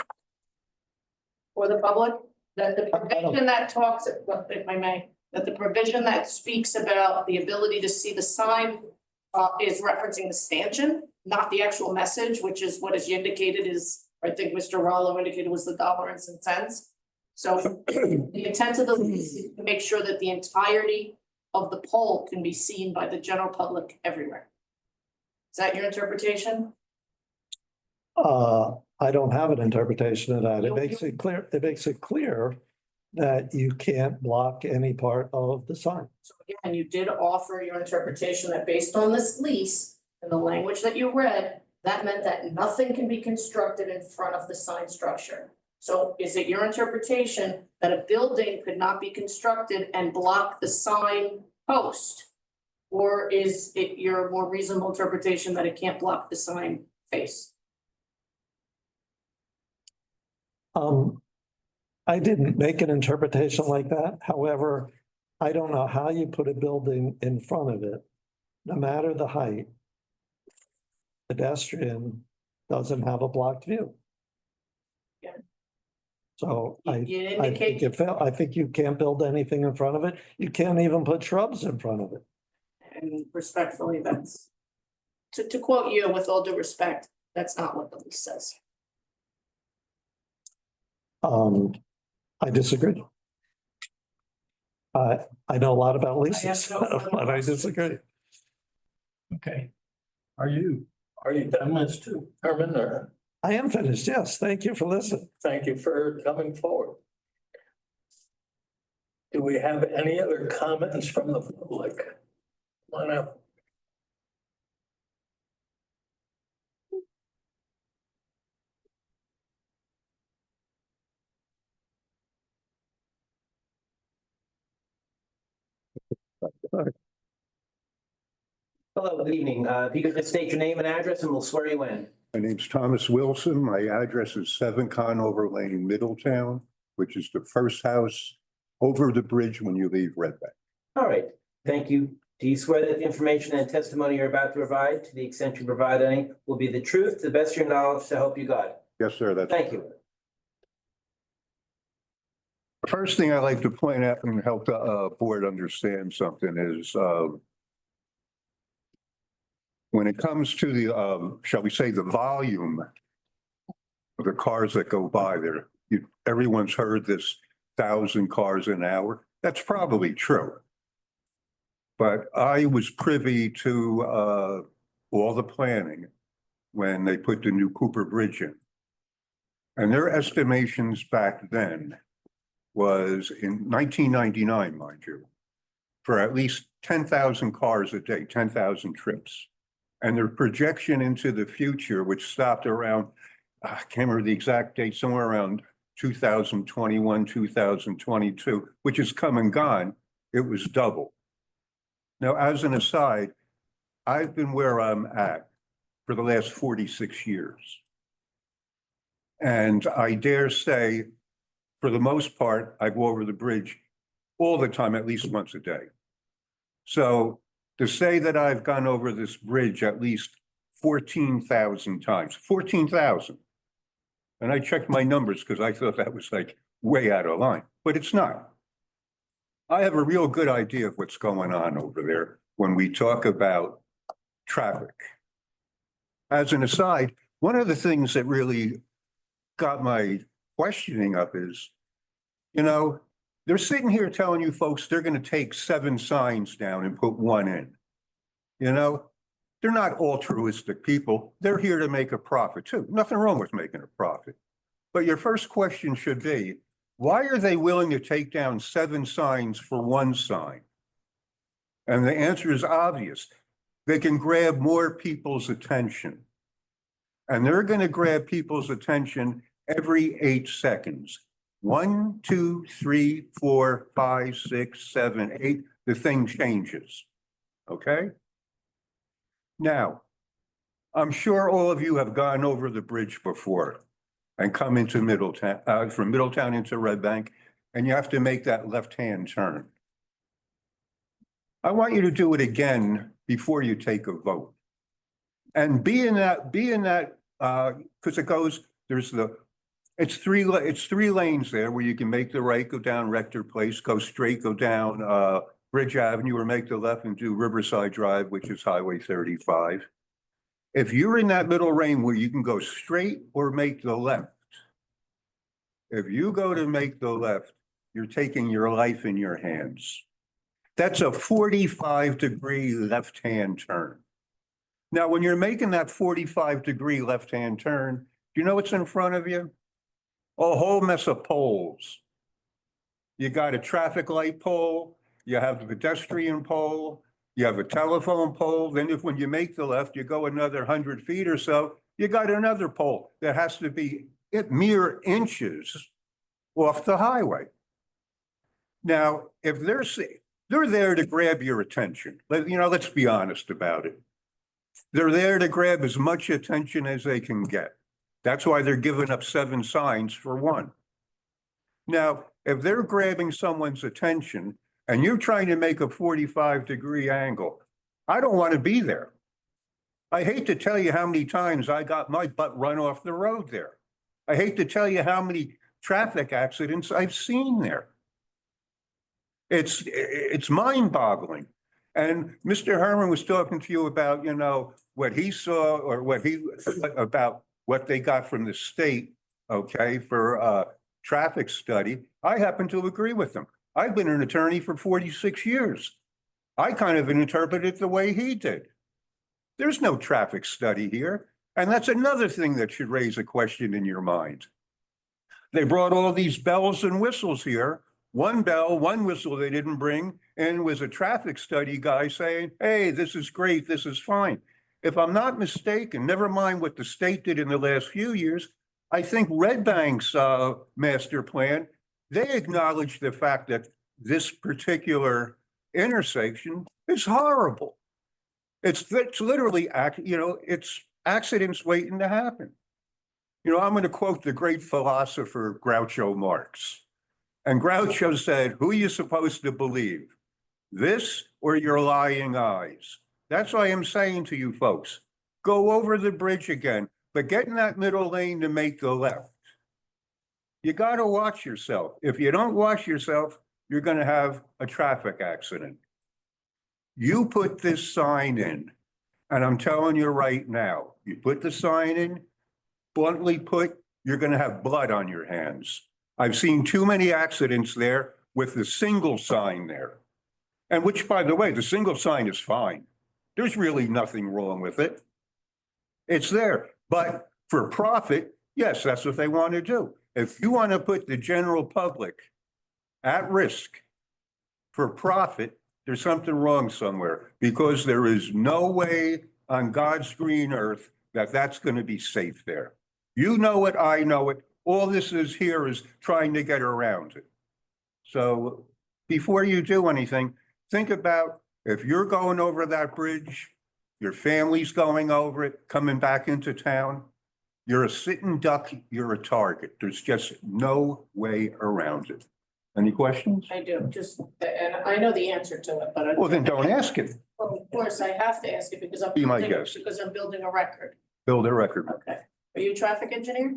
For the public? That the provision that talks, if I may, that the provision that speaks about the ability to see the sign is referencing the stanchion, not the actual message, which is what is indicated is, I think Mr. Rollo indicated was the dollars and cents. So the intent of the lease is to make sure that the entirety of the pole can be seen by the general public everywhere. Is that your interpretation? I don't have an interpretation of that. You- It makes it clear that you can't block any part of the sign. So again, you did offer your interpretation that based on this lease and the language that you read, that meant that nothing can be constructed in front of the sign structure. So is it your interpretation that a building could not be constructed and block the sign post? Or is it your more reasonable interpretation that it can't block the sign face? I didn't make an interpretation like that. However, I don't know how you put a building in front of it, no matter the height. Pedestrian doesn't have a blocked view. Yeah. So You I think indicate, I think you can't build anything in front of it. You can't even put shrubs in front of it. and respectfully, that's, to quote you with all due respect, that's not what the lease says. I disagree. I know a lot about leases, no further but I disagree. Okay. Are you done, Mr. Herman, or I am finished, yes. Thank you for listening. thank you for coming forward? Do we have any other comments from the public? Come on up. Hello, good evening. If you could just state your name and address and we'll swear you in. My name's Thomas Wilson. My address is 7 Conover Lane, Middletown, which is the first house over the bridge when you leave Red Bank. All right, thank you. Do you swear that the information and testimony you're about to provide, to the extent you provide any, will be the truth, to the best of your knowledge, to help you God? Yes, sir. That's Thank you. the first thing I'd like to point out and help the board understand something is when it comes to the, shall we say, the volume of the cars that go by there, everyone's heard this 1,000 cars an hour. That's probably true. But I was privy to all the planning when they put the new Cooper Bridge in. And their estimations back then was in 1999, mind you, for at least 10,000 cars a day, 10,000 trips. And their projection into the future, which stopped around, I can't remember the exact date, somewhere around 2021, 2022, which is come and gone, it was double. Now, as an aside, I've been where I'm at for the last 46 years. And I dare say, for the most part, I go over the bridge all the time, at least once a day. So to say that I've gone over this bridge at least 14,000 times, 14,000. And I checked my numbers because I thought that was like way out of line, but it's not. I have a real good idea of what's going on over there when we talk about traffic. As an aside, one of the things that really got my questioning up is, you know, they're sitting here telling you folks they're going to take 7 signs down and put 1 in. You know, they're not altruistic people. They're here to make a profit too. Nothing wrong with making a profit. But your first question should be, why are they willing to take down 7 signs for 1 sign? And the answer is obvious. They can grab more people's attention. And they're going to grab people's attention every 8 seconds. 1, 2, 3, 4, 5, 6, 7, 8, the thing changes. Okay? Now, I'm sure all of you have gone over the bridge before and come into Middletown, from Middletown into Red Bank, and you have to make that left-hand turn. I want you to do it again before you take a vote. And be in that, because it goes, it's three lanes there where you can make the right, go down Rector Place, go straight, go down Bridge Avenue, or make the left and do Riverside Drive, which is Highway 35. If you're in that middle lane where you can go straight or make the left, if you go to make the left, you're taking your life in your hands. That's a 45-degree left-hand turn. Now, when you're making that 45-degree left-hand turn, do you know what's in front of you? A whole mess of poles. You got a traffic light pole, you have a pedestrian pole, you have a telephone pole, then when you make the left, you go another 100 feet or so, you got another pole that has to be mere inches off the highway. Now, if they're there to grab your attention, let's be honest about it. They're there to grab as much attention as they can get. That's why they're giving up 7 signs for one. Now, if they're grabbing someone's attention and you're trying to make a 45-degree angle, I don't want to be there. I hate to tell you how many times I got my butt run off the road there. I hate to tell you how many traffic accidents I've seen there. It's mind-boggling. And Mr. Herman was talking to you about, what he saw or about what they got from the state, okay, for traffic study. I happen to agree with him. I've been an attorney for 46 years. I kind of interpret it the way he did. There's no traffic study here. And that's another thing that should raise a question in your mind. They brought all these bells and whistles here. One bell, one whistle they didn't bring, and was a traffic study guy saying, hey, this is great, this is fine. If I'm not mistaken, never mind what the state did in the last few years, I think Red Bank's master plan, they acknowledged the fact that this particular intersection is horrible. It's literally, it's accidents waiting to happen. I'm going to quote the great philosopher Groucho Marx. And Groucho said, who are you supposed to believe? This or your lying eyes? That's why I'm saying to you folks, go over the bridge again, but get in that middle lane to make the left. You got to watch yourself. If you don't watch yourself, you're going to have a traffic accident. You put this sign in, and I'm telling you right now, you put the sign in, bluntly put, you're going to have blood on your hands. I've seen too many accidents there with the single sign there. And which, by the way, the single sign is fine. There's really nothing wrong with it. It's there. But for profit, yes, that's what they want to do. If you want to put the general public at risk for profit, there's something wrong somewhere, because there is no way on God's green earth that that's going to be safe there. You know it, I know it. All this is here is trying to get around it. So before you do anything, think about if you're going over that bridge, your family's going over it, coming back into town, you're a sitting duck, you're a target. There's just no way around it. Any questions? I do, and I know the answer to it, but. Well, then don't ask it. Well, of course, I have to ask it because Be my guest. I'm building a record. Build a record. Okay. Are you a traffic engineer?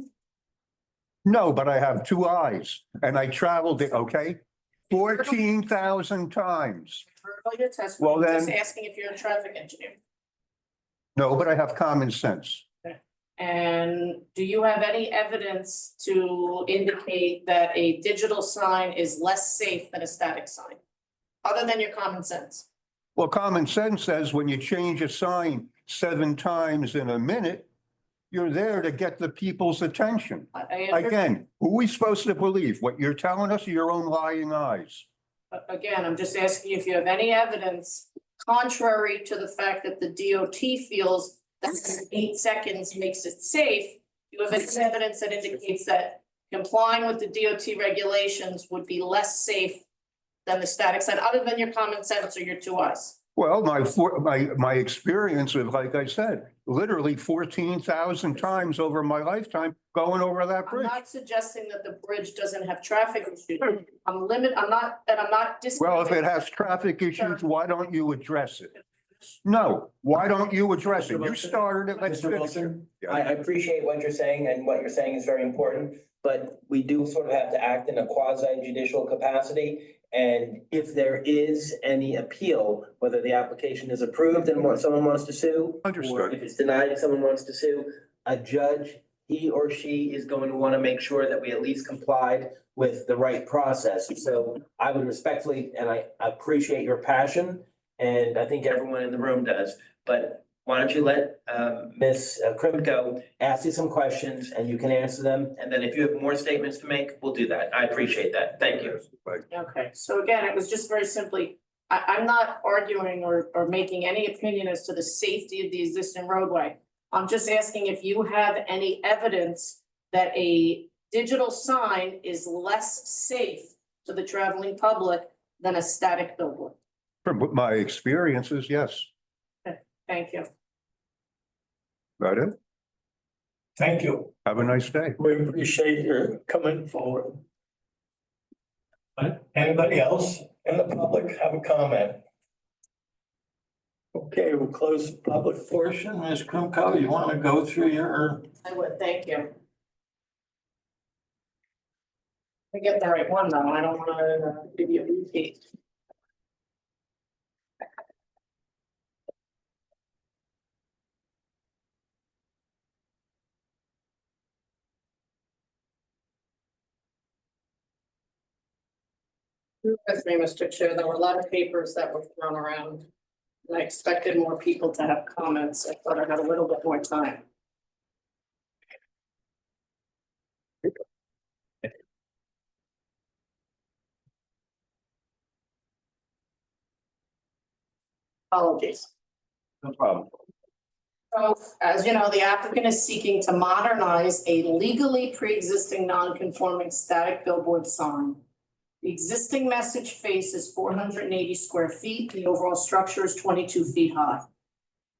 No, but I have 2 eyes and I traveled it, okay? 14,000 times. Heard all your testimony. Well, then- Just asking if you're a traffic engineer. No, but I have common sense. And do you have any evidence to indicate that a digital sign is less safe than a static sign? Other than your common sense? Well, common sense says when you change a sign 7 times in a minute, you're there to get the people's attention. Again, who are we supposed to believe? What you're telling us or your own lying eyes? Again, I'm just asking if you have any evidence contrary to the fact that the DOT feels that 8 seconds makes it safe. You have any evidence that indicates that complying with the DOT regulations would be less safe than the static sign, other than your common sense or your 2 eyes? Well, my experience with, like I said, literally 14,000 times over my lifetime going over that I'm bridge. not suggesting that the bridge doesn't have traffic issues. I'm not Well, if it has traffic issues, why don't you address it? No, why don't you address it? You started it, let's Mr. finish it. Wilson, Yeah. I appreciate what you're saying, and what you're saying is very important, but we do sort of have to act in a quasi judicial capacity. And if there is any appeal, whether the application is approved and someone wants to sue, or Understood. if it's denied and someone wants to sue, a judge, he or she is going to want to make sure that we at least complied with the right process. So I would respectfully, and I appreciate your passion, and I think everyone in the room does, but why don't you let Ms. Krimko ask you some questions and you can answer them. And then if you have more statements to make, we'll do that. I appreciate that. Thank you. Okay, so again, it was just very simply, I'm not arguing or making any opinion as to the safety of the existing roadway. I'm just asking if you have any evidence that a digital sign is less safe to the traveling public than a static billboard. From my experiences, yes. Thank you. Got it? Thank you. Have a nice day. We appreciate your coming forward. Anybody else in the public have a comment? Okay, we'll close the public portion. Ms. Krimko, you want to go through your? I would, thank you. I get the right one though, I don't wanna give you a repeat. With me, Mr. Chair, there were a lot of papers that were thrown around. And I expected more people to have comments. I thought I had a little bit more time. Apologies. No problem. So, as you know, the applicant is seeking to modernize a legally pre-existing non-conforming static billboard sign. The existing message face is 480 square feet. The overall structure is 22 feet high.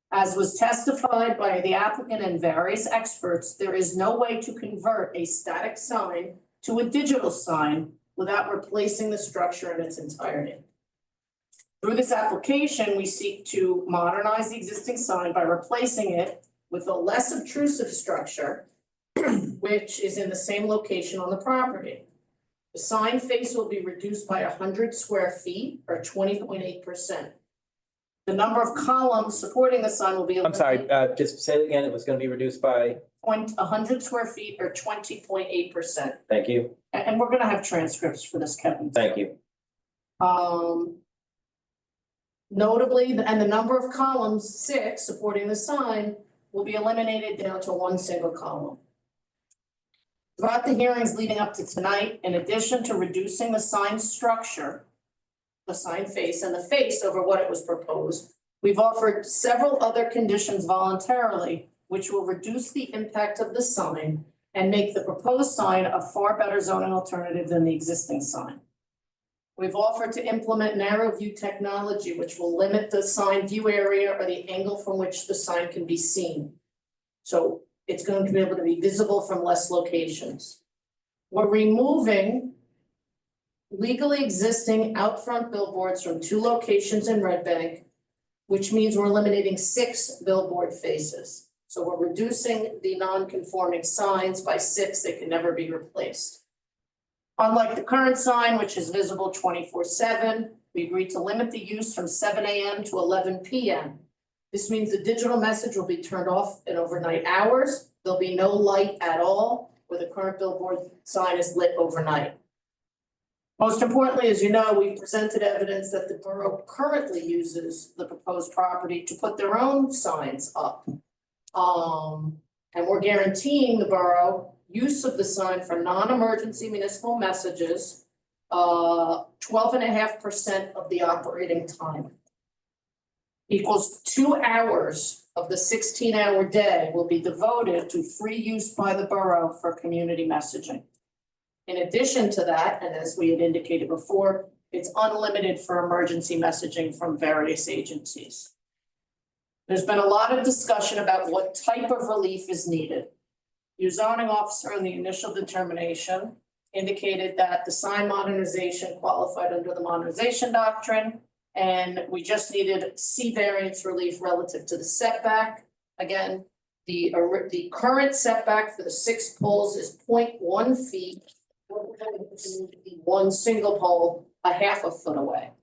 As was testified by the applicant and various experts, there is no way to convert a static sign to a digital sign without replacing the structure in its entirety. Through this application, we seek to modernize the existing sign by replacing it with a less obtrusive structure, which is in the same location on the property. The sign face will be reduced by 100 square feet or 20.8%. The number of columns supporting the sign will be. I'm sorry, just say it again. It was going to be reduced by. 100 square feet or 20.8%. Thank you. And we're gonna have transcripts for this, Kevin. Thank you. Notably, and the number of columns, 6, supporting the sign will be eliminated down to 1 single column. Throughout the hearings leading up to tonight, in addition to reducing the sign structure, the sign face and the face over what it was proposed, we've offered several other conditions voluntarily, which will reduce the impact of the sign and make the proposed sign a far better zoning alternative than the existing sign. We've offered to implement narrow view technology, which will limit the sign view area or the angle from which the sign can be seen. So it's going to be able to be visible from less locations. We're removing legally existing out front billboards from 2 locations in Red Bank, which means we're eliminating 6 billboard faces. So we're reducing the non-conforming signs by 6 that can never be replaced. Unlike the current sign, which is visible 24/7, we agreed to limit the use from 7 a.m. to 11 p.m. This means the digital message will be turned off in overnight hours. There'll be no light at all, where the current billboard sign is lit overnight. Most importantly, as you know, we presented evidence that the borough currently uses the proposed property to put their own signs up. And we're guaranteeing the borough use of the sign for non-emergency municipal messages, 12.5% of the operating time. Equals 2 hours of the 16-hour day will be devoted to free use by the borough for community messaging. In addition to that, and as we had indicated before, it's unlimited for emergency messaging from various agencies. There's been a lot of discussion about what type of relief is needed. Your zoning officer in the initial determination indicated that the sign modernization qualified under the modernization doctrine, and we just needed C variance relief relative to the setback. Again, the current setback for the 6 poles is 0.1 feet. One single pole a half a foot away.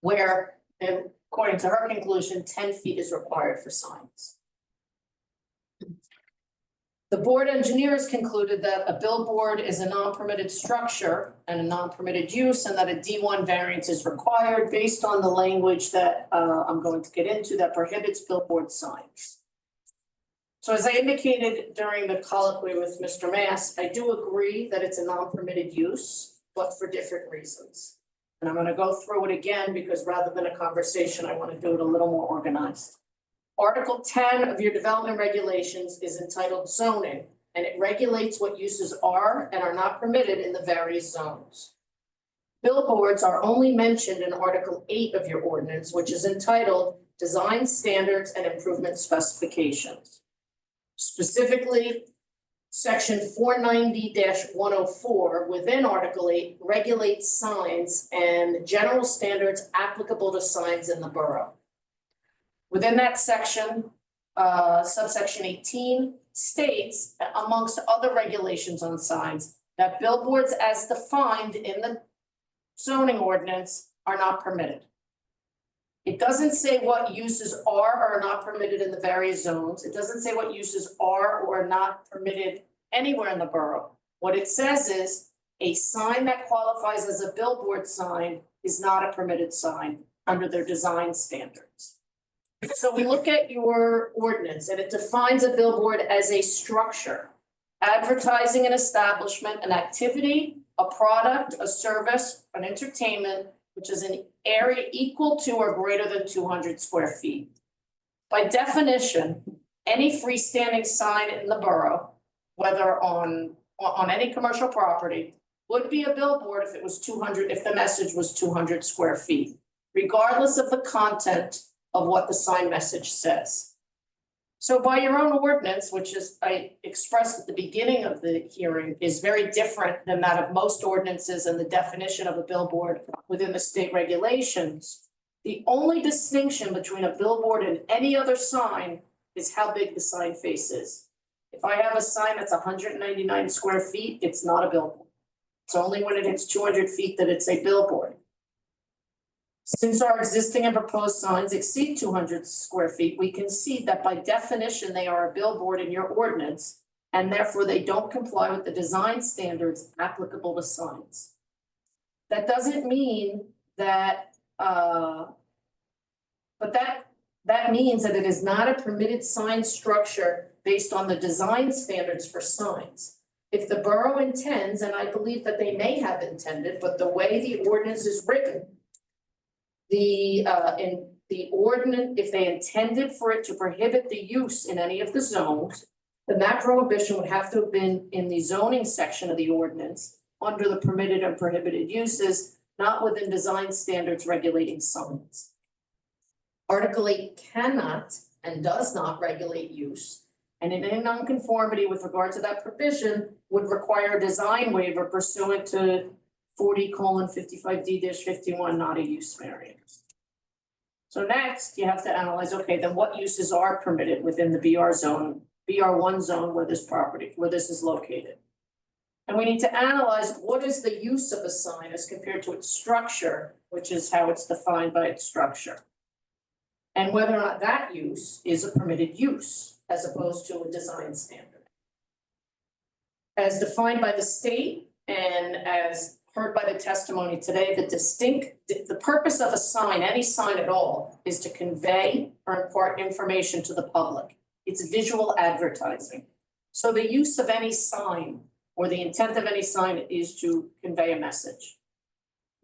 Where, according to her conclusion, 10 feet is required for signs. The board engineers concluded that a billboard is a non-permitted structure and a non-permitted use, and that a D1 variance is required based on the language that I'm going to get into that prohibits billboard signs. So as I indicated during the colloquy with Mr. Mass, I do agree that it's a non-permitted use, but for different reasons. And I'm gonna go through it again because rather than a conversation, I want to do it a little more organized. Article 10 of your development regulations is entitled zoning, and it regulates what uses are and are not permitted in the various zones. Billboards are only mentioned in Article 8 of your ordinance, which is entitled Design Standards and Improvement Specifications. Specifically, Section 490-104 within Article 8 regulates signs and general standards applicable to signs in the borough. Within that section, subsection 18 states, amongst other regulations on signs, that billboards as defined in the zoning ordinance are not permitted. It doesn't say what uses are or are not permitted in the various zones. It doesn't say what uses are or are not permitted anywhere in the borough. What it says is a sign that qualifies as a billboard sign is not a permitted sign under their design standards. So we look at your ordinance and it defines a billboard as a structure, advertising an establishment, an activity, a product, a service, an entertainment, which is an area equal to or greater than 200 square feet. By definition, any freestanding sign in the borough, whether on any commercial property, would be a billboard if it was 200, if the message was 200 square feet, regardless of the content of what the sign message says. So by your own ordinance, which is I expressed at the beginning of the hearing, is very different than that of most ordinances and the definition of a billboard within the state regulations. The only distinction between a billboard and any other sign is how big the sign face is. If I have a sign that's 199 square feet, it's not a billboard. It's only when it hits 200 feet that it's a billboard. Since our existing and proposed signs exceed 200 square feet, we concede that by definition, they are a billboard in your ordinance, and therefore they don't comply with the design standards applicable to signs. That doesn't mean that, but that means that it is not a permitted sign structure based on the design standards for signs. If the borough intends, and I believe that they may have intended, but the way the ordinance is written, in the ordinance, if they intended for it to prohibit the use in any of the zones, then that prohibition would have to have been in the zoning section of the ordinance under the permitted and prohibited uses, not within design standards regulating signs. Article 8 cannot and does not regulate use, and in any nonconformity with regard to that provision would require a design waiver pursuant to 40:55D-51, not a use variance. So next, you have to analyze, okay, then what uses are permitted within the BR zone, BR1 zone where this is located. And we need to analyze what is the use of a sign as compared to its structure, which is how it's defined by its structure. And whether or not that use is a permitted use as opposed to a design standard. As defined by the state and as heard by the testimony today, the purpose of a sign, any sign at all, is to convey or impart information to the public. It's visual advertising. So the use of any sign or the intent of any sign is to convey a message.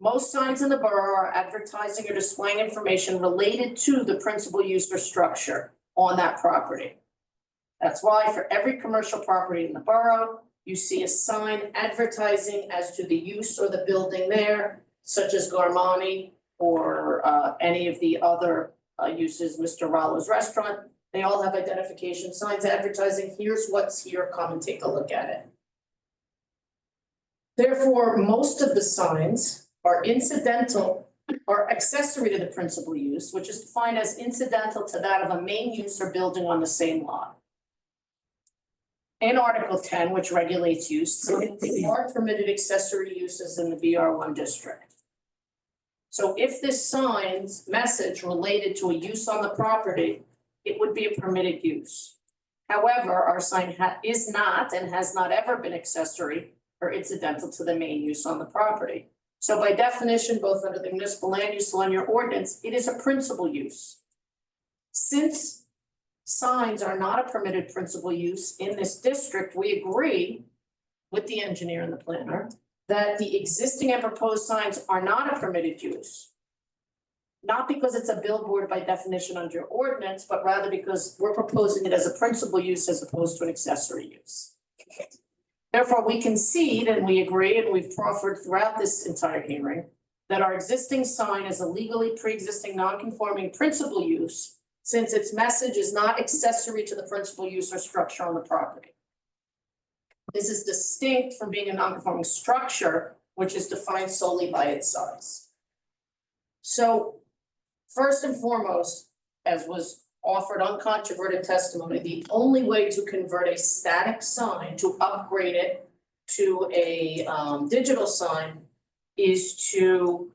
Most signs in the borough are advertising or displaying information related to the principal use or structure on that property. That's why for every commercial property in the borough, you see a sign advertising as to the use or the building there, such as Garmani or any of the other uses, Mr. Rollo's restaurant. They all have identification signs advertising, here's what's here, come and take a look at it. Therefore, most of the signs are incidental or accessory to the principal use, which is defined as incidental to that of a main use or building on the same lot. In Article 10, which regulates use, there are permitted accessory uses in the BR1 district. So if this sign's message related to a use on the property, it would be a permitted use. However, our sign is not and has not ever been accessory or incidental to the main use on the property. So by definition, both under the municipal land use law and your ordinance, it is a principal use. Since signs are not a permitted principal use in this district, we agree with the engineer and the planner that the existing and proposed signs are not a permitted use. Not because it's a billboard by definition under your ordinance, but rather because we're proposing it as a principal use as opposed to an accessory use. Therefore, we concede and we agree, and we've proffered throughout this entire hearing, that our existing sign is a legally pre-existing non-conforming principal use, since its message is not accessory to the principal use or structure on the property. This is distinct from being a non-conforming structure, which is defined solely by its size. So, first and foremost, as was offered uncontroverted testimony, the only way to convert a static sign, to upgrade it to a digital sign is to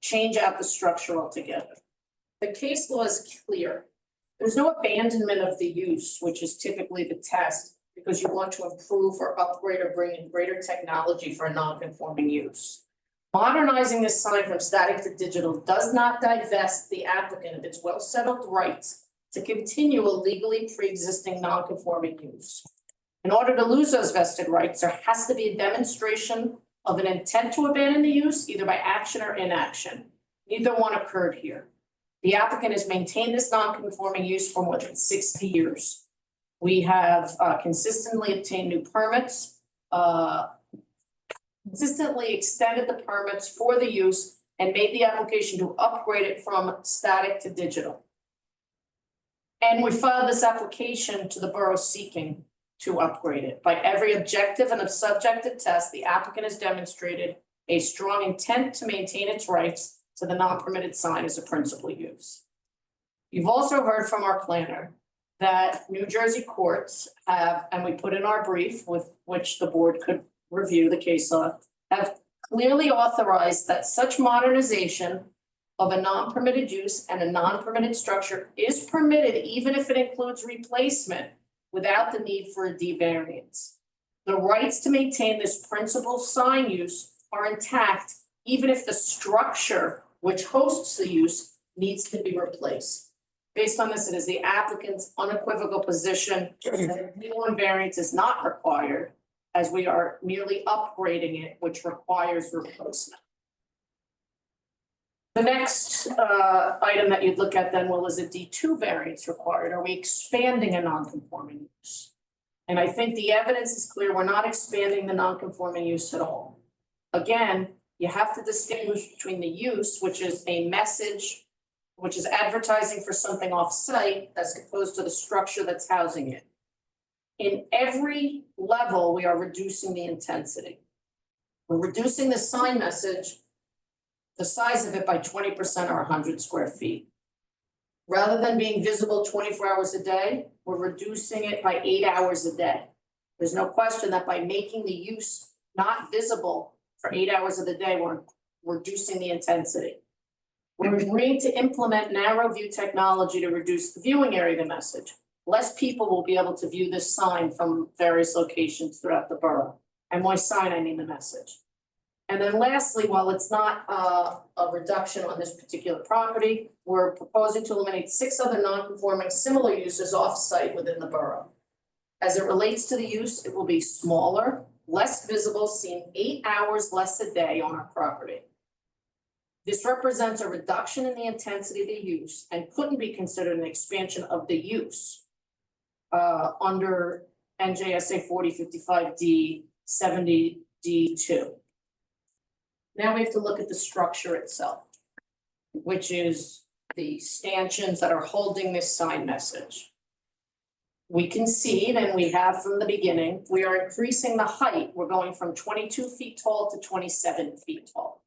change out the structure altogether. The case law is clear. There's no abandonment of the use, which is typically the test, because you want to improve or upgrade or bring in greater technology for a non-conforming use. Modernizing this sign from static to digital does not divest the applicant of its well-settled rights to continue a legally pre-existing non-conforming use. In order to lose those vested rights, there has to be a demonstration of an intent to abandon the use, either by action or inaction. Neither one occurred here. The applicant has maintained this non-conforming use for more than 60 years. We have consistently obtained new permits, consistently extended the permits for the use, and made the application to upgrade it from static to digital. And we filed this application to the borough seeking to upgrade it. By every objective and subjective test, the applicant has demonstrated a strong intent to maintain its rights to the non-permitted sign as a principal use. You've also heard from our planner that New Jersey courts have, and we put in our brief with which the board could review the case law, have clearly authorized that such modernization of a non-permitted use and a non-permitted structure is permitted even if it includes replacement without the need for a D variance. The rights to maintain this principal sign use are intact even if the structure which hosts the use needs to be replaced. Based on this, it is the applicant's unequivocal position that a D1 variance is not required, as we are merely upgrading it, which requires replacement. The next item that you'd look at then, well, is a D2 variance required? Are we expanding a non-conforming use? And I think the evidence is clear, we're not expanding the non-conforming use at all. Again, you have to distinguish between the use, which is a message, which is advertising for something off-site, as opposed to the structure that's housing it. In every level, we are reducing the intensity. We're reducing the sign message, the size of it, by 20% or 100 square feet. Rather than being visible 24 hours a day, we're reducing it by 8 hours a day. There's no question that by making the use not visible for 8 hours of the day, we're reducing the intensity. We're agreeing to implement narrow view technology to reduce the viewing area of the message. Less people will be able to view this sign from various locations throughout the borough. And by sign, I mean the message. And then lastly, while it's not a reduction on this particular property, we're proposing to eliminate 6 other non-conforming similar uses off-site within the borough. As it relates to the use, it will be smaller, less visible, seen 8 hours less a day on our property. This represents a reduction in the intensity of the use and couldn't be considered an expansion of the use under NJSA 4055D 70D2. Now we have to look at the structure itself, which is the stanchions that are holding this sign message. We concede, and we have from the beginning, we are increasing the height. We're going from 22 feet tall to 27 feet tall.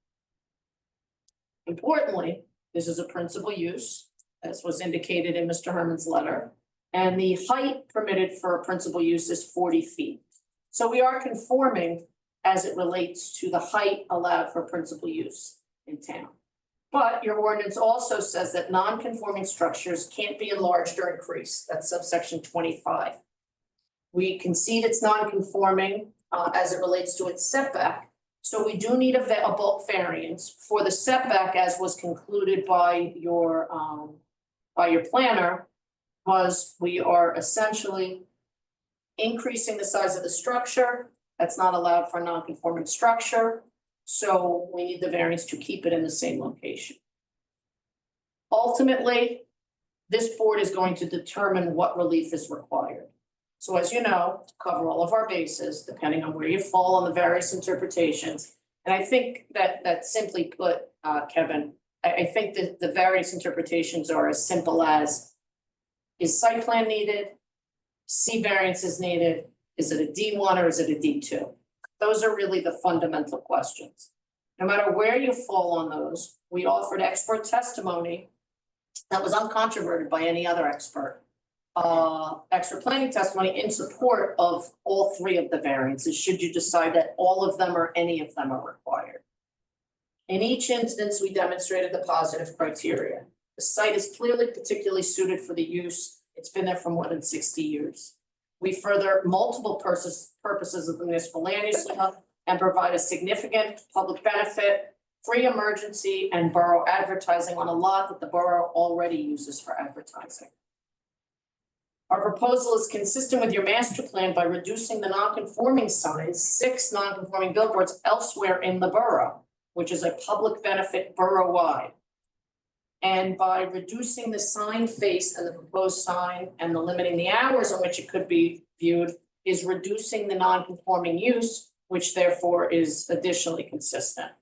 Importantly, this is a principal use, as was indicated in Mr. Herman's letter, and the height permitted for a principal use is 40 feet. So we are conforming as it relates to the height allowed for principal use in town. But your ordinance also says that non-conforming structures can't be enlarged or increased. That's subsection 25. We concede it's non-conforming as it relates to its setback. So we do need a bulk variance for the setback, as was concluded by your planner, was we are essentially increasing the size of the structure. That's not allowed for a non-conforming structure. So we need the variance to keep it in the same location. Ultimately, this board is going to determine what relief is required. So as you know, to cover all of our bases, depending on where you fall on the various interpretations. And I think that simply put, Kevin, I think that the various interpretations are as simple as, is site plan needed? C variance is needed? Is it a D1 or is it a D2? Those are really the fundamental questions. No matter where you fall on those, we offered expert testimony that was uncontroverted by any other expert. Expert planning testimony in support of all three of the variances, should you decide that all of them or any of them are required. In each instance, we demonstrated the positive criteria. The site is clearly particularly suited for the use. It's been there for more than 60 years. We further multiple purposes of the municipal land use law and provide a significant public benefit, free emergency, and borough advertising on a lot that the borough already uses for advertising. Our proposal is consistent with your master plan by reducing the non-conforming signs, 6 non-conforming billboards elsewhere in the borough, which is a public benefit borough-wide. And by reducing the sign face and the proposed sign and the limiting the hours on which it could be viewed is reducing the non-conforming use, which therefore is additionally consistent.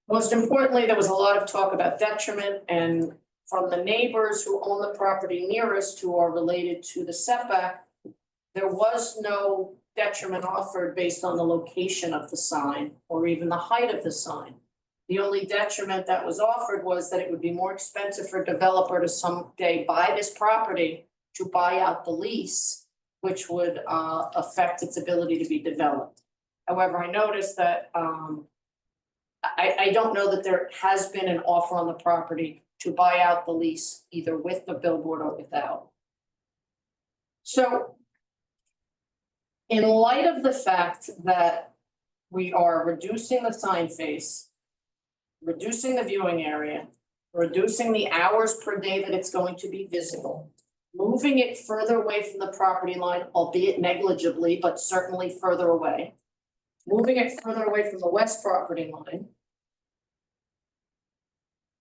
Most importantly, there was a lot of talk about detriment, and from the neighbors who own the property nearest who are related to the setback, there was no detriment offered based on the location of the sign or even the height of the sign. The only detriment that was offered was that it would be more expensive for a developer to someday buy this property to buy out the lease, which would affect its ability to be developed. However, I noticed that I don't know that there has been an offer on the property to buy out the lease, either with the billboard or without. So in light of the fact that we are reducing the sign face, reducing the viewing area, reducing the hours per day that it's going to be visible, moving it further away from the property line, albeit negligibly, but certainly further away, moving it further away from the west property line,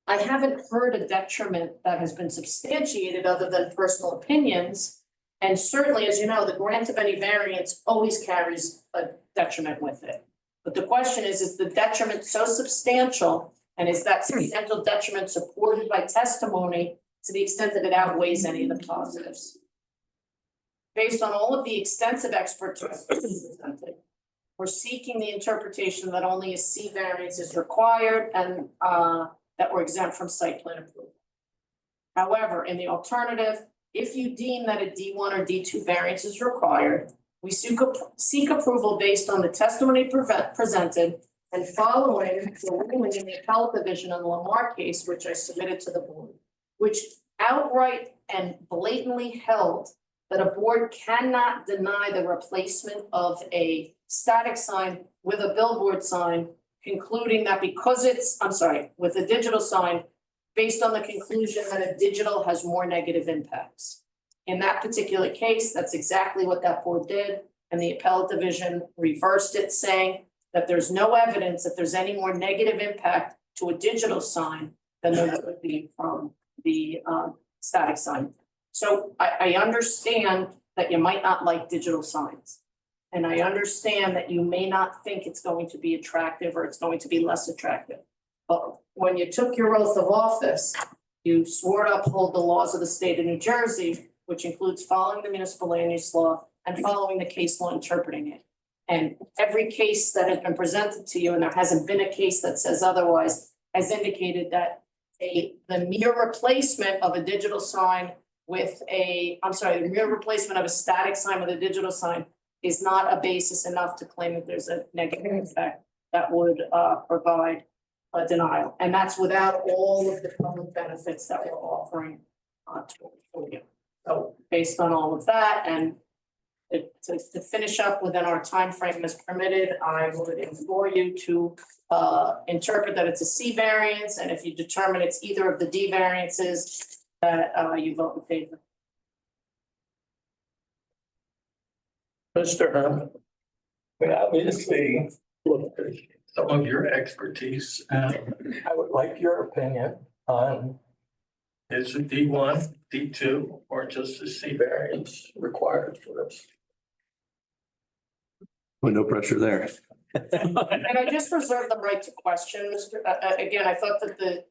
I haven't heard a detriment that has been substantiated other than personal opinions. And certainly, as you know, the grant of any variance always carries a detriment with it. But the question is the detriment so substantial, and is that substantial detriment supported by testimony to the extent that it outweighs any of the positives? Based on all of the extensive expert testimony presented, we're seeking the interpretation that only a C variance is required and that we're exempt from site plan approval. However, in the alternative, if you deem that a D1 or D2 variance is required, we seek approval based on the testimony presented and following the ruling in the appellate division on the Lamar case, which I submitted to the board, which outright and blatantly held that a board cannot deny the replacement of a static sign with a billboard sign, concluding that because with a digital sign, based on the conclusion that a digital has more negative impacts. In that particular case, that's exactly what that board did, and the appellate division reversed it, saying that there's no evidence that there's any more negative impact to a digital sign than there would be from the static sign. So I understand that you might not like digital signs. And I understand that you may not think it's going to be attractive or it's going to be less attractive. But when you took your oath of office, you swore to uphold the laws of the state of New Jersey, which includes following the municipal land use law and following the case law interpreting it. And every case that has been presented to you, and there hasn't been a case that says otherwise, has indicated that the mere replacement of a digital sign with the mere replacement of a static sign with a digital sign is not a basis enough to claim that there's a negative effect that would provide denial. And that's without all of the public benefits that we're offering to you. So based on all of that and to finish up within our time frame as permitted, I would implore you to interpret that it's a C variance, and if you determine it's either of the D variances, that you vote in favor. Mr. Herman, we obviously looked at some of your expertise, and I would like your opinion on is it D1, D2, or just a C variance required for this? Well, no pressure there. And I just reserve the right to question, Mr. Again, I thought that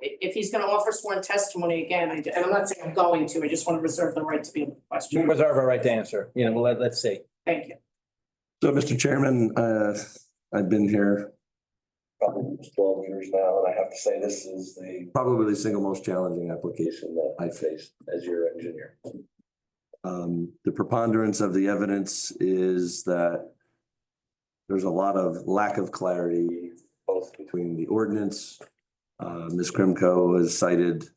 if he's gonna offer sworn testimony again, and I'm not saying I'm going to, I just want to reserve the right to be able to We question. reserve our right to answer, you know, let's see. Thank you. So, Mr. Chairman, I've been here probably 12 years now, and I have to say this is probably the single most challenging application that I faced as your engineer. The preponderance of the evidence is that there's a lot of lack of clarity, both between the ordinance. Ms. Krimko has cited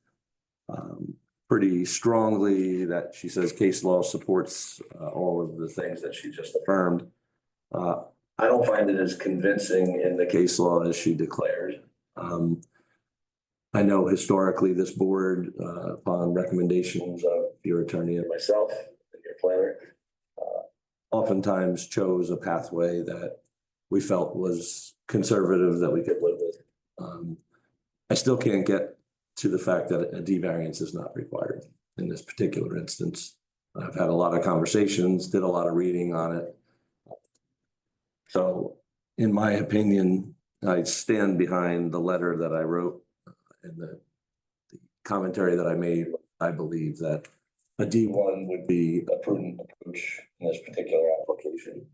pretty strongly that she says case law supports all of the things that she just affirmed. I don't find it as convincing in the case law as she declared. I know historically this board, upon recommendations of your attorney and myself and your planner, oftentimes chose a pathway that we felt was conservative that we could live with. I still can't get to the fact that a D variance is not required in this particular instance. I've had a lot of conversations, did a lot of reading on it. So in my opinion, I stand behind the letter that I wrote and the commentary that I made. I believe that a D1 would be a prudent approach in this particular application.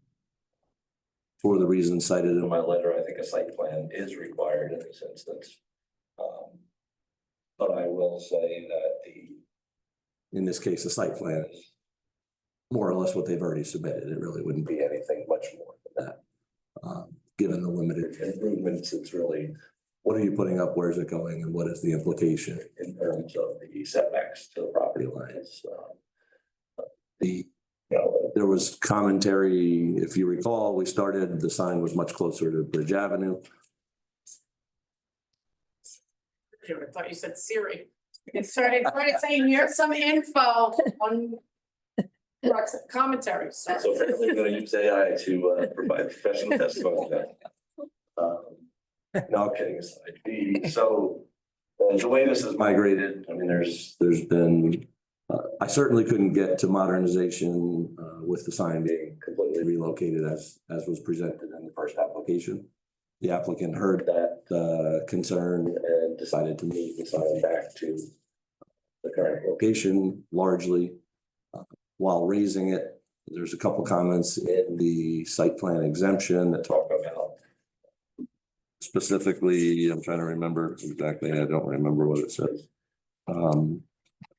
For the reasons cited in my letter, I think a site plan is required in this instance. But I will say that in this case, the site plan is more or less what they've already submitted. It really wouldn't be anything much more than that. Given the limited improvements, it's really, what are you putting up? Where's it going? And what is the implication in terms of the setbacks to the property lines? There was commentary, if you recall, the sign was much closer to Bridge Avenue. I thought you said Siri. It started saying, here's some info on commentary. Sorry. So we're going to use AI to provide professional testimony. No, I'm kidding aside. So the way this is migrated, I mean, there's been, I certainly couldn't get to modernization with the sign being completely relocated as was presented in the first application. The applicant heard that concern and decided to move the sign back to the current location largely. While raising it, there's a couple comments in the site plan exemption that talk about specifically, I'm trying to remember exactly, I don't remember what it says.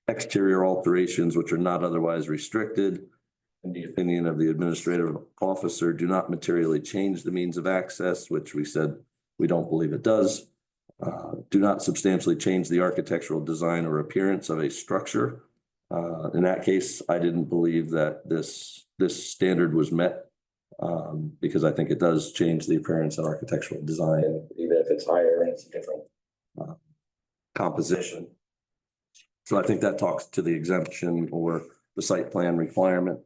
Exterior alterations which are not otherwise restricted, in the opinion of the administrative officer, do not materially change the means of access, which we said we don't believe it does. Do not substantially change the architectural design or appearance of a structure. In that case, I didn't believe that this standard was met because I think it does change the appearance and architectural design, even if it's higher and it's a different composition. So I think that talks to the exemption or the site plan requirement.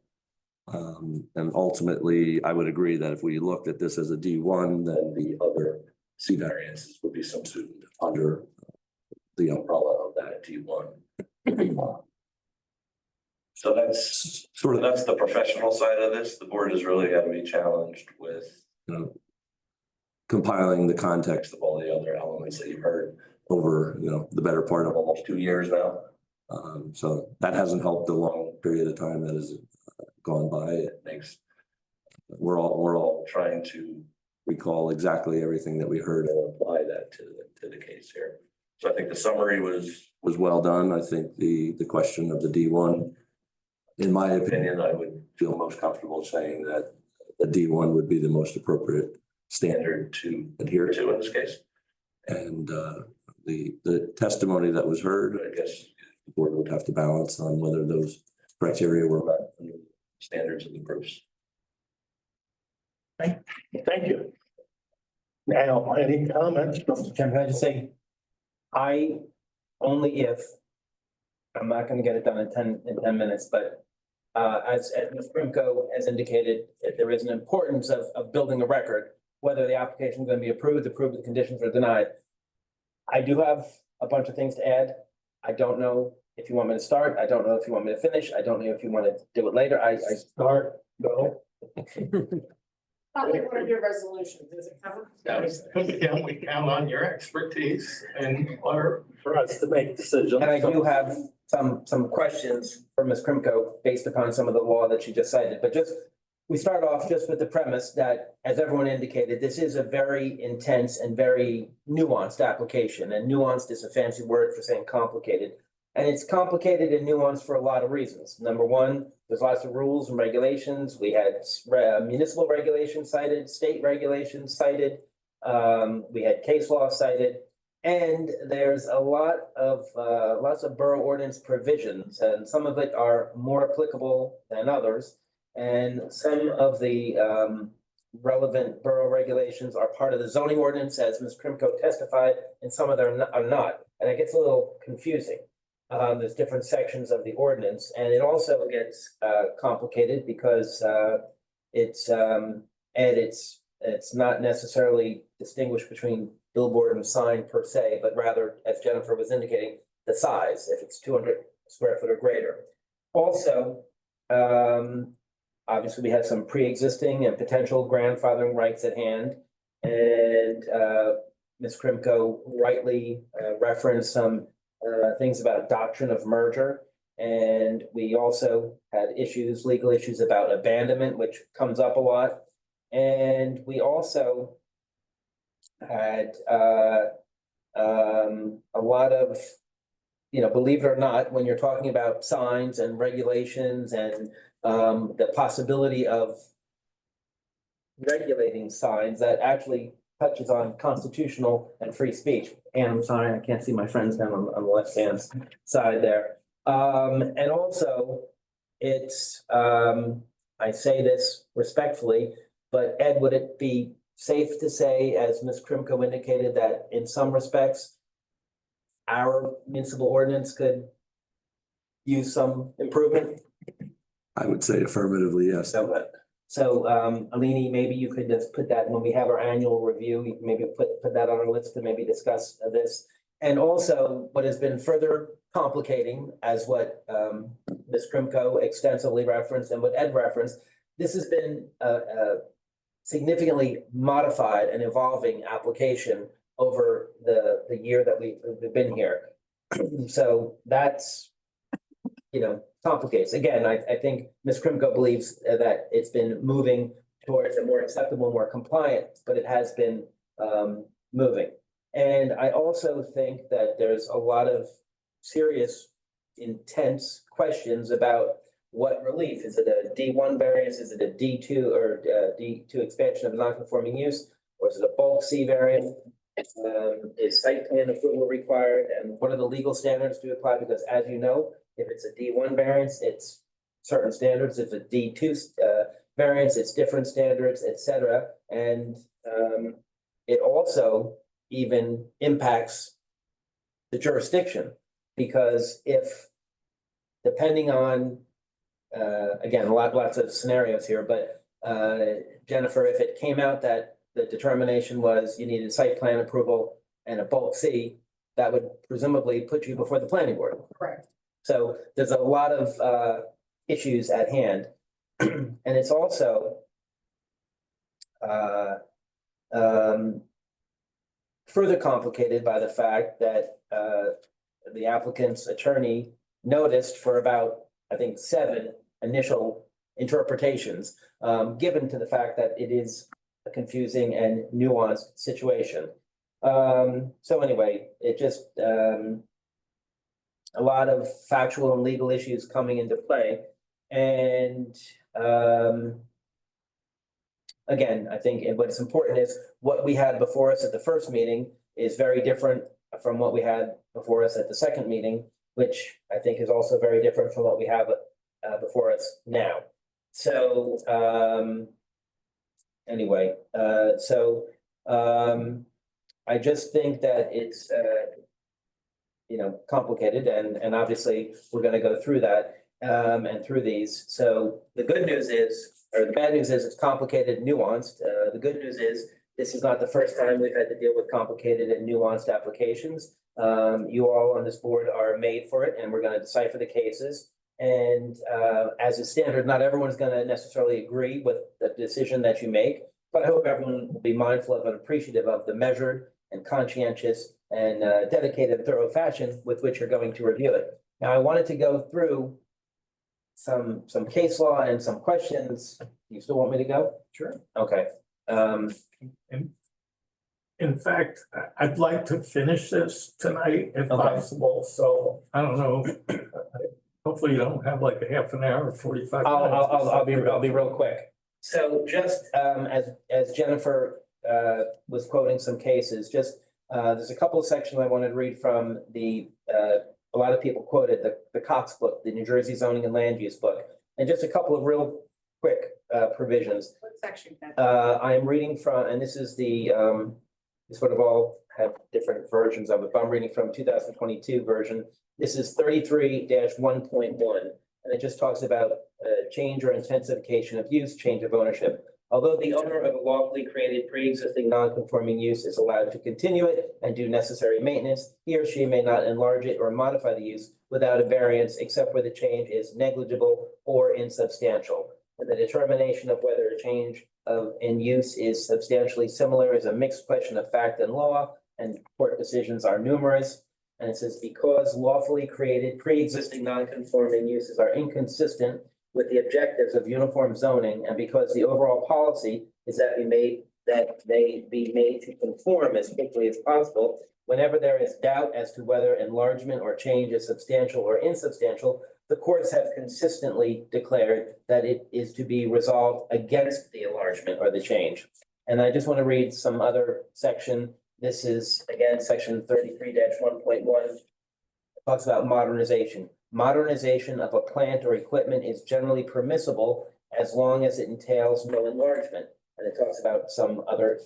And ultimately, I would agree that if we looked at this as a D1, then the other C variances would be subsumed under the umbrella of that D1. So that's the professional side of this. The board has really got to be challenged with, compiling the context of all the other elements that you've heard over, the better part of almost 2 years now. So that hasn't helped the long period of time that has gone by. It makes, we're all trying to recall exactly everything that we heard and apply that to the case here. So I think the summary was well done. I think the question of the D1, in my opinion, I would feel most comfortable saying that the D1 would be the most appropriate standard to adhere to in this case. And the testimony that was heard, I guess the board would have to balance on whether those criteria were met under the standards of the proofs. Thank you. Now, any comments from Chairman, can I just say, only if, I'm not gonna get it done in 10 minutes, but as Ms. Krimko has indicated, that there is an importance of building a record, whether the application is gonna be approved with conditions or denied. I do have a bunch of things to add. I don't know if you want me to start. I don't know if you want me to finish. I don't know if you want to do it later. I start, go. Probably one of your resolutions, is it covered? Yeah, we count on your expertise and for us to make decisions. And I do have some questions for Ms. Krimko based upon some of the law that she just cited, but we start off just with the premise that, as everyone indicated, this is a very intense and very nuanced application, and nuanced is a fancy word for saying complicated. And it's complicated and nuanced for a lot of reasons. Number one, there's lots of rules and regulations. We had municipal regulations cited, state regulations cited. We had case law cited. And there's a lot of lots of borough ordinance provisions, and some of it are more applicable than others. And some of the relevant borough regulations are part of the zoning ordinance, as Ms. Krimko testified, and some of them are not. And it gets a little confusing. There's different sections of the ordinance, and it also gets complicated because it's not necessarily distinguished between billboard and sign per se, but rather, as Jennifer was indicating, the size, if it's 200 square foot or greater. Also, obviously, we have some pre-existing and potential grandfathering rights at hand, and Ms. Krimko rightly referenced some things about doctrine of merger. And we also had legal issues about abandonment, which comes up a lot. And we also had a lot of, believe it or not, when you're talking about signs and regulations and the possibility of regulating signs, that actually touches on constitutional and free speech. And I'm sorry, I can't see my friends down on the left-hand side there. And also, it's, I say this respectfully, but Ed, would it be safe to say, as Ms. Krimko indicated, that in some respects, our municipal ordinance could use some improvement? I would say affirmatively, yes. So, Alini, maybe you could just put that when we have our annual review, you can maybe put that on our list to maybe discuss this. And also, what has been further complicating, as what Ms. Krimko extensively referenced and what Ed referenced, this has been a significantly modified and evolving application over the year that we've been here. So that's, complicates. Again, I think Ms. Krimko believes that it's been moving towards a more acceptable, more compliant, but it has been moving. And I also think that there's a lot of serious, intense questions about what relief. Is it a D1 variance? Is it a D2 or D2 expansion of non-conforming use? Or is it a bulk C variance? Is site plan approval required? And what are the legal standards to apply? Because as you know, if it's a D1 variance, it's certain standards. If it's a D2 variance, it's different standards, et cetera. And it also even impacts the jurisdiction, because if, depending on, again, lots of scenarios here, but Jennifer, if it came out that the determination was you needed site plan approval and a bulk C, that would presumably put you before the planning board. Correct. So there's a lot of issues at hand. And it's also further complicated by the fact that the applicant's attorney noticed for about, I think, 7 initial interpretations, given to the fact that it is a confusing and nuanced situation. So anyway, it just a lot of factual and legal issues coming into play. And again, I think what's important is what we had before us at the first meeting is very different from what we had before us at the second meeting, which I think is also very different from what we have before us now. So anyway, I just think that it's complicated, and obviously we're gonna go through that and through these. So the good news is, or the bad news is, it's complicated, nuanced. The good news is this is not the first time we've had to deal with complicated and nuanced applications. You all on this board are made for it, and we're gonna decipher the cases. And as a standard, not everyone's gonna necessarily agree with the decision that you make, but I hope everyone will be mindful of and appreciative of the measured and conscientious and dedicated, thorough fashion with which you're going to review it. Now, I wanted to go through some case law and some questions. You still want me to go? Sure. Okay. In fact, I'd like to finish this tonight if Okay. possible, so I don't know. Hopefully you don't have like a half an hour or 45 minutes. I'll be real quick. So just as Jennifer was quoting some cases, just there's a couple of sections I wanted to read from a lot of people quoted the Cox book, the New Jersey Zoning and Land Use book, and just a couple of real quick provisions. What section? I am reading from, and this is the sort of all have different versions of it, but I'm reading from 2022 version. This is 33-1.1, and it just talks about change or intensification of use, change of ownership. Although the owner of a lawfully created pre-existing non-conforming use is allowed to continue it and do necessary maintenance, he or she may not enlarge it or modify the use without a variance, except where the change is negligible or insubstantial. And the determination of whether a change in use is substantially similar is a mixed question of fact and law, and court decisions are numerous. And it says, because lawfully created pre-existing non-conforming uses are inconsistent with the objectives of uniform zoning, and because the overall policy is that they be made to conform as quickly as possible, whenever there is doubt as to whether enlargement or change is substantial or insubstantial, the courts have consistently declared that it is to be resolved against the enlargement or the change. And I just want to read some other section. This is, again, section 33-1.1. It talks about modernization. Modernization of a plant or equipment is generally permissible as long as it entails no enlargement. And it talks about some other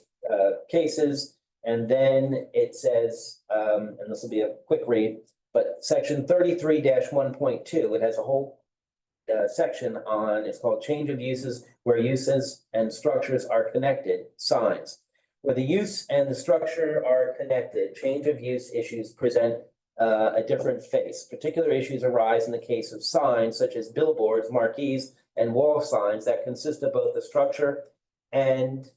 cases. And then it says, and this will be a quick read, but section 33-1.2, it has a whole section on, it's called change of uses where uses and structures are connected, signs. Where the use and the structure are connected, change of use issues present a different face. Particular issues arise in the case of signs such as billboards, marquees, and wall signs that consist of both the structure and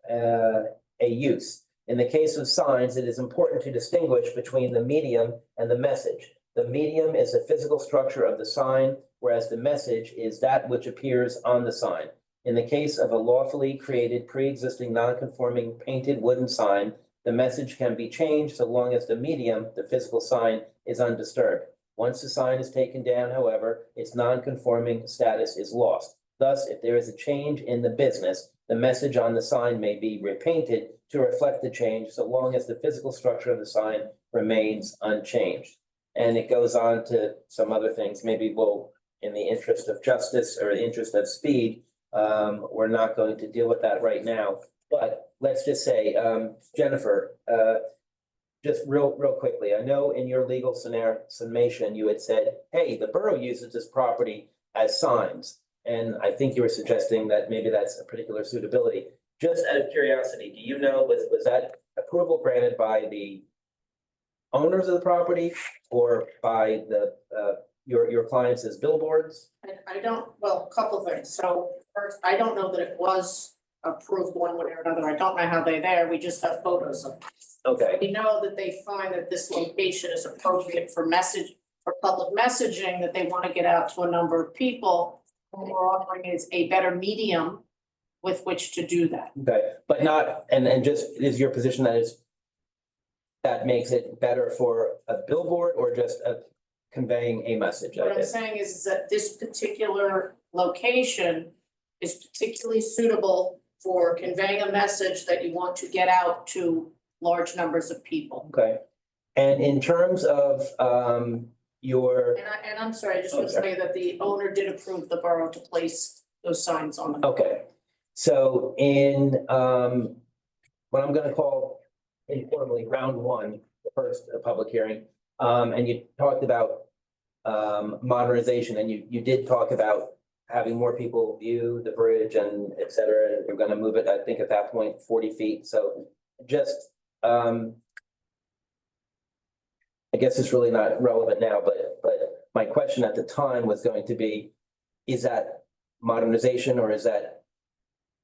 a use. In the case of signs, it is important to distinguish between the medium and the message. The medium is the physical structure of the sign, whereas the message is that which appears on the sign. In the case of a lawfully created pre-existing non-conforming painted wooden sign, the message can be changed so long as the medium, the physical sign, is undisturbed. Once the sign is taken down, however, its non-conforming status is lost. Thus, if there is a change in the business, the message on the sign may be repainted to reflect the change so long as the physical structure of the sign remains unchanged. And it goes on to some other things. Maybe we'll, in the interest of justice or the interest of speed, we're not going to deal with that right now. But let's just say, Jennifer, just real quickly, I know in your legal scenario summation, you had said, hey, the borough uses this property as signs. And I think you were suggesting that maybe that's a particular suitability. Just out of curiosity, do you know, was that approval granted by the owners of the property or by the your clients as billboards? I don't, well, a couple things. So first, I don't know that it was approved one way or another. I don't know how they're there. We just have photos of it. Okay. We know that they find that this location is appropriate for public messaging, that they want to get out to a number of people. What we're offering is a better medium with which to do that. Okay, but not, and just is your position that makes it better for a billboard or just conveying a message? What I'm saying is that this particular location is particularly suitable for conveying a message that you want to get out to large numbers of people. Okay. And in terms of your, And I'm sorry, I just want to say that the owner did approve the borough to place those signs on them. okay. So in what I'm gonna call informally round one, the first public hearing, and you talked about modernization, and you did talk about having more people view the bridge and et cetera, and you're gonna move it, I think at that point, 40 feet, so just I guess it's really not relevant now, but my question at the time was going to be, is that modernization or is that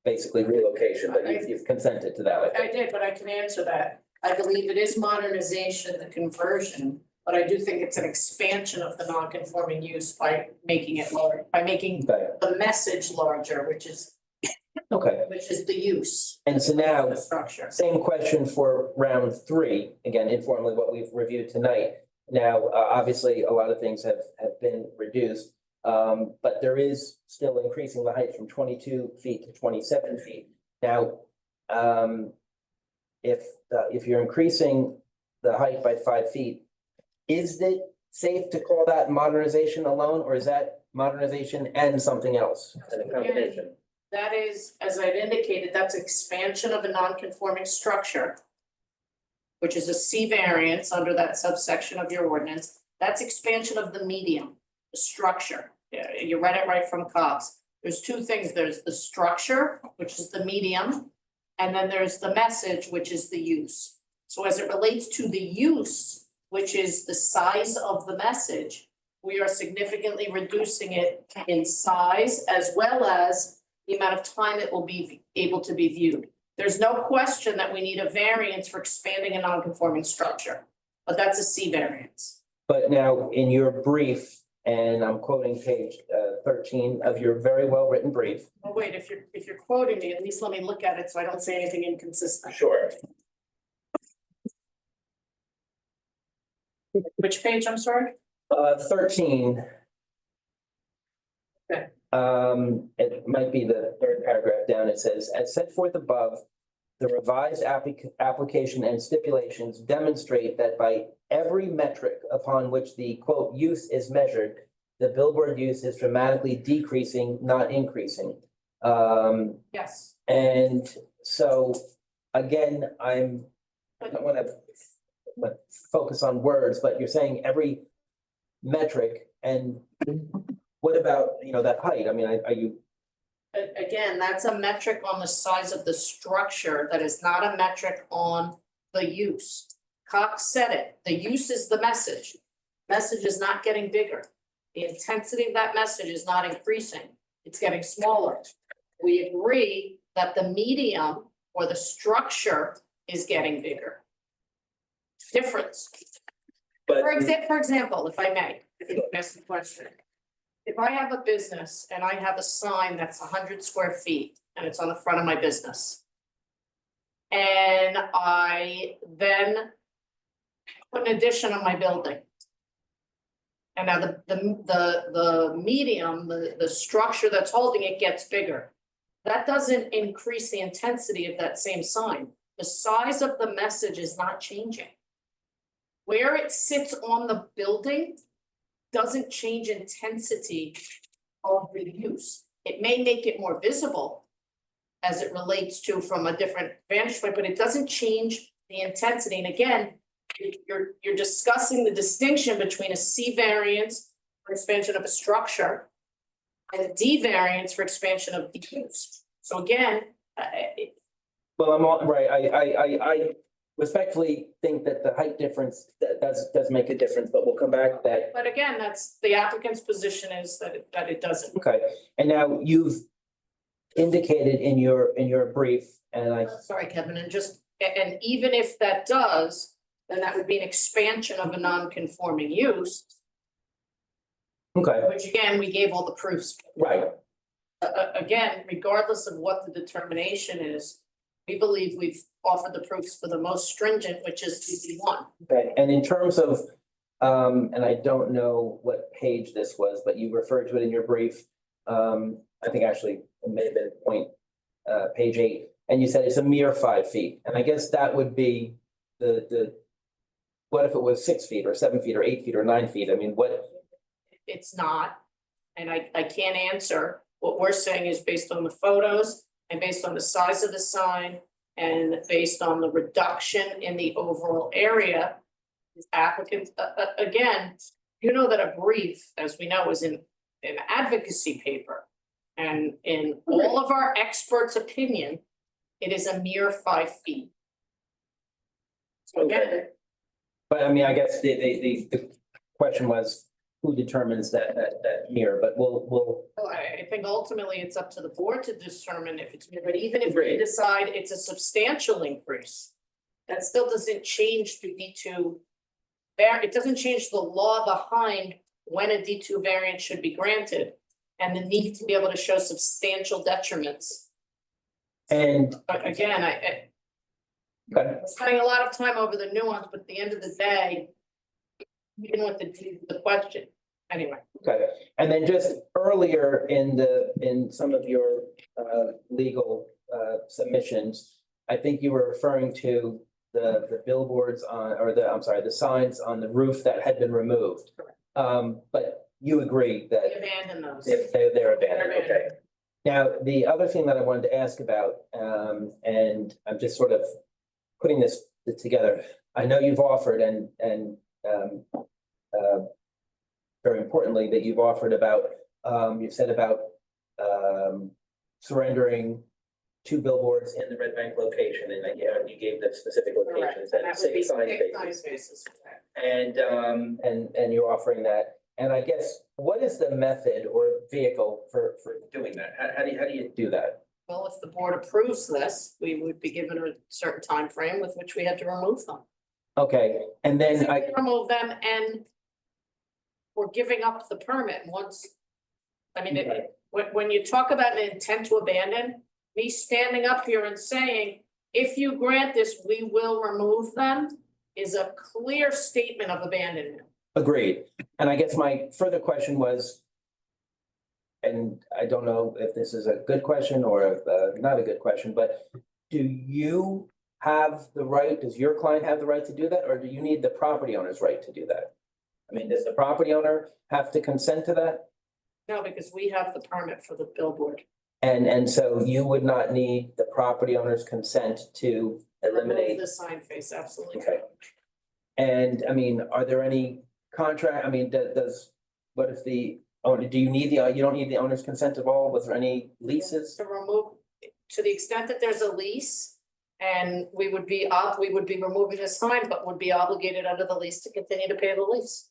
basically relocation, but you've consented to that, I I think. did, but I can answer that. I believe it is modernization, the conversion, but I do think it's an expansion of the non-conforming use by making it larger, by making Okay, the message larger, which is okay. the use. And so now, The structure. same question for round three, again, informally, what we've reviewed tonight. Now, obviously, a lot of things have been reduced, but there is still increasing the height from 22 feet to 27 feet. Now, if you're increasing the height by 5 feet, is it safe to call that modernization alone, or is that modernization and something else? An accommodation? That is, as I'd indicated, that's expansion of a non-conforming structure, which is a C variance under that subsection of your ordinance. That's expansion of the medium, the structure. Yeah, you read it right from Cobb's. There's two things. There's the structure, which is the medium, and then there's the message, which is the use. So as it relates to the use, which is the size of the message, we are significantly reducing it in size as well as the amount of time it will be able to be viewed. There's no question that we need a variance for expanding a non-conforming structure, but that's a C variance. But now, in your brief, and I'm quoting page 13 of your very well-written brief. Oh, wait, if you're quoting me, at least let me look at it so I don't say anything inconsistent. Sure. Which page, I'm sorry? 13. Okay. It might be the third paragraph down. It says, as set forth above, the revised application and stipulations demonstrate that by every metric upon which the quote use is measured, the billboard use is dramatically decreasing, not increasing. Yes. And so, again, I don't want to focus on words, but you're saying every metric, and what about, that height? I mean, are you? Again, that's a metric on the size of the structure. That is not a metric on the use. Cox said it. The use is the message. Message is not getting bigger. The intensity of that message is not increasing. It's getting smaller. We agree that the medium or the structure is getting bigger. Difference. For example, if I may, if you can ask the question. If I have a business and I have a sign that's 100 square feet and it's on the front of my business. And I then put an addition on my building. And now the medium, the structure that's holding it gets bigger. That doesn't increase the intensity of that same sign. The size of the message is not changing. Where it sits on the building doesn't change intensity of the use. It may make it more visible as it relates to from a different vantage point, but it doesn't change the intensity. And again, you're discussing the distinction between a C variance for expansion of a structure and a D variance for expansion of the use. So again, Well, I'm all right. I respectfully think that the height difference does make a difference, but we'll come back to that. but again, that's the applicant's position is that it doesn't. Okay, and now you've indicated in your brief, and Sorry, Kevin, and even if that does, then that would be an expansion of a non-conforming use. Okay. Which again, we gave all the proofs. Right. Again, regardless of what the determination is, we believe we've offered the proofs for the most stringent, which is DB1. Okay, and in terms of, and I don't know what page this was, but you referred to it in your brief. I think actually it may have been point page 8, and you said it's a mere 5 feet. And I guess that would be what if it was 6 feet or 7 feet or 8 feet or 9 feet? I mean, what? It's not, and I can't answer. What we're saying is based on the photos and based on the size of the sign and based on the reduction in the overall area. Applicants, again, you know that a brief, as we know, is in an advocacy paper. And in all of our experts' opinion, it is a mere 5 feet. So again, But I mean, I guess the question was, who determines that mere, but we'll. well, I think ultimately it's up to the board to determine if it's, but even if we Agreed. decide it's a substantial increase, that still doesn't change the D2. It doesn't change the law behind when a D2 variance should be granted and the need to be able to show substantial detriments. And But again, okay. we're spending a lot of time over the nuance, but at the end of the day, even with the question, anyway. Okay, and then just earlier in some of your legal submissions, I think you were referring to the billboards on, or the signs on the roof that had been removed. But you agree that We abandon those. they're abandoned, okay. Now, the other thing that I wanted to ask about, and I'm just sort of putting this together. I know you've offered and very importantly, that you've offered about, you've said about surrendering 2 billboards in the Red Bank location, and you gave the specific locations And that would be 6 sign six sign spaces. spaces. And you're offering that. And I guess, what is the method or vehicle for doing that? How do you do that? Well, if the board approves this, we would be given a certain time frame with which we had to remove them. Okay, and then I, Remove them and we're giving up the permit once. I mean, when you talk about an intent to abandon, me standing up here and saying, if you grant this, we will remove them, is a clear statement of abandonment. agreed. And I guess my further question was, and I don't know if this is a good question or not a good question, but do you have the right, does your client have the right to do that, or do you need the property owner's right to do that? I mean, does the property owner have to consent to that? No, because we have the permit for the billboard. And so you would not need the property owner's consent to eliminate. Remove the sign face, absolutely. Okay. And I mean, are there any contract, I mean, what if the owner, do you need you don't need the owner's consent at all? Was there any leases? To remove, to the extent that there's a lease, and we would be removing the sign, but would be obligated under the lease to continue to pay the lease.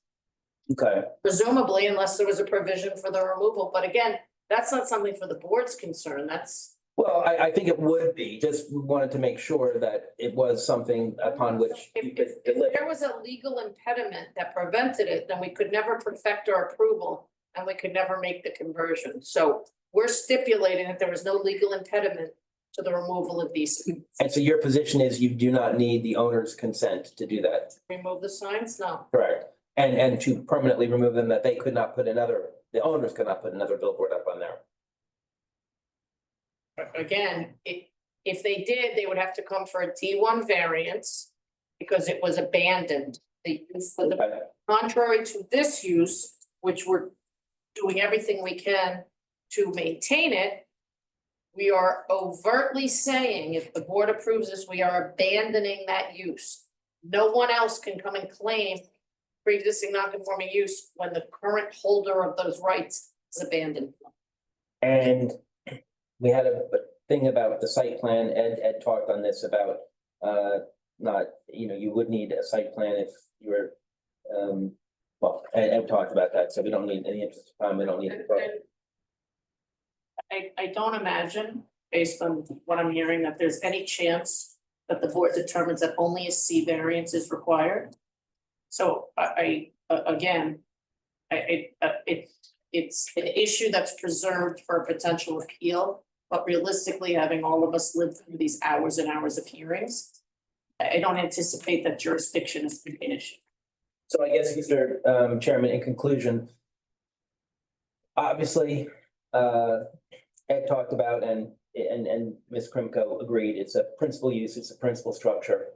Okay, Presumably, unless there was a provision for the removal, but again, that's not something for the board's concern, that's. well, I think it would be, just wanted to make sure that it was something upon which you could If deliver. there was a legal impediment that prevented it, then we could never perfect our approval and we could never make the conversion. So we're stipulating that there was no legal impediment to the removal of these. And so your position is you do not need the owner's consent to do that, Remove the signs? No. correct? And to permanently remove them, that they could not put the owners could not put another billboard up on there. Again, if they did, they would have to come for a T1 variance because it was abandoned. Contrary to this use, which we're doing everything we can to maintain it, we are overtly saying, if the board approves this, we are abandoning that use. No one else can come and claim pre-existing non-conforming use when the current holder of those rights is abandoned. And we had a thing about the site plan, Ed talked on this about, not, you would need a site plan if you were, well, Ed talked about that, so we don't need any interest of time, we don't need it. I don't imagine, based on what I'm hearing, that there's any chance that the board determines that only a C variance is required. So again, it's an issue that's preserved for a potential appeal, but realistically, having all of us live through these hours and hours of hearings, I don't anticipate that jurisdiction is an issue. So I guess, Mr. Chairman, in conclusion, obviously, Ed talked about, and and Ms. Krimko agreed, it's a principal use, it's a principal structure.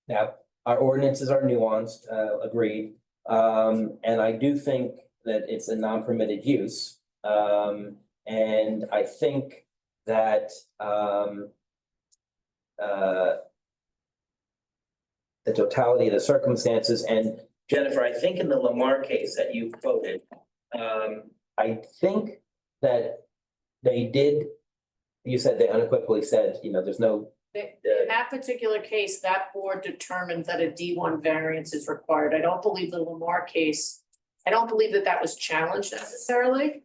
Now, our ordinances are nuanced, agreed. And I do think that it's a non-permitted use. And I think that, the totality of the circumstances, and Jennifer, I think in the Lamar case that you quoted, I think that they did, you said they unequivocally said, you know, there's no. In that particular case, that board determined that a D1 variance is required. I don't believe the Lamar case, I don't believe that that was challenged necessarily.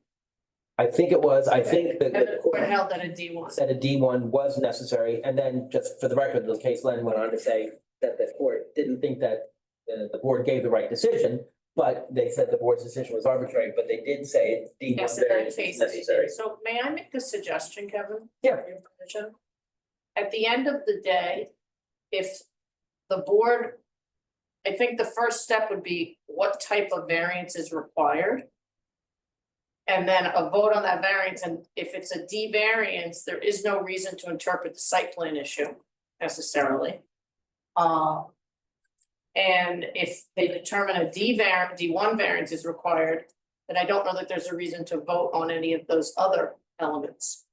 I think it was, I think that. And the court held that a D1. Said a D1 was necessary, and then just for the record, the case Len went on to say that the court didn't think that the board gave the right decision, but they said the board's decision was arbitrary, but they did say D1 Yes, in that variance case, is they necessary. did. So may I make a suggestion, Kevin? Yeah. Your permission? At the end of the day, if the board, I think the first step would be what type of variance is required. And then a vote on that variance, and if it's a D variance, there is no reason to interpret the site plan issue necessarily. And if they determine a D1 variance is required, then I don't know that there's a reason to vote on any of those other elements.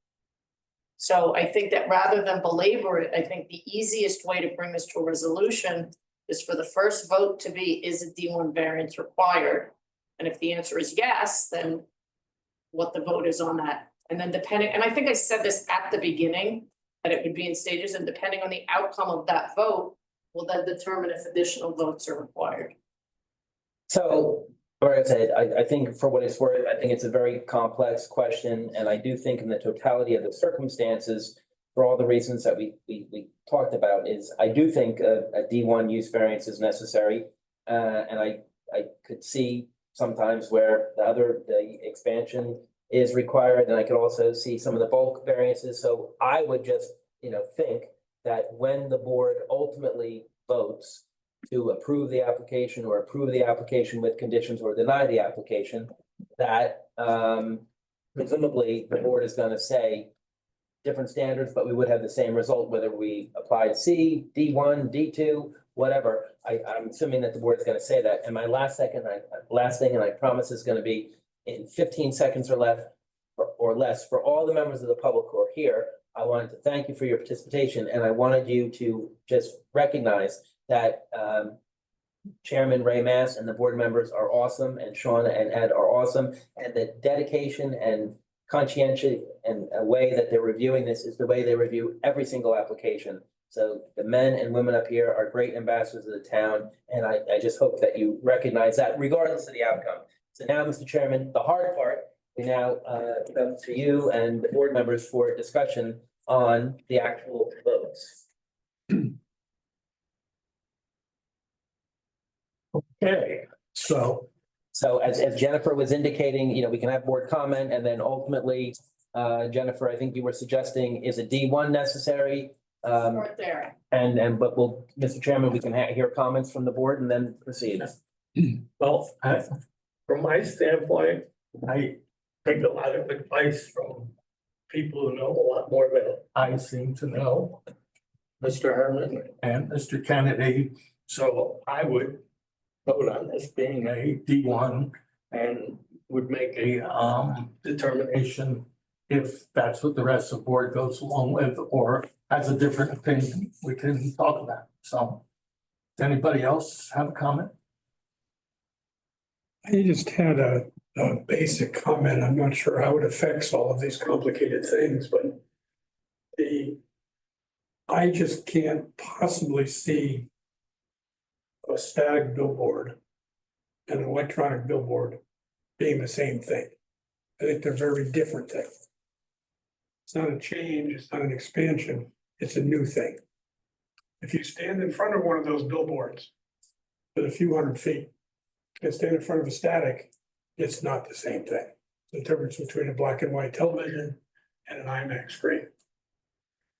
So I think that rather than belabor it, I think the easiest way to bring this to a resolution is for the first vote to be, is a D1 variance required? And if the answer is yes, then what the vote is on that. And then depending, and I think I said this at the beginning, that it would be in stages, and depending on the outcome of that vote, will then determine if additional votes are required. So, like I said, I think for what it's worth, I think it's a very complex question, and I do think in the totality of the circumstances, for all the reasons that we talked about, is I do think a D1 use variance is necessary. And I could see sometimes where the expansion is required, and I could also see some of the bulk variances. So I would just, think that when the board ultimately votes to approve the application or approve the application with conditions or deny the application, that presumably the board is going to say different standards, but we would have the same result whether we applied C, D1, D2, whatever. I'm assuming that the board is going to say that. And my last thing, and I promise is going to be in 15 seconds or less for all the members of the public who are here. I wanted to thank you for your participation, and I wanted you to just recognize that Chairman Ray Mass and the board members are awesome, and Shauna and Ed are awesome, and the dedication and conscientious and a way that they're reviewing this is the way they review every single application. So the men and women up here are great ambassadors of the town, and I just hope that you recognize that regardless of the outcome. So now, Mr. Chairman, the hard part, we now come to you and the board members for discussion on the actual votes. Okay, so as Jennifer was indicating, we can have board comment, and then ultimately, Jennifer, I think you were suggesting, is a D1 necessary? Right there. But Mr. Chairman, we can hear comments from the board and then proceed. Well, from my standpoint, I take a lot of advice from people who know a lot more than I seem to know, Mr. Herman and Mr. Kennedy. So I would vote on this being a D1 and would make a determination if that's what the rest of the board goes along with or has a different opinion, we can talk about. So does anybody else have a comment? I just had a basic comment. I'm not sure how it affects all of these complicated things, but I just can't possibly see a static billboard and an electronic billboard being the same thing. I think they're very different things. It's not a change, it's not an expansion, it's a new thing. If you stand in front of one of those billboards with a few hundred feet and stand in front of a static, it's not the same thing. The difference between a black and white television and an IMAX screen.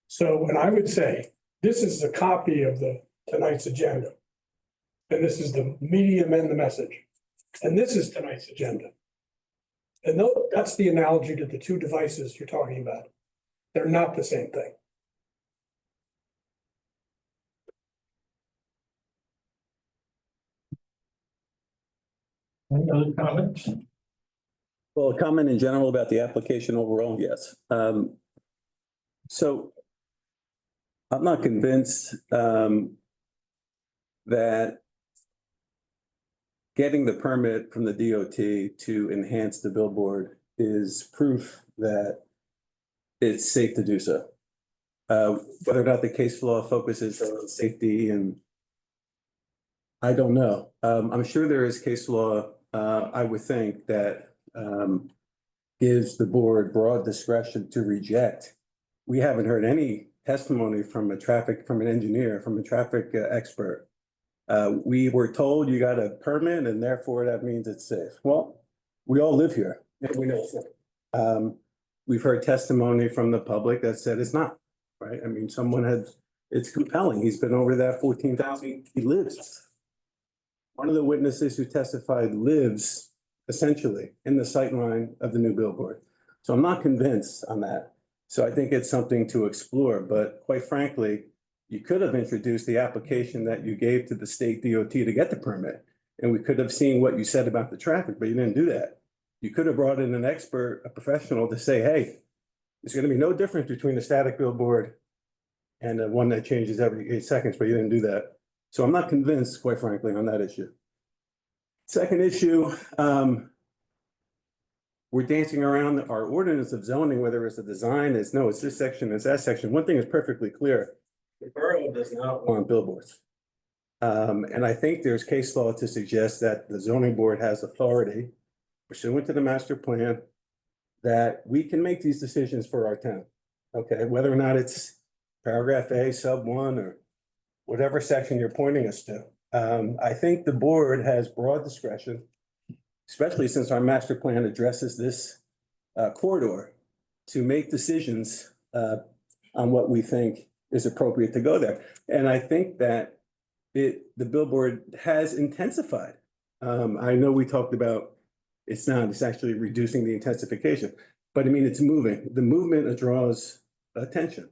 So when I would say, this is a copy of tonight's agenda, and this is the medium and the message, and this is tonight's agenda. And that's the analogy to the two devices you're talking about. They're not the same thing. Any other comments? Well, a comment in general about the application overall, yes. So I'm not convinced that getting the permit from the DOT to enhance the billboard is proof that it's safe to do so. Whether or not the case law focuses on safety, and I don't know. I'm sure there is case law, I would think, that gives the board broad discretion to reject. We haven't heard any testimony from an engineer, from a traffic expert. We were told you got a permit and therefore that means it's safe. Well, we all live here and we know it's safe. We've heard testimony from the public that said it's not, right? I mean, it's compelling. He's been over that 14,000, he lives. One of the witnesses who testified lives essentially in the sightline of the new billboard. So I'm not convinced on that. So I think it's something to explore, but quite frankly, you could have introduced the application that you gave to the state DOT to get the permit. And we could have seen what you said about the traffic, but you didn't do that. You could have brought in an expert, a professional to say, hey, there's going to be no difference between a static billboard and the one that changes every 8 seconds, but you didn't do that. So I'm not convinced, quite frankly, on that issue. Second issue, we're dancing around our ordinance of zoning, whether it's a design, it's this section, it's that section. One thing is perfectly clear. The borough does not want billboards. And I think there's case law to suggest that the zoning board has authority pursuant to the master plan that we can make these decisions for our town. Okay, whether or not it's paragraph A, sub 1, or whatever section you're pointing us to. I think the board has broad discretion, especially since our master plan addresses this corridor, to make decisions on what we think is appropriate to go there. And I think that the billboard has intensified. I know we talked about it's actually reducing the intensification, but I mean, it's moving. The movement draws attention.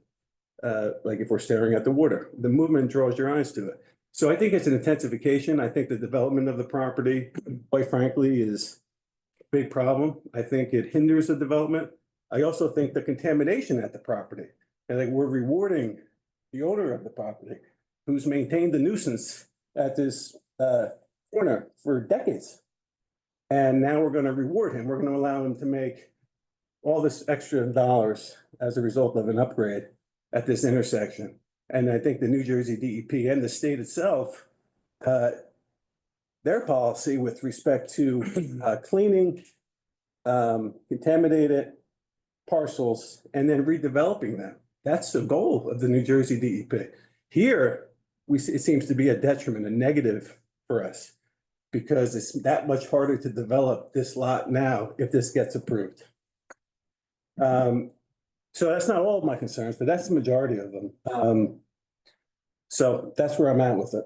Like if we're staring at the water, the movement draws your eyes to it. So I think it's an intensification. I think the development of the property, quite frankly, is a big problem. I think it hinders the development. I also think the contamination at the property, and like we're rewarding the owner of the property who's maintained the nuisance at this corner for decades. And now we're going to reward him. We're going to allow him to make all this extra dollars as a result of an upgrade at this intersection. And I think the New Jersey DEP and the state itself, their policy with respect to cleaning contaminated parcels and then redeveloping them. That's the goal of the New Jersey DEP. Here, it seems to be a detriment, a negative for us, because it's that much harder to develop this lot now if this gets approved. So that's not all of my concerns, but that's the majority of them. So that's where I'm at with it.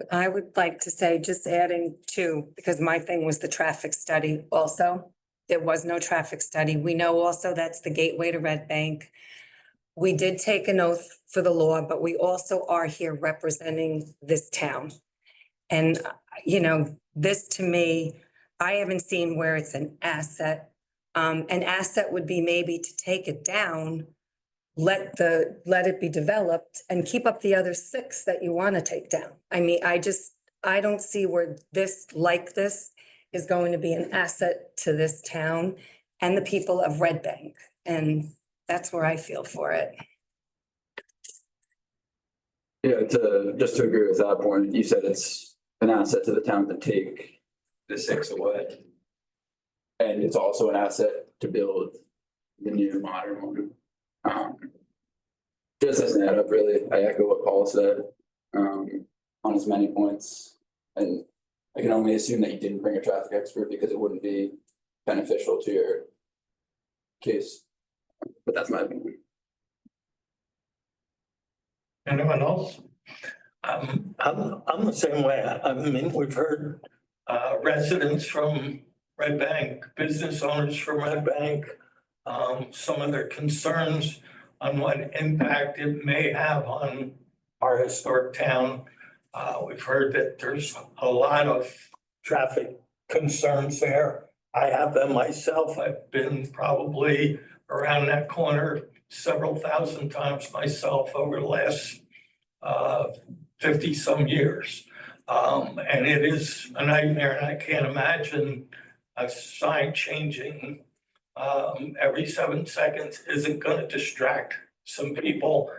I would like to say, just adding to, because my thing was the traffic study also. There was no traffic study. We know also that's the gateway to Red Bank. We did take an oath for the law, but we also are here representing this town. And, you know, this to me, I haven't seen where it's an asset. An asset would be maybe to take it down, let it be developed and keep up the other 6 that you want to take down. I mean, I don't see where this is going to be an asset to this town and the people of Red Bank. And that's where I feel for it. Yeah, just to agree with that point, you said it's an asset to the town to take the 6 away. And it's also an asset to build the new modern one. Just doesn't add up really. I echo what Paul said on as many points. And I can only assume that you didn't bring a traffic expert because it wouldn't be beneficial to your case. But that's my opinion. Anyone else? I'm the same way. I mean, we've heard residents from Red Bank, business owners from Red Bank, some of their concerns on what impact it may have on our historic town. We've heard that there's a lot of traffic concerns there. I have them myself. I've been probably around that corner several thousand times myself over the last 50-some years. And it is a nightmare, and I can't imagine a sign changing every 7 seconds isn't gonna distract some people.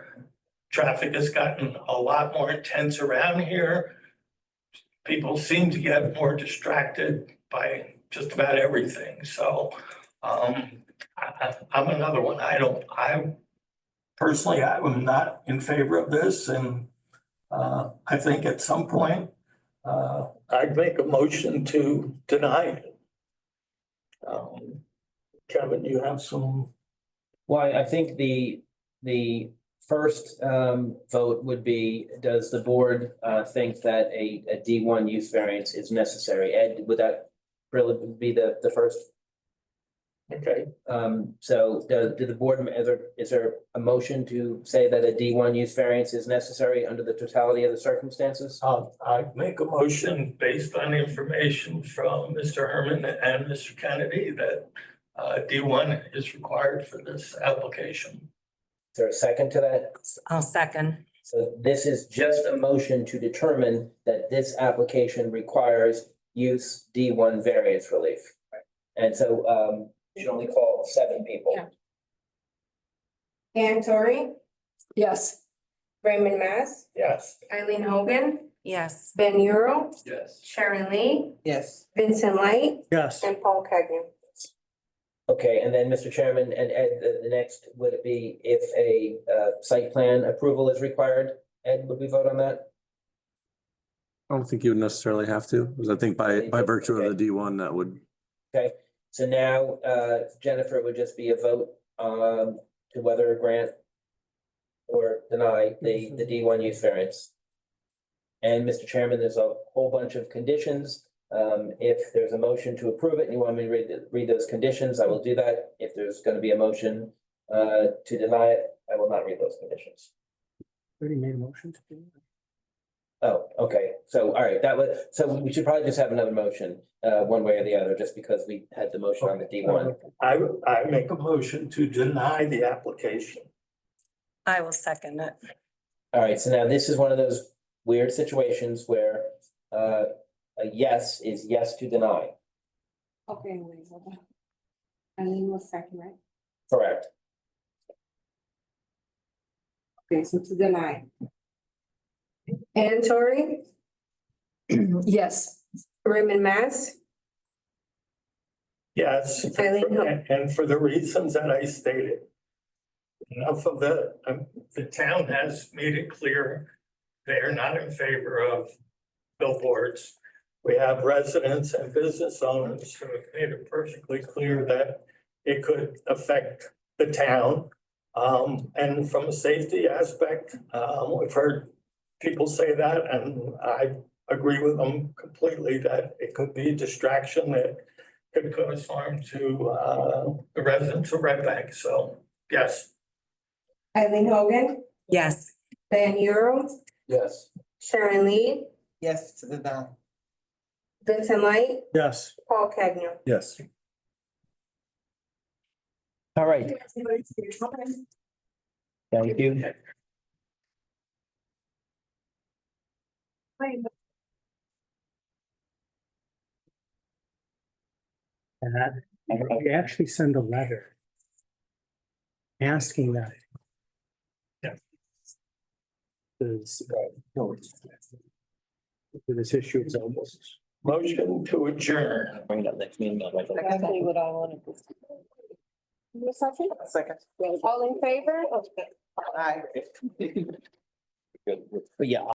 Traffic has gotten a lot more intense around here. People seem to get more distracted by just about everything, so I'm another one. I personally, I'm not in favor of this, and I think at some point, I'd make a motion to deny it. Kevin, you have some? Well, I think the first vote would be, does the board think that a D1 use variance is necessary? Ed, would that really be the first? Okay. So do the board, is there a motion to say that a D1 use variance is necessary under the totality of the circumstances? I make a motion based on information from Mr. Herman and Mr. Kennedy that D1 is required for this application. Is there a second to that? I'll second. So this is just a motion to determine that this application requires use D1 variance relief. And so you should only call 7 people. Yeah. Ann Torrey, Yes. Raymond Mass, Yes. Eileen Hogan, Yes. Ben Euro, Yes. Sharon Lee, Yes. Vincent Light, Yes. and Paul Cagnon. Okay, and then Mr. Chairman, and Ed, the next, would it be if a site plan approval is required? Ed, would we vote on that? I don't think you would necessarily have to, because I think by virtue of the D1, that would. Okay, so now Jennifer, it would just be a vote to whether grant or deny the D1 use variance. And Mr. Chairman, there's a whole bunch of conditions. If there's a motion to approve it, and you want me to read those conditions, I will do that. If there's going to be a motion to deny it, I will not read those conditions. Already made a motion to do that. Oh, okay. So, all right, so we should probably just have another motion, one way or the other, just because we had the motion on the D1. I make a motion to deny the application. I will second it. All right, so now this is one of those weird situations where a yes is yes to deny. Okay, wait, hold on. Eileen was second, right? Correct. Okay, so to deny. Ann Torrey, Yes. Raymond Mass, Yes, and for the reasons that I stated. Enough of the town has made it clear they are not in favor of billboards. We have residents and business owners who have made it perfectly clear that it could affect the town. And from a safety aspect, we've heard people say that, and I agree with them completely that it could be a distraction that could cause harm to the residents of Red Bank. So, yes. Eileen Hogan, Yes. Ben Euro, Yes. Sharon Lee, Yes to the deny. Vincent Light, Yes. Paul Cagnon. Yes. All right, thank you. We actually send a letter asking that. Yeah. This issue is almost. Motion to adjourn. Bring it up next meeting. Exactly what I wanted to say. A second? Second. All in favor? Okay. Aye. But yeah,